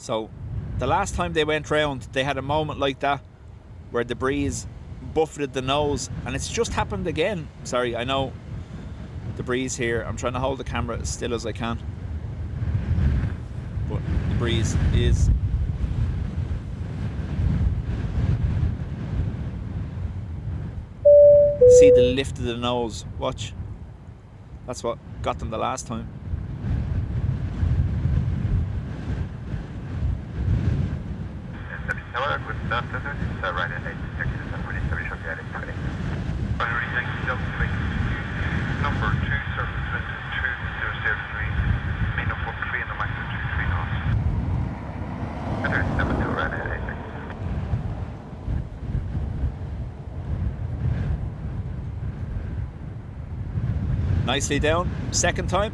So the last time they went round, they had a moment like that where the breeze buffeted the nose, and it's just happened again. Sorry, I know the breeze here. I'm trying to hold the camera as still as I can, but the breeze is see the lift of the nose. Watch. That's what got them the last time. Number 2, surface wind 2003, main of 13 and the max of 23 knots. Better 72 Ryanair 86. Nicely down, second time.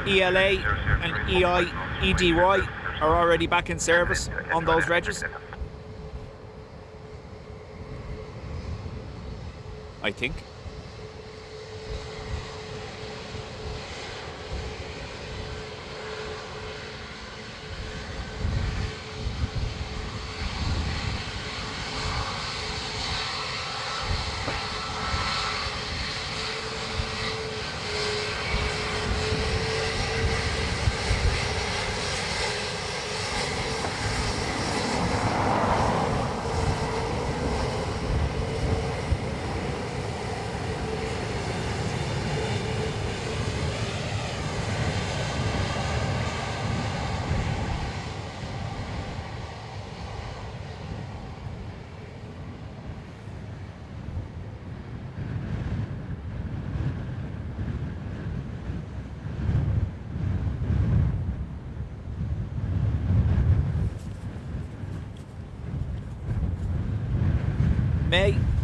ELA and EIDW are already back in service on those regs, I think.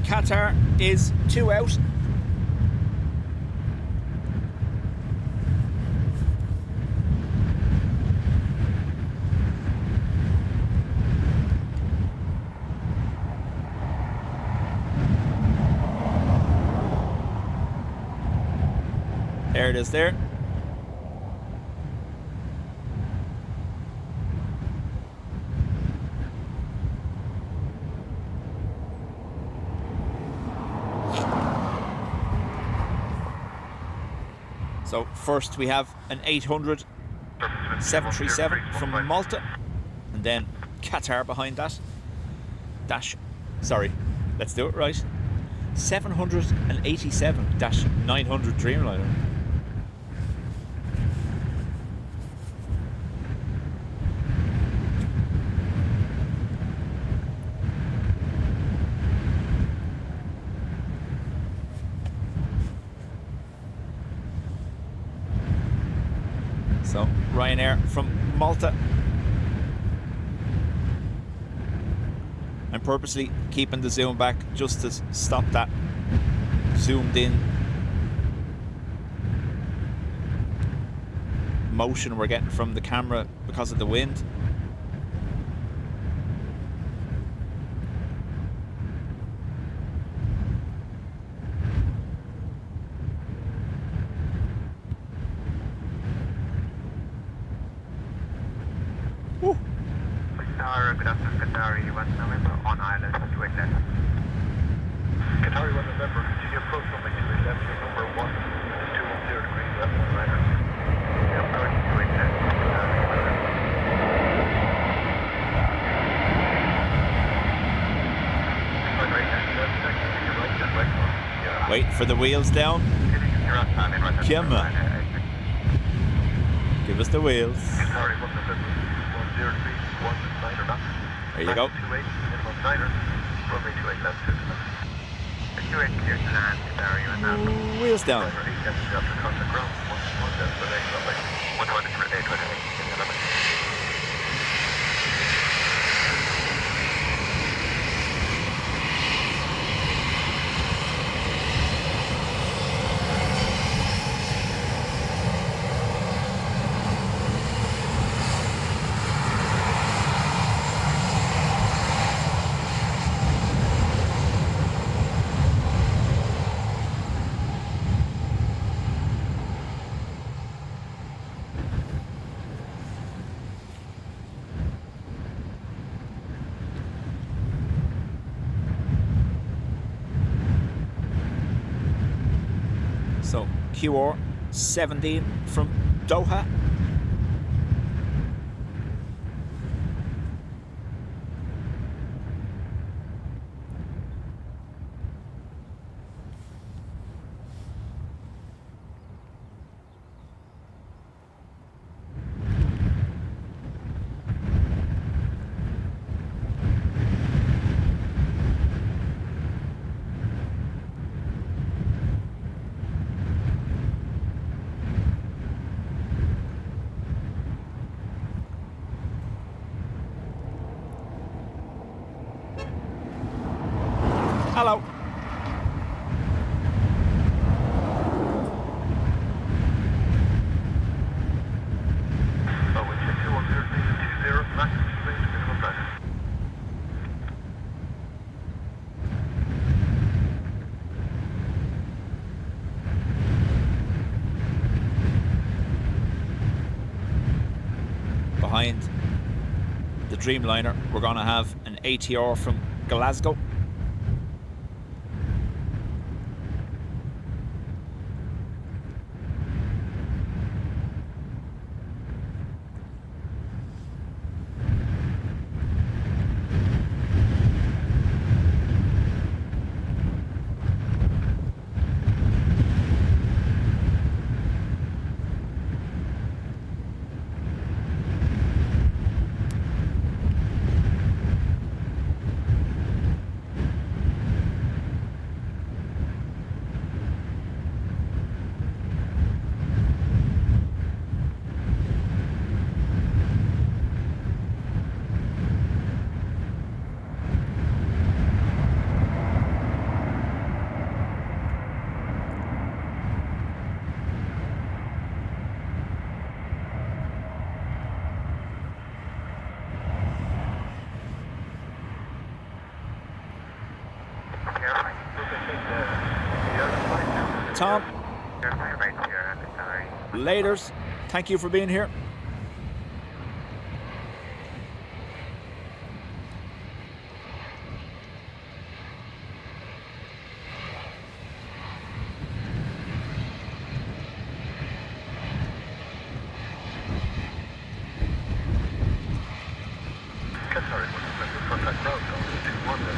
Qatar is 2 out. There it is there. So first we have an 800 737 from Malta, and then Qatar behind that. Let's do it right. 787-900 Dreamliner. So Ryanair from Malta. I'm purposely keeping the zoom back just to stop that zoomed in motion we're getting from the camera because of the wind. Good afternoon, Qatar 1 November on island 28 left. Qatar 1 November, continue approach runway 28 left, your number 1, 210 degrees left on Ryanair. Approach 28 left, Wait for the wheels down. Come on. Give us the wheels. Qatar 1 November, 103. There you go. 28, minimum 9er, runway 28 left, 28 clear to land, Qatar 1 November. Wheels down. 8 left, after contact ground, 1 left, for next runway. 120 for 828 in the limit. So QR 17 from Doha. Hello. Wind check 210, max range, minimum pressure. Behind the Dreamliner, we're going to have an ATR from Glasgow. Tom. Right here, sorry. Laters. Thank you for being here. Qatar Airways, contact ground, 21.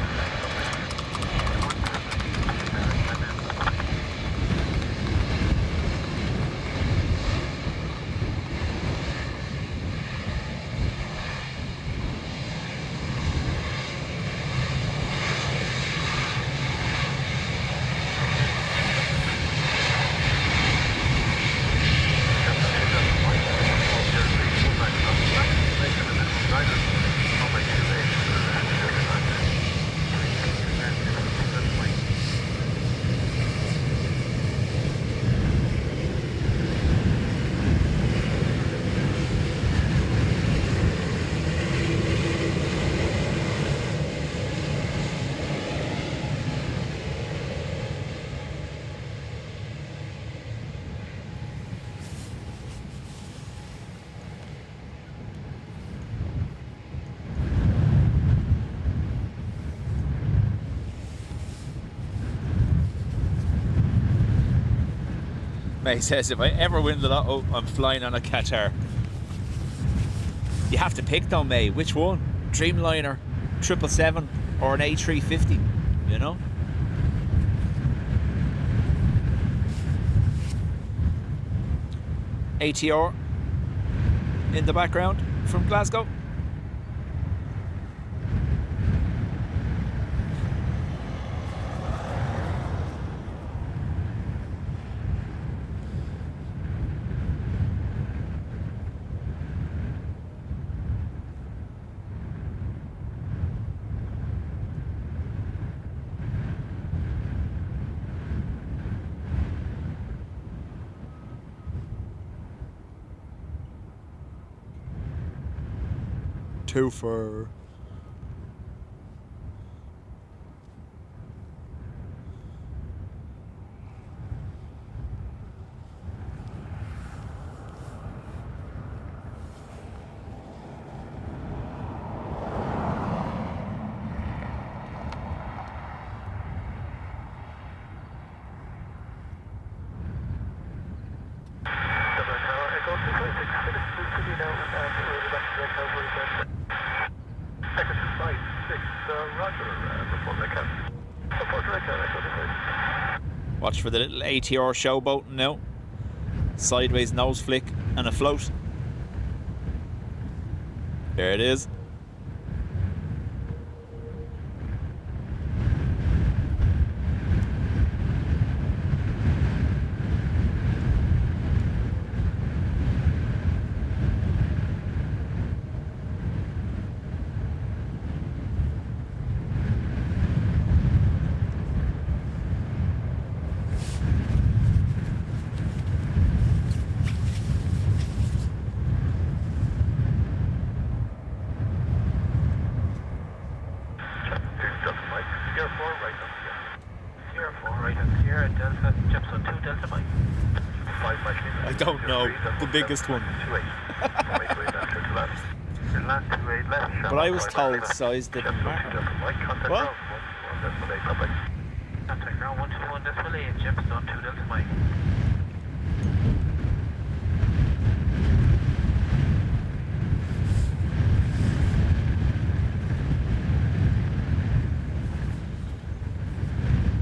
He says, if I ever win the lotto, I'm flying on a Qatar. You have to pick though, May. Which one? Dreamliner, 777, or an A350, you know? ATR in the background from Glasgow. Too far. Watch for the little ATR showboat now. Sideways nose flick and a float. There it is. I don't know, the biggest one. But I was told size didn't matter. What? Contact ground 121 decimal 8, Jets on 2 Delta Mike.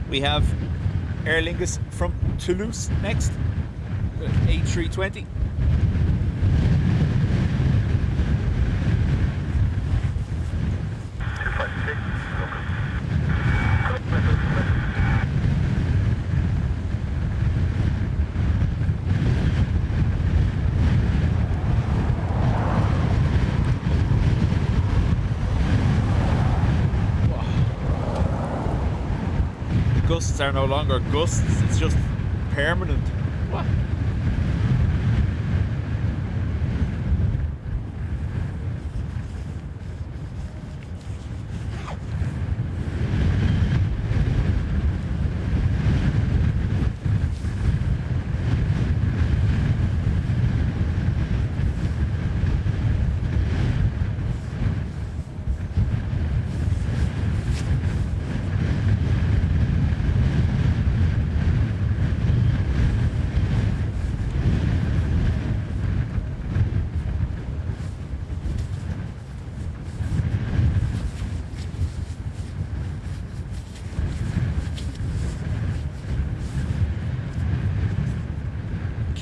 We have Aer Lingus from Toulouse next. A320. Gusts are no longer gusts, it's just permanent. What?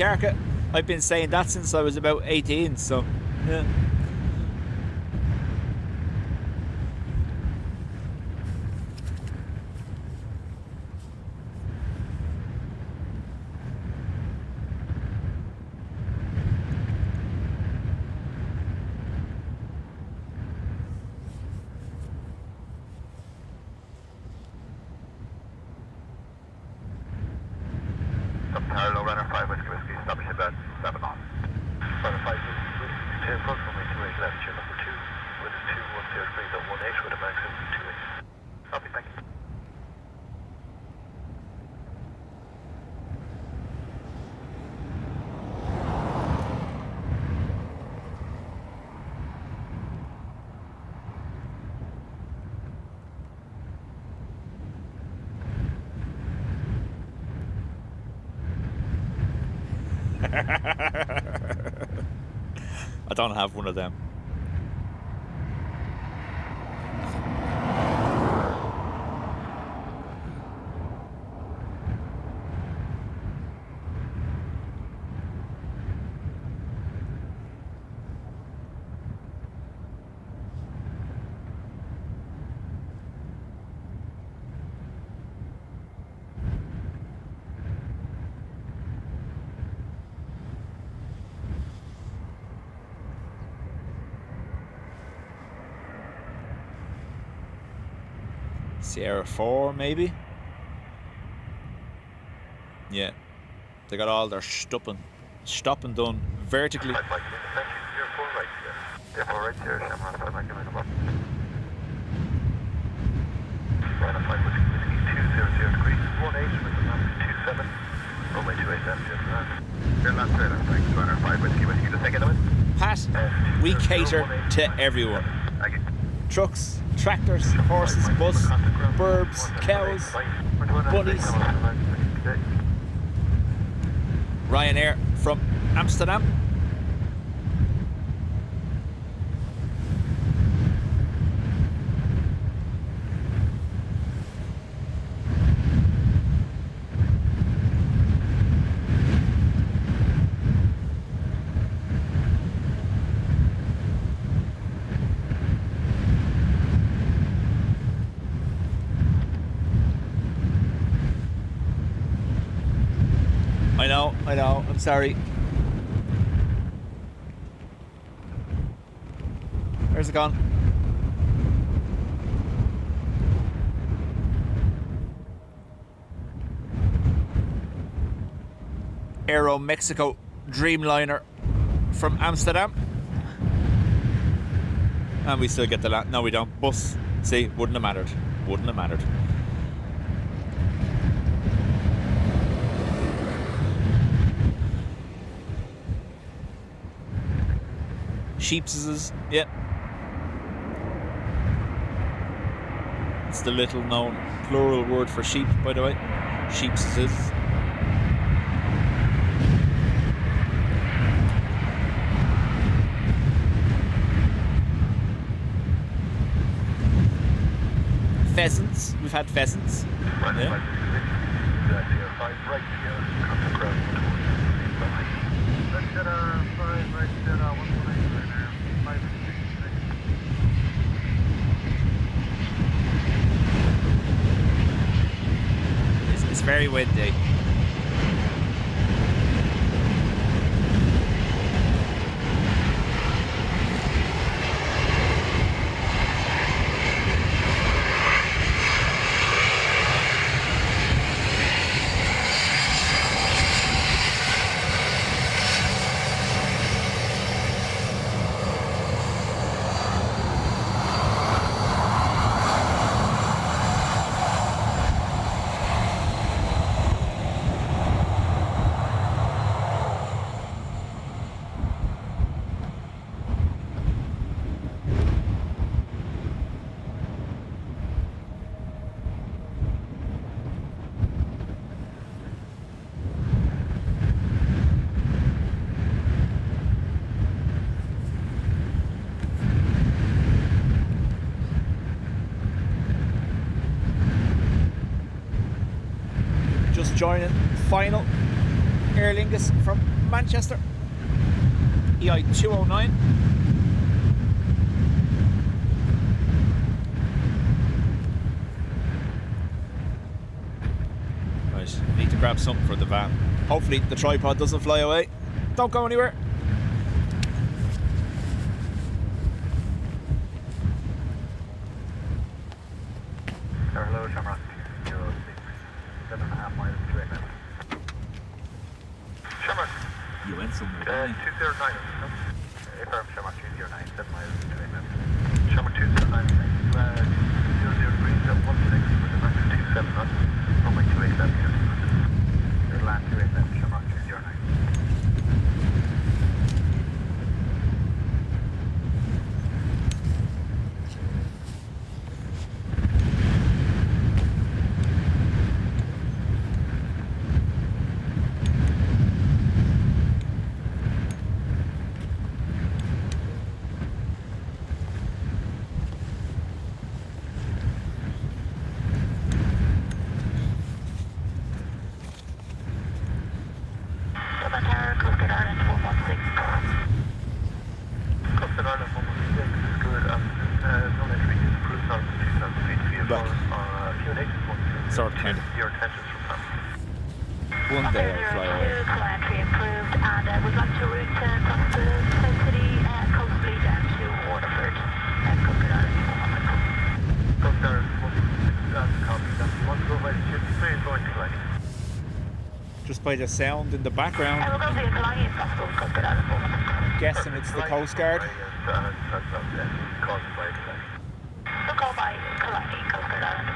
Carca. I've been saying that since I was about 18, so yeah. Parallel Runner 5 Whiskey Whiskey, establish at 7 knots. Runner 5 Whiskey, stay approach runway 28 left, chair number 2, with 2103.18 with a maximum of 28. Copy, thank you. I don't have one of them. Sierra 4 maybe? Yeah. They got all their stopping done vertically. Thank you. You're 4 right here. Yeah, 4 right here, Shamrock 5 Mike, give me the button. Runner 5 Whiskey Whiskey 200 degrees, 18 with the max 27. Runway 28 left, yes, You're not trailer, thanks. Runner 5 Whiskey Whiskey, just take it away. Pat, we cater to everyone. Thank you. Trucks, tractors, horses, bus, burbs, cows, bunnies. Ryanair from Amsterdam. I know, I'm sorry. Where's it gone? Aero Mexico Dreamliner from Amsterdam. And we still get the land. No, we don't. Bus. See, wouldn't have mattered. Wouldn't have mattered. Sheepses, yeah. It's the little known plural word for sheep, by the way. Sheepses. Pheasants, we've had pheasants. Yeah. It's very windy. Joining final Aer Lingus from Manchester, EI209. Right, need to grab something for the van. Hopefully the tripod doesn't fly away. Don't go anywhere. Hello, Shamrock 06, 7.5 miles to Air Lingus. Shamrock, You went somewhere. 209. Affirm Shamrock 209, 7 miles to Air Lingus. Shamrock 209, 003, 16 with a max of 27 knots. Runway 287, your land 287, Shamrock 209. Sort of kind of. Your intentions from them. One day I'll fly away. Entry improved, and would like to route across the city, coastally down to Waterford, Coastal Island. Coastal Island, copy. That's one go by the ship, please going to Killarney. Just by the sound in the background, We'll go via Killarney if possible, Coastal Island. guessing it's the Coast Guard. That's caused by Killarney. We'll go by Killarney, Coastal Island.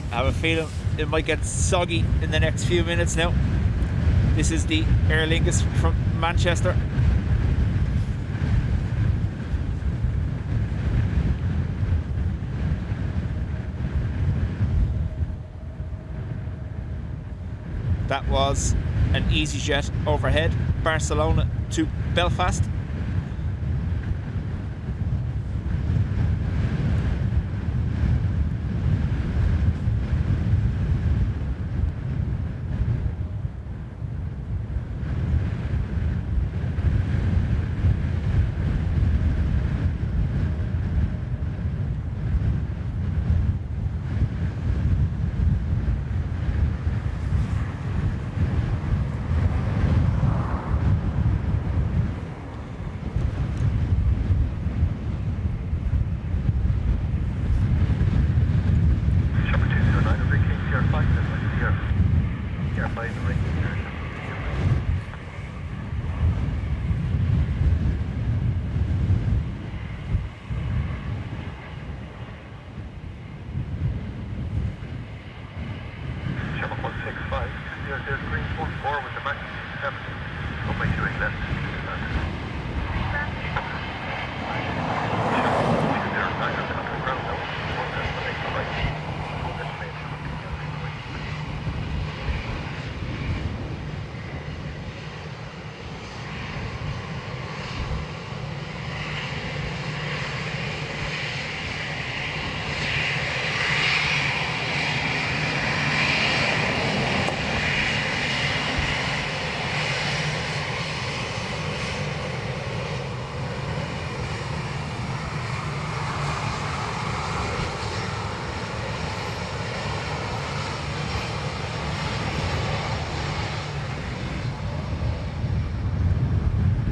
I have a feeling it might get soggy in the next few minutes now. This is the Aer Lingus from Manchester. That was an EasyJet overhead, Barcelona to Belfast.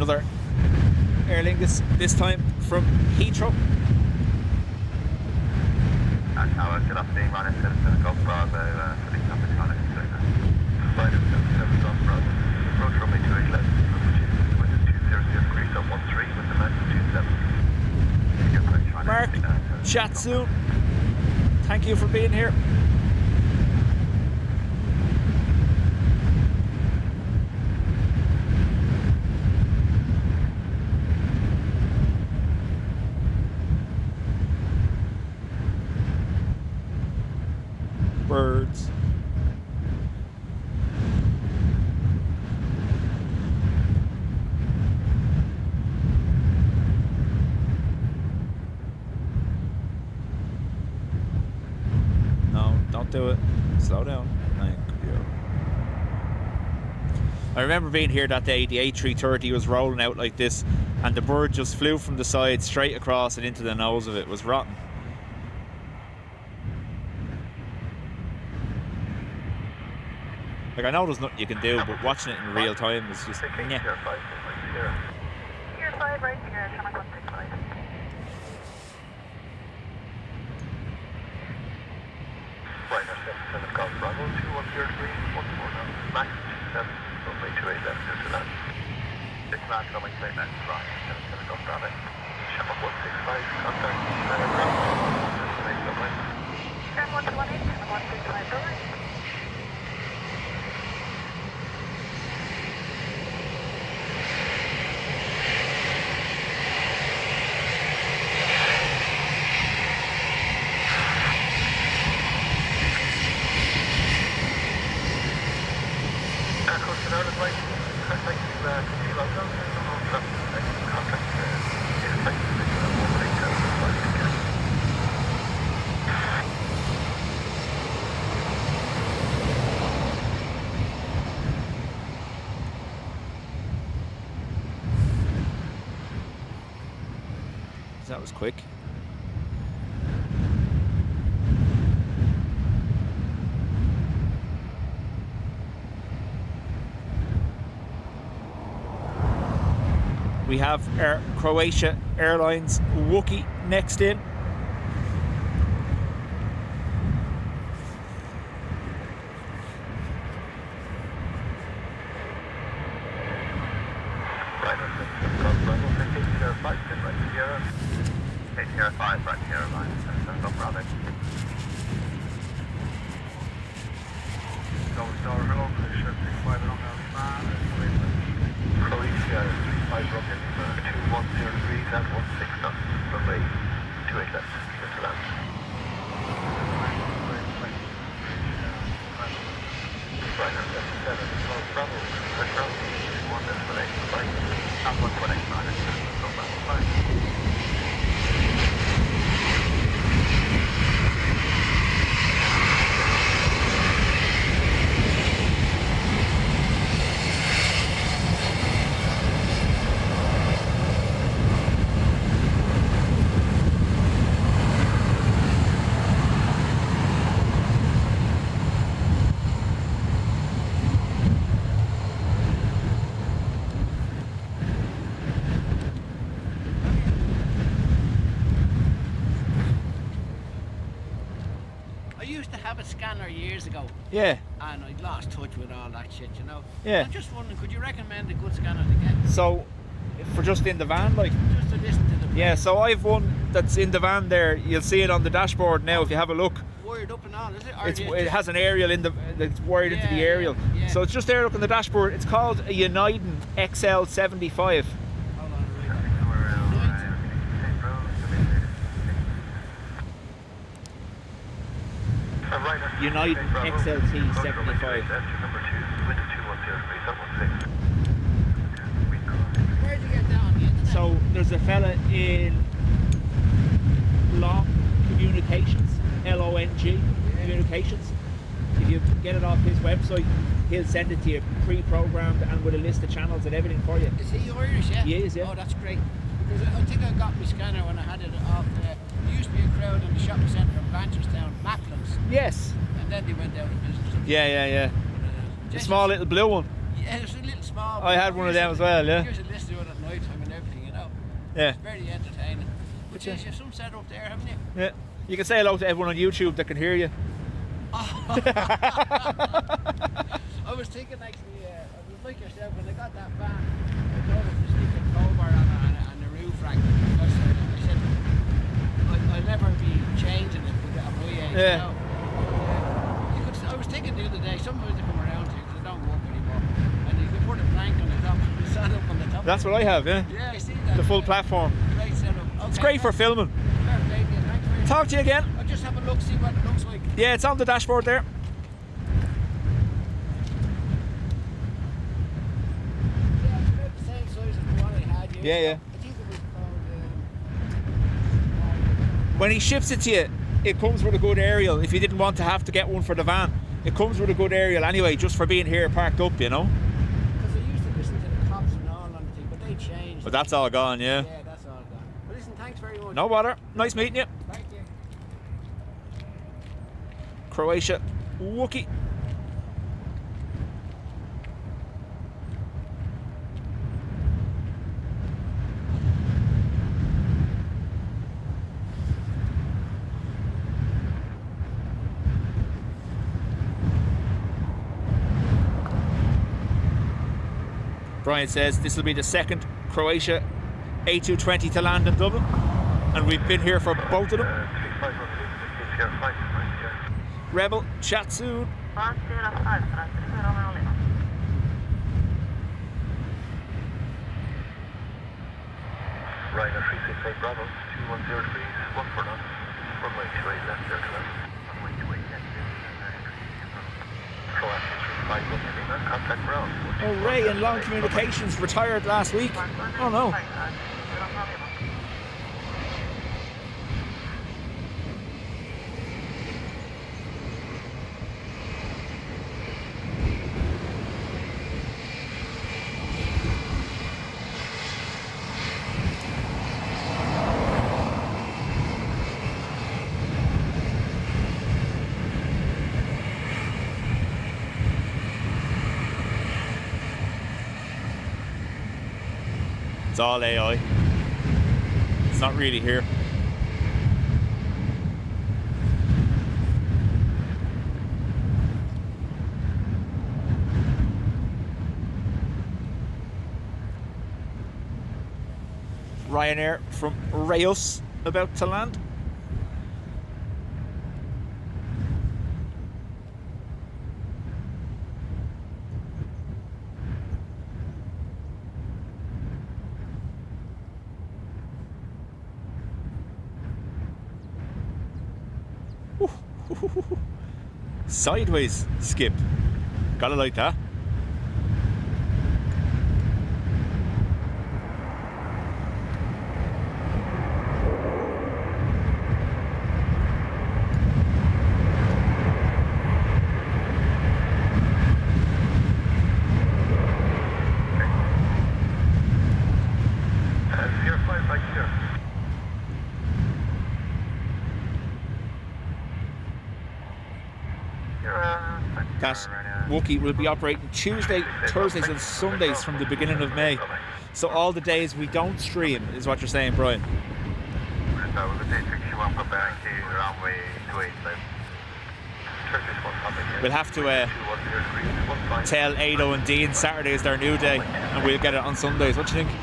another Aer Lingus, this time from Heathrow. Good afternoon, Ryanair 77 Golf Bravo, for the number 206. Ryanair 77 Golf Bravo, approach runway 28 left, with the 200 degrees at 13 with the max 27. Mark, chat soon. Thank you for being here. Birds. No, don't do it. Slow down. Thank you. I remember being here that day. The A330 was rolling out like this, and the bird just flew from the side straight across and into the nose of it. It was rotten. Like, I know there's nothing you can do, but watching it in real time is just, yeah. Year 5 right here, channel 165. Ryanair 77 Golf Bravo, 210 degrees, 14 max 27, runway 28 left, clear to land. 6 miles, runway 28 left, Ryanair 77 Golf Bravo. Channel 165, contact, aircraft, destination runway. Turn 118, channel 165 over. That was quick. We have Croatia Airlines Wookie next in. Years ago, Yeah. and I'd lost touch with all that shit, you know. Yeah. I'm just wondering, could you recommend a good scanner to get? So, for just in the van, like? Just to listen to the. Yeah, so I've one that's in the van there. You'll see it on the dashboard now if you have a look. Wired up and all, is it? It has an aerial in that's wired into the aerial. Yeah. So it's just there, look on the dashboard. It's called a United XL75. Hold on, United XLT 75. Number 2, window 210 Where'd you get that on the internet? So there's a fella in Long Communications, L-O-N-G Communications. If you get it off his website, he'll send it to you pre-programmed and with a list of channels and everything for you. Is he Irish, yeah? He is, yeah. Oh, that's great. Because I think I got my scanner when I had it off there. There used to be a crowd in the shopping centre in Blanchardstown, Macklin's. Yes. And then they went out of business. Yeah. The small little blue one. Yeah, it was a little small. I had one of them as well, yeah. Here's a list of it night time and everything, you know. Yeah. It's very entertaining. But yeah. yes, you have some set up there, haven't you? Yeah. You can say hello to everyone on YouTube that can hear you. I was thinking actually, I was like yourself, when I got that van, I thought it was like a crowbar and a roof rack, because I said, I'll never be changing it with a my age, Yeah. you know. I was thinking the other day, sometimes they come around to because they don't work anymore, and you can put a plank on the top, and stand up on the top. That's what I have, yeah. Yeah, I see that. The full platform. Great setup. Okay, It's great for filming. fair play to you, thanks very much. Talk to you again. I'll just have a look, see what it looks like. Yeah, it's on the dashboard there. Yeah, it's about the same size as the one I had years Yeah, ago. yeah. I think it was called. When he ships it to you, it comes with a good aerial. If you didn't want to have to get one for the van, it comes with a good aerial anyway, just for being here parked up, you know. Because I used to listen to the cops and all on the thing, but they changed. But that's all gone, yeah. Yeah, that's all gone. But listen, thanks very much. No bother. Nice meeting you. Thank you. Croatia. Wookie. Brian says this will be the second Croatia A220 to land in Dublin, and we've been here for both of them. 3512, Rebel, chat soon. Ryanair 368 Bravo, 2103, 1 for none. Runway 28 left, 0 to left. Runway 28 left, 0 to left. Croatia 351, contact ground. Oh, Ray in Long Communications retired last week. Oh no. It's all AI. It's not really here. Ryanair from Reus about to land. Sideways skip. Gotta like that. That Wookie will be operating Tuesday, Thursdays and Sundays from the beginning of May. So all the days we don't stream is what you're saying, Brian. We'll have to tell Ado and Dean Saturday is their new day and we'll get it on Sundays. What do you think?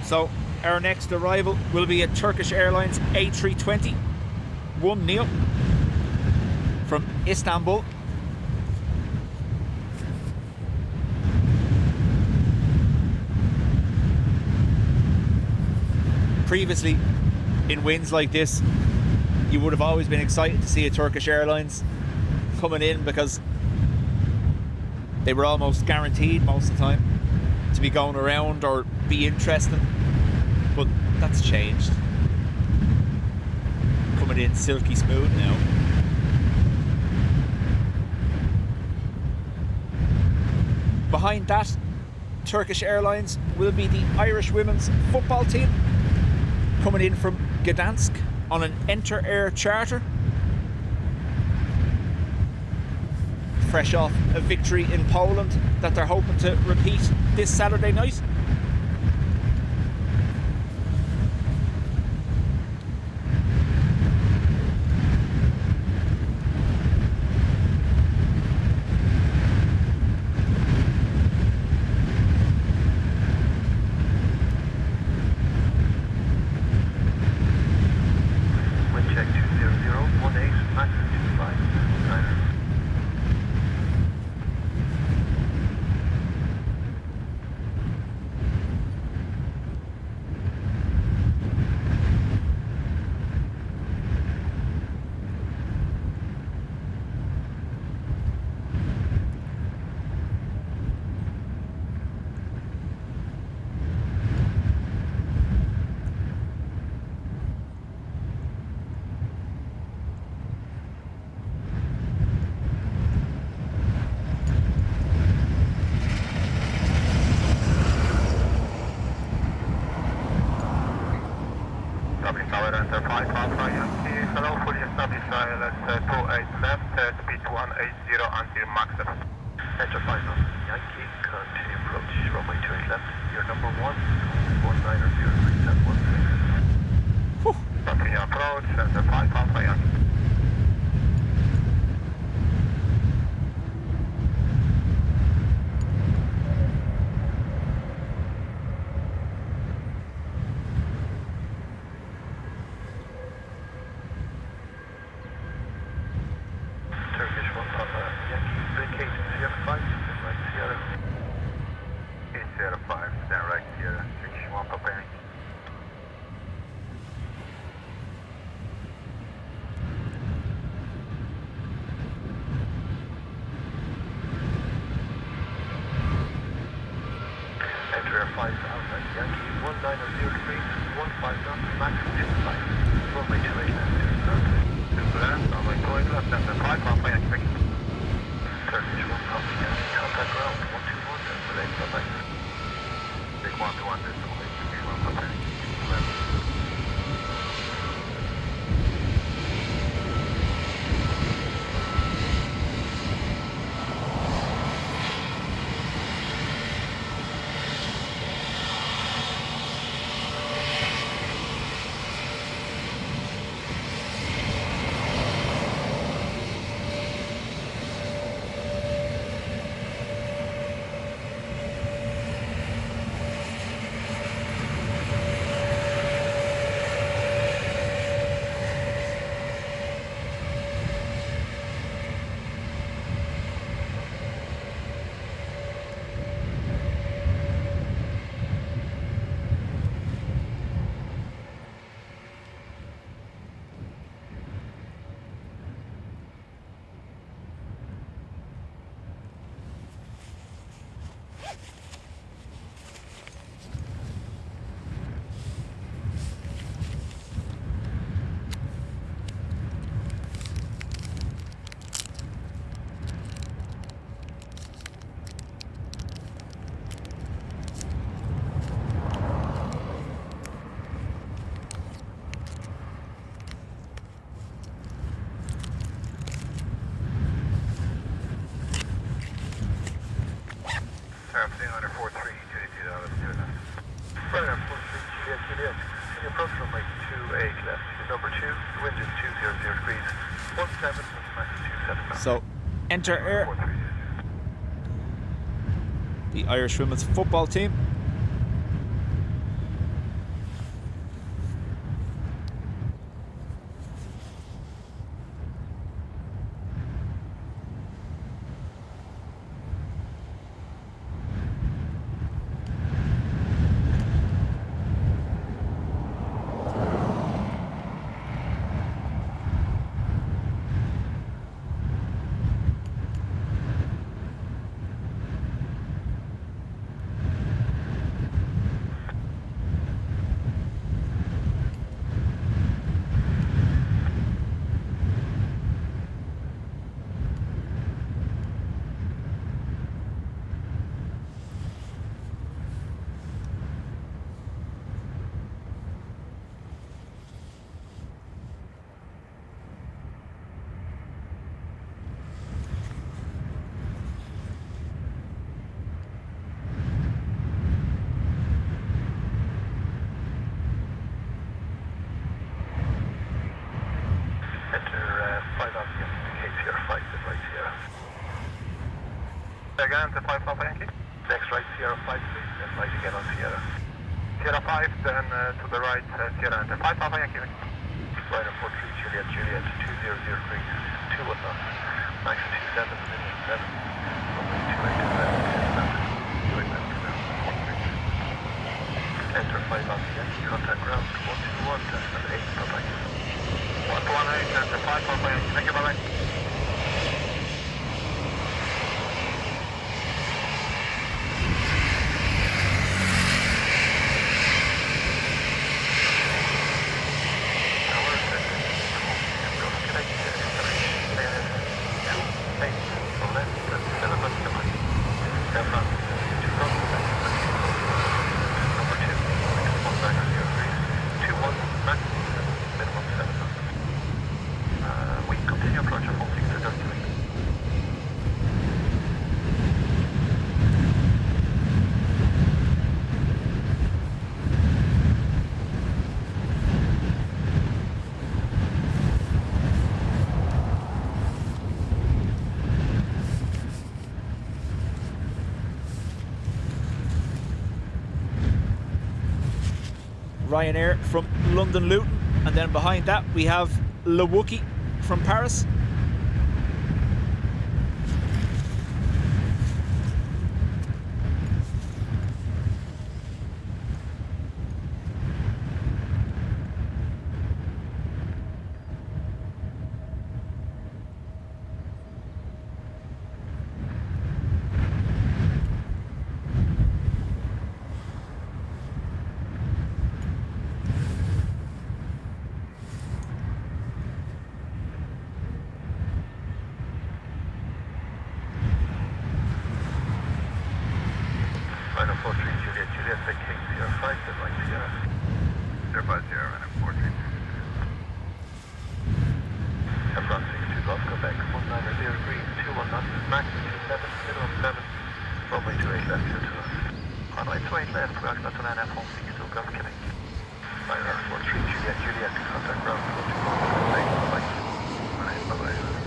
So our next arrival will be a Turkish Airlines A320 1neo from Istanbul. Previously, in winds like this, you would have always been excited to see a Turkish Airlines coming in because they were almost guaranteed most of the time. to be going around or be interesting, but that's changed. Coming in silky smooth now. Behind that, Turkish Airlines will be the Irish women's football team, coming in from Gdansk on an Enter Air charter. Fresh off a victory in Poland that they're hoping to repeat this Saturday night. Hello, fully established ILS 28 left, speed 180 until maximum. Enter final. Yankee, continue approach, runway 28 left. Your number 1, 1903, 16. Continue approach, enter 5 Alpha Yankee. So, Enter Air, the Irish women's football team. Again to 5 Papa Yankee. Next right, Sierra 5, please. Then right again on Sierra. Sierra 5, then to the right, Sierra Enter. 5 Papa Yankee. Ryanair 43, Juliet, Juliet, 2003, 21 knots. Max 27, minimum 7. Runway 28, enter 5 on the Yankee, contact ground 121, decimal 8, bye-bye. 118, enter 5 Papa Yankee. Thank you, bye-bye. Ryanair from London Luton, and then behind that we have Le Wookie from Paris. Ryanair 43, Juliet, Juliet, Big King, Sierra 5, then right Sierra. Sierra 5, Sierra, Ryanair 43. Emirates 62 Golf, Quebec, 190 degrees, 21 knots, max 27, minimum 7, runway 28 left, here to us. Runway 28 left, approximate to Ryanair 42 Golf, Quebec. Ryanair 43, Juliet, Juliet, contact ground 121, bye-bye. Alright, bye-bye.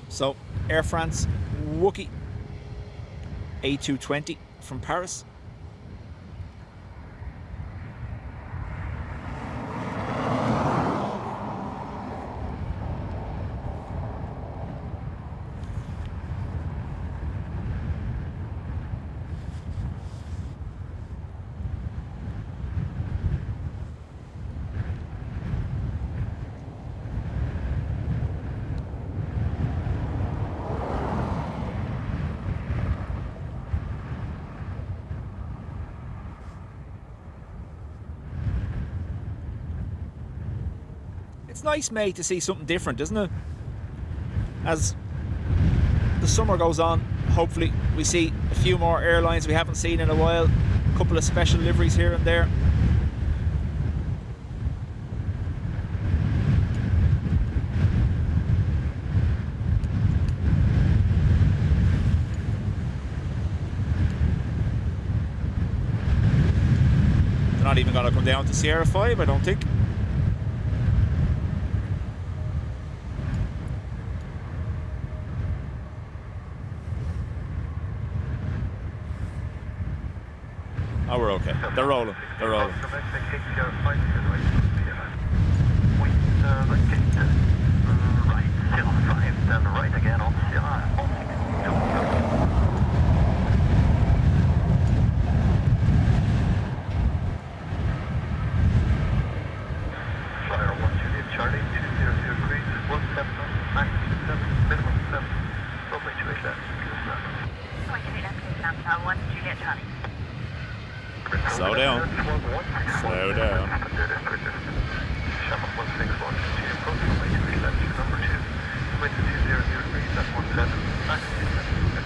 So Air France Wookie A220 from Paris. It's nice, mate, to see something different, isn't it? As the summer goes on, hopefully we see a few more airlines we haven't seen in a while, a couple of special liveries here and there. They're not even going to come down to Sierra 5, I don't think. Oh, we're okay. They're rolling. They're rolling. Right again on Sierra. Flyer 1 Juliet Charlie, 200 degrees, 17 knots, max 27, minimum 7, runway 28 left, clear snap. 28 left, clear snap, 1 Juliet Charlie. Slow down. Slow down. Shamrock 161, continue approach, runway 28 left, number 2, wind 200 degrees, that's 17, max 27.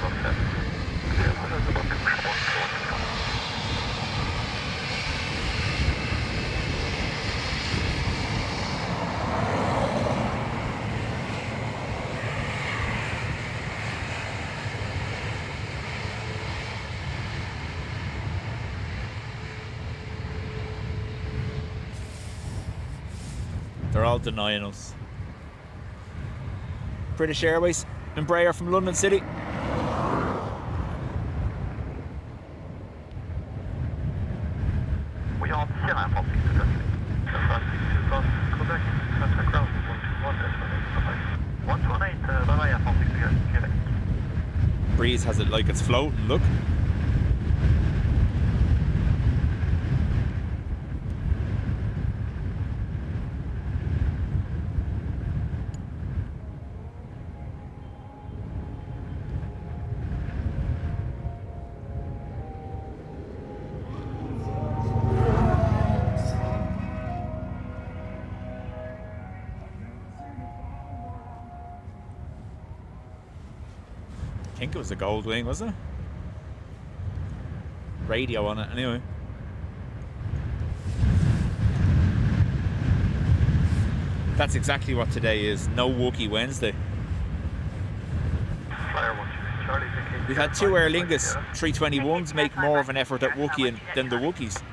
They're all denying us. British Airways, Embraer from London City. We are Sierra Foxy to Dutch. Quebec, Santa Cruz, 121, 118, Foxy to Quebec. Breeze has it like it's floating, look. I think it was a gold wing, wasn't it? Radio on it, anyway. That's exactly what today is. No Wookiee Wednesday. We've had two Aer Lingus 321s make more of an effort at Wookieeing than the Wookiees.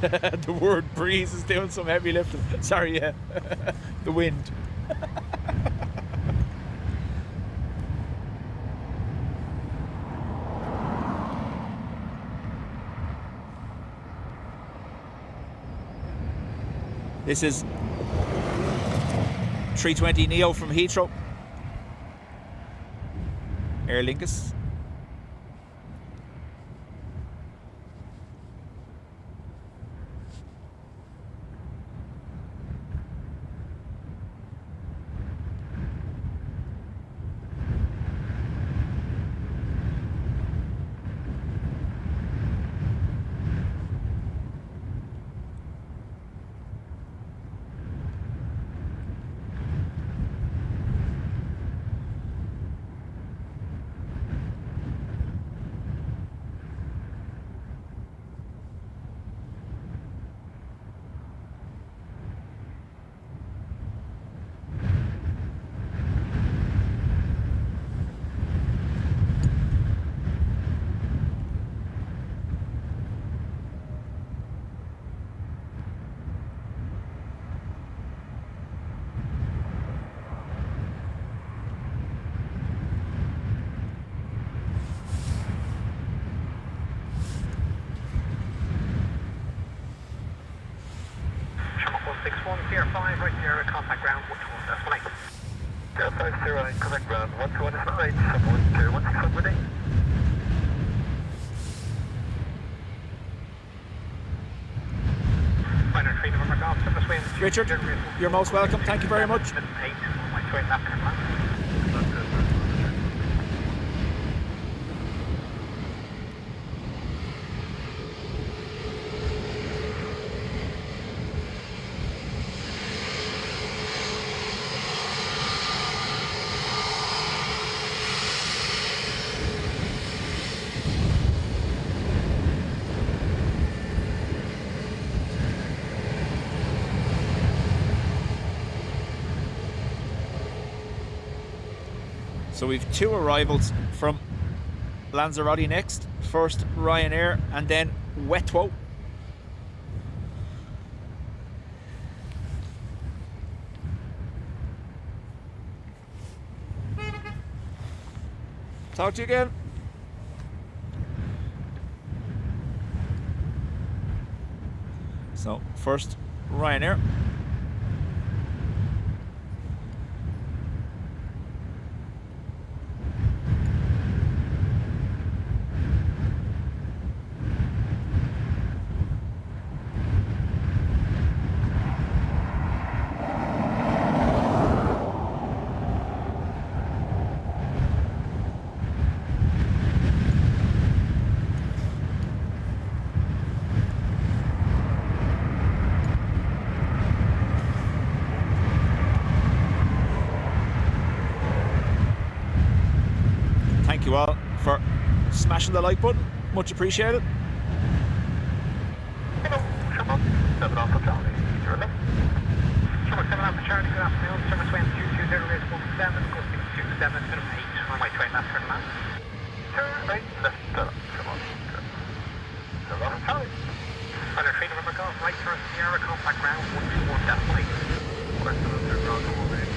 The word breeze is doing some heavy lifting. Sorry, yeah. The wind. This is 320 Neo from Heathrow. Aer Lingus. Richard, you're most welcome. Thank you very much. So we've two arrivals from Lanzarote next. First Ryanair and then Wetwo. Talk to you again. So first Ryanair. Thank you all for smashing the like button. Much appreciated. Hello, Sherman 7 Alpha Charlie. You're left. Sherman 7 Alpha Charlie, good afternoon. Sherman 2220 race 17, costing 27, minimum 8 on my train left turn left. Turn right, left, Sherman. 7 Alpha Charlie. On our train remember golf, right turn Sierra, compact ground, 121 decimal 8. West of the ground, 1 8.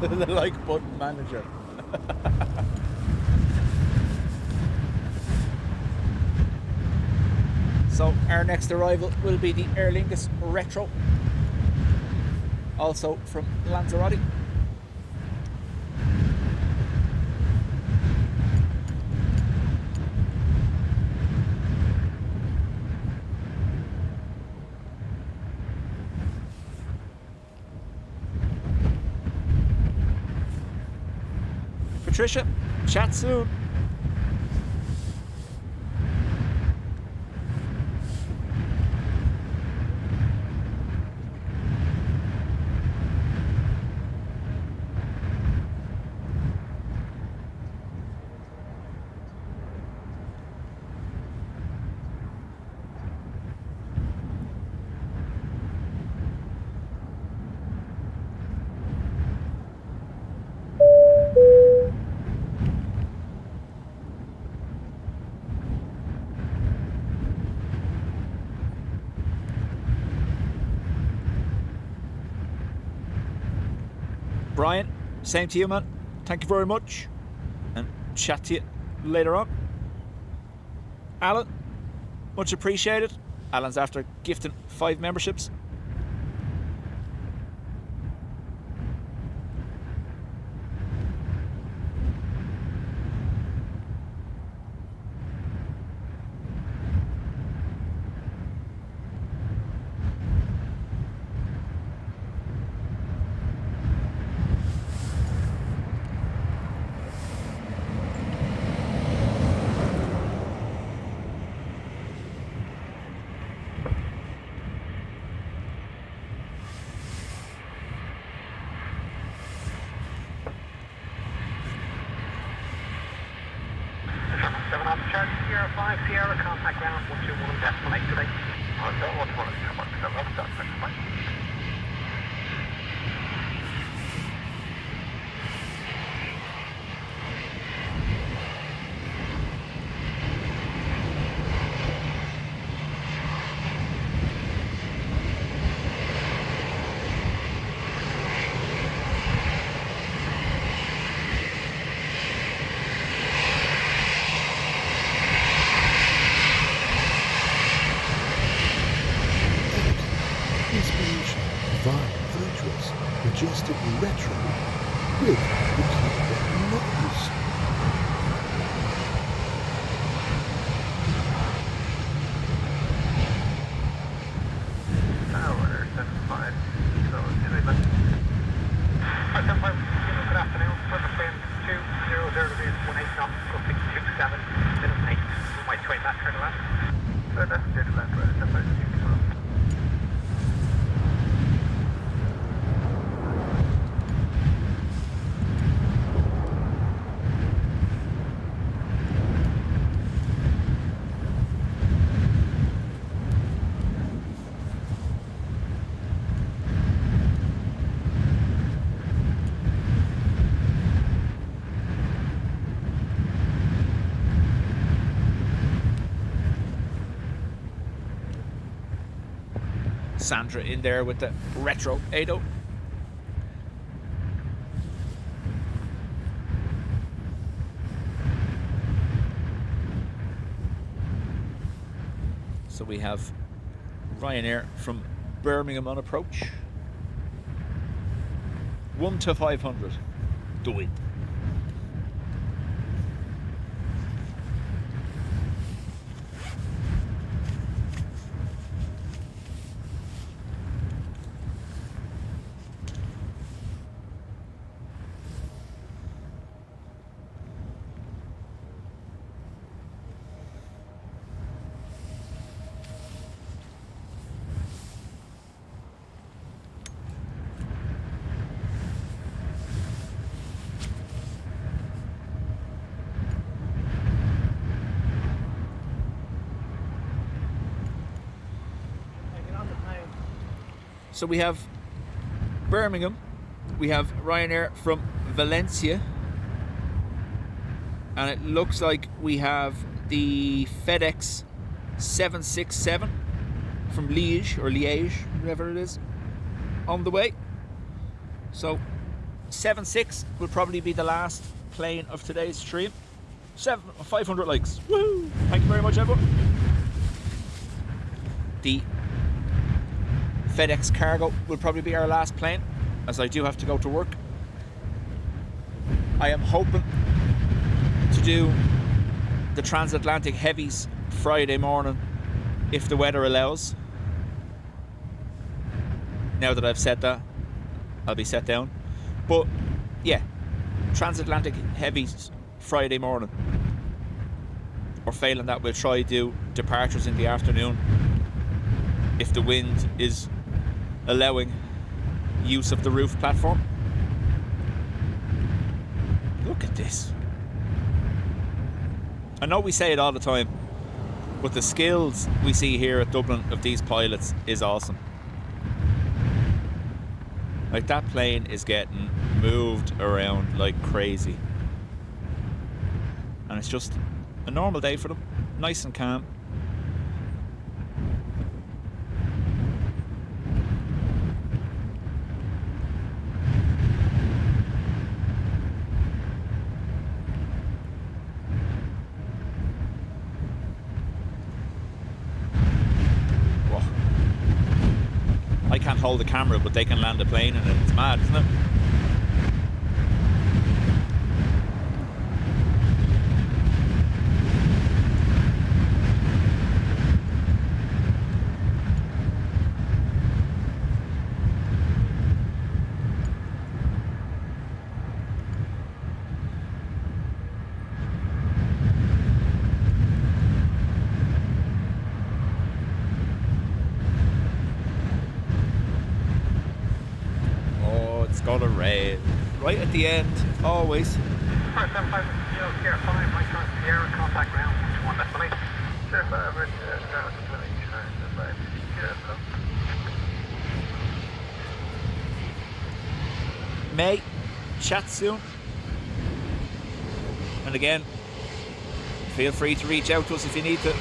The like button manager. So our next arrival will be the Aer Lingus Retro, also from Lanzarote. Patricia, chat soon. Brian, same to you, man. Thank you very much. And chat to you later on. Alan, much appreciated. Alan's after gifting 5 memberships. Sierra 5, Sierra, contact ground 121 decimal 8 today. Oh, no, 121 decimal 8, so that's that, thanks, bye. Majestic retro with the cute that knows. Tower 75, so anyway, but 575, good afternoon, River Spain 200 degrees 18 knots, costing 27, minimum 8, my train left, turn left. So that's it, left, right, Sandra in there with the retro 80. So we have Ryanair from Birmingham on approach. 1 to 500. Do it. So we have Birmingham, we have Ryanair from Valencia, and it looks like we have the FedEx 767 from Liège, or Liège, whatever it is, on the way. So 76 will probably be the last plane of today's stream. 500 likes. Woo! Thank you very much, everyone. The FedEx Cargo will probably be our last plane, as I do have to go to work. I am hoping to do the transatlantic heavies Friday morning if the weather allows. Now that I've said that, I'll be set down. But yeah, transatlantic heavies Friday morning. Or failing that, we'll try do departures in the afternoon if the wind is allowing use of the roof platform. Look at this. I know we say it all the time, but the skills we see here at Dublin of these pilots is awesome. Like, that plane is getting moved around like crazy. And it's just a normal day for them, nice and calm. I can't hold the camera, but they can land a plane in it. It's mad, isn't it? Got a rail right at the end, always. 475, Sierra 5, right on Sierra, contact ground, 1 destination. Sierra 5, right, May, chat soon. And again, feel free to reach out to us if you need to.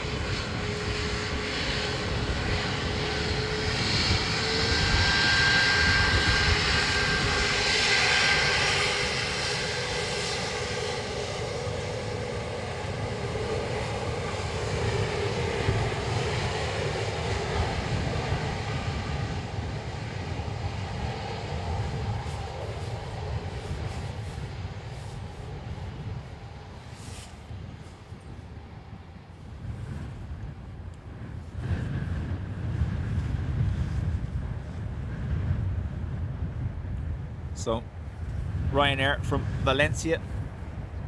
So, Ryanair from Valencia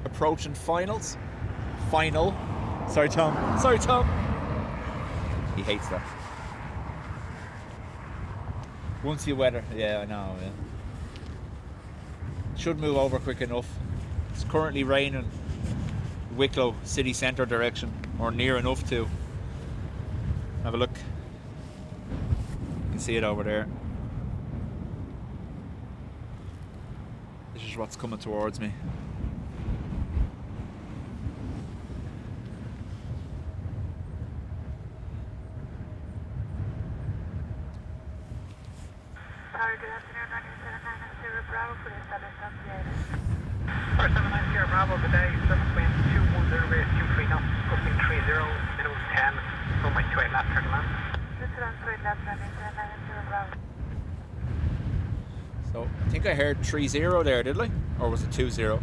approaching finals. Final. Sorry, Tom. Sorry, Tom. He hates that. Once you weather, yeah, I know. Yeah. Should move over quick enough. It's currently raining Wicklow city centre direction, or near enough to. Have a look. You can see it over there. This is what's coming towards me. Qatar, good afternoon, running 790 Bravo for the established Dubjet. First 790 Bravo, good day, surface wind 210 race 23 knots, crossing 30, minimum 10, runway 28 left, turn to land. Switzerland, straight left, running 790 Bravo. So I think I heard 3-0 there, did I? Or was it 2-0?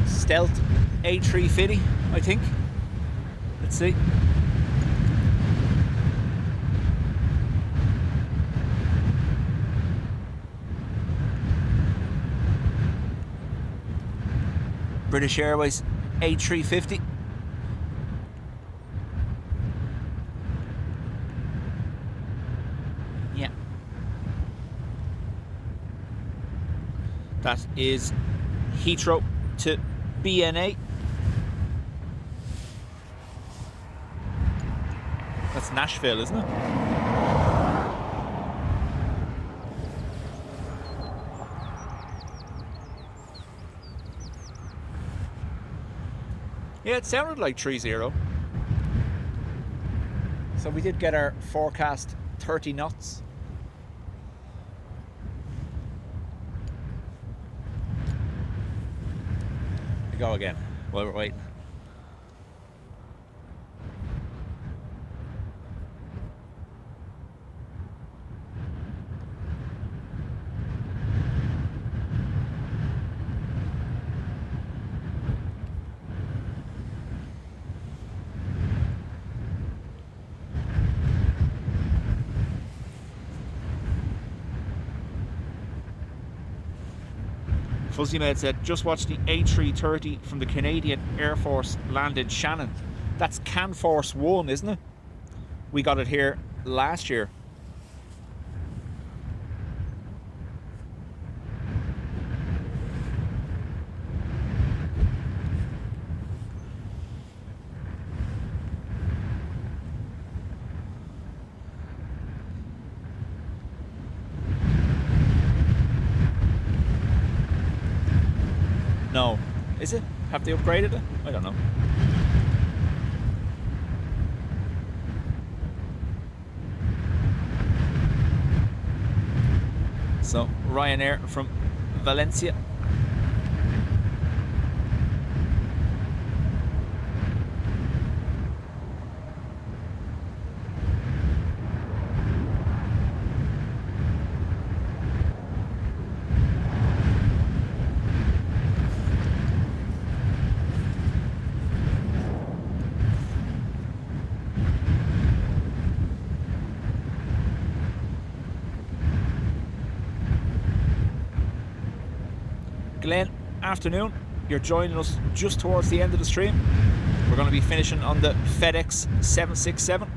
Stealth A350, I think. Let's see. British Airways A350. Yeah. That is Heathrow to BNA. That's Nashville, isn't it? Yeah, it sounded like 3-0. So we did get our forecast 30 knots. We go again while we're waiting. Fuzzy Med said, just watched the A330 from the Canadian Air Force land in Shannon. That's Canforce 1, isn't it? We got it here last year. No. Is it? Have they upgraded it? I don't know. So, Ryanair from Valencia. Glenn, afternoon. You're joining us just towards the end of the stream. We're going to be finishing on the FedEx 767.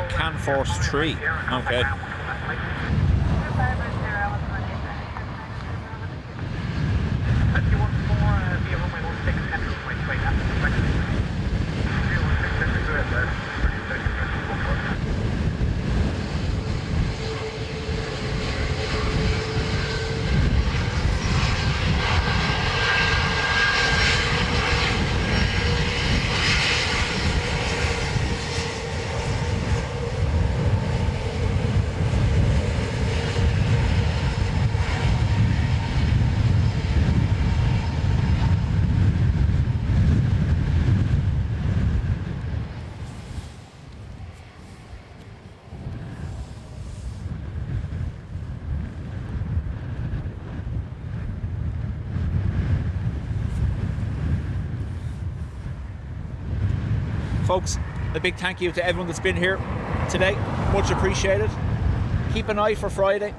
Canforce 3. Okay. Folks, a big thank you to everyone that's been here today. Much appreciated. Keep an eye for Friday.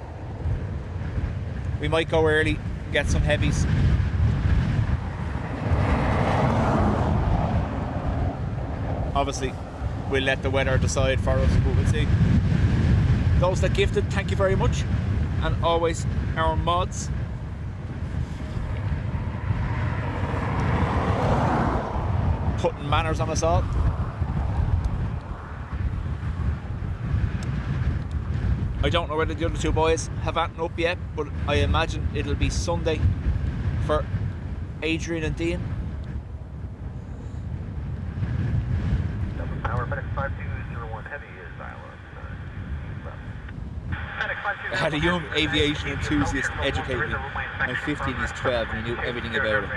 We might go early, get some heavies. Obviously, we'll let the weather decide for us, but we'll see. Those that gifted, thank you very much. And always our mods. Putting manners on us all. I don't know whether the other two boys have gotten up yet, but I imagine it'll be Sunday for Adrian and Dean. Power FedEx 5201 Heavy is I had a young aviation enthusiast educate me. I'm 15, he's 12, and he knew everything about it.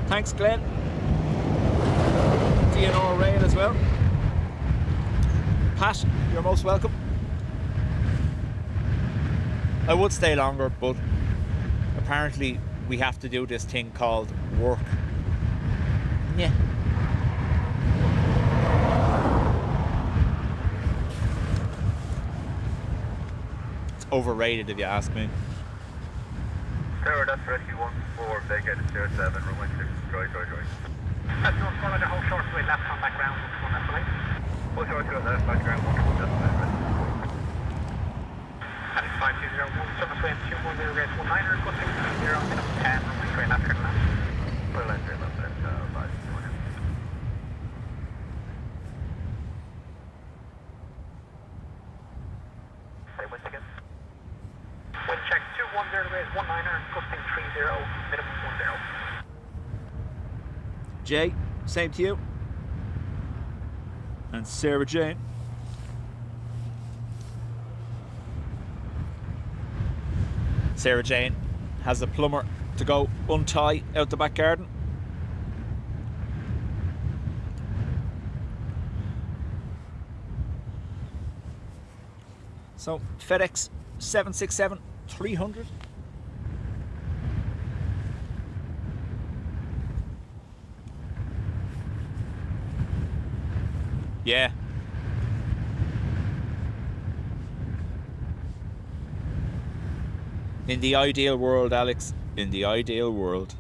Thanks, Glenn. DNR Rail as well. Pat, you're most welcome. I would stay longer, but apparently we have to do this thing called work. Yeah. It's overrated if you ask me. Tower, that's rescue 14, they get to 07, runway 6, dry. That's your follow the whole short way left on background, one left lane. Full short to the left, background 1, that's right. FedEx 5201, Summit Wind 210 race 19er, cutting 30, minimum 10, runway straight left, turn left. Full left, straight left, 5, 2, Say wind again. Wind check 210 race 19er, cutting 30, minimum 10. Jay, same to you. And Sarah Jane. Sarah Jane has a plumber to go untie out the back garden. So FedEx 767-300. Yeah. In the ideal world, Alex, in the ideal world.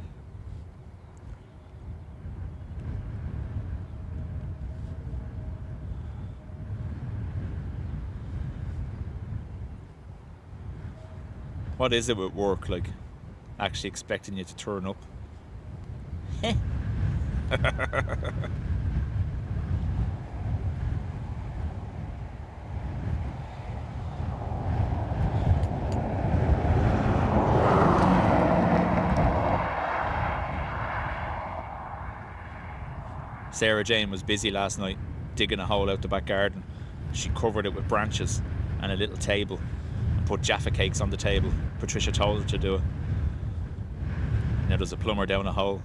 What is it with work, like, actually expecting you to turn up? Sarah Jane was busy last night digging a hole out the back garden. She covered it with branches and a little table and put Jaffa cakes on the table. Patricia told her to do it. Now there's a plumber down a hole.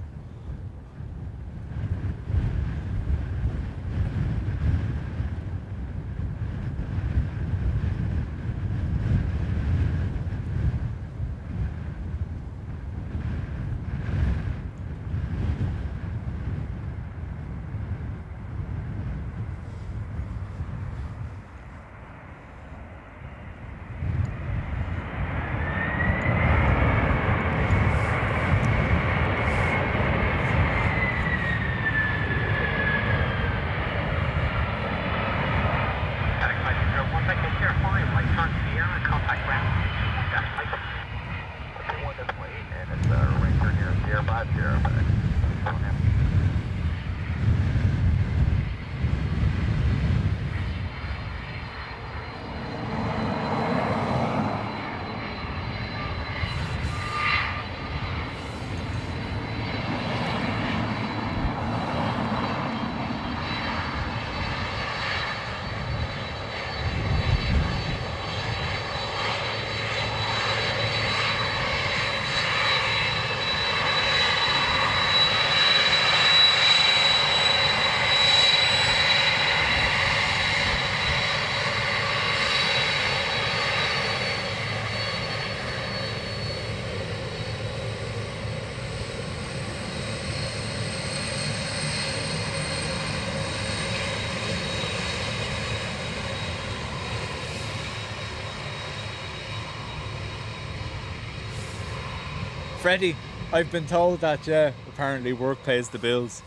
Freddie, I've been told that, apparently work pays the bills.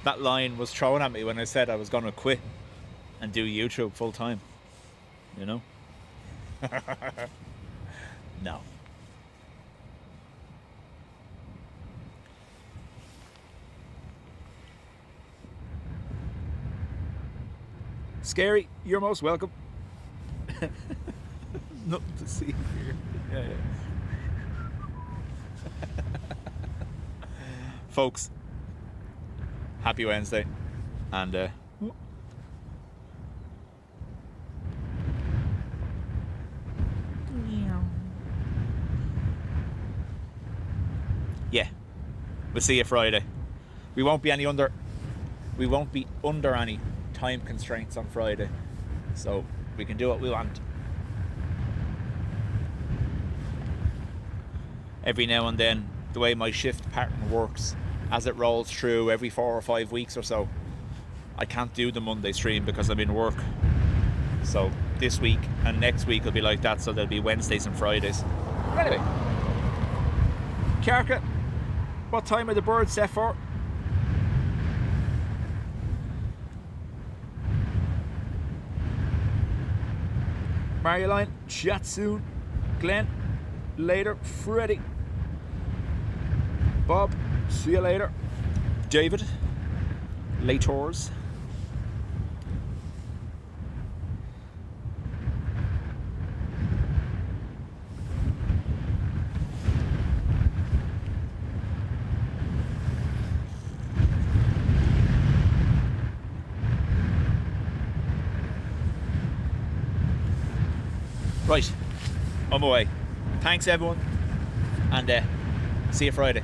That line was thrown at me when I said I was going to quit and do YouTube full time. You know? No. Scary, you're most welcome. Nothing to see here. Yeah. Folks, happy Wednesday, and yeah, we'll see you Friday. We won't be under any time constraints on Friday, so we can do what we want. Every now and then, the way my shift pattern works, as it rolls through every 4 or 5 weeks or so, I can't do the Monday stream because I'm in work. So this week and next week will be like that, so there'll be Wednesdays and Fridays. But anyway, Carca, what time are the birds set for? Marioline, chat soon. Glenn, later. Freddie, Bob, see you later. David, laters. Right, on my way. Thanks everyone, and see you Friday.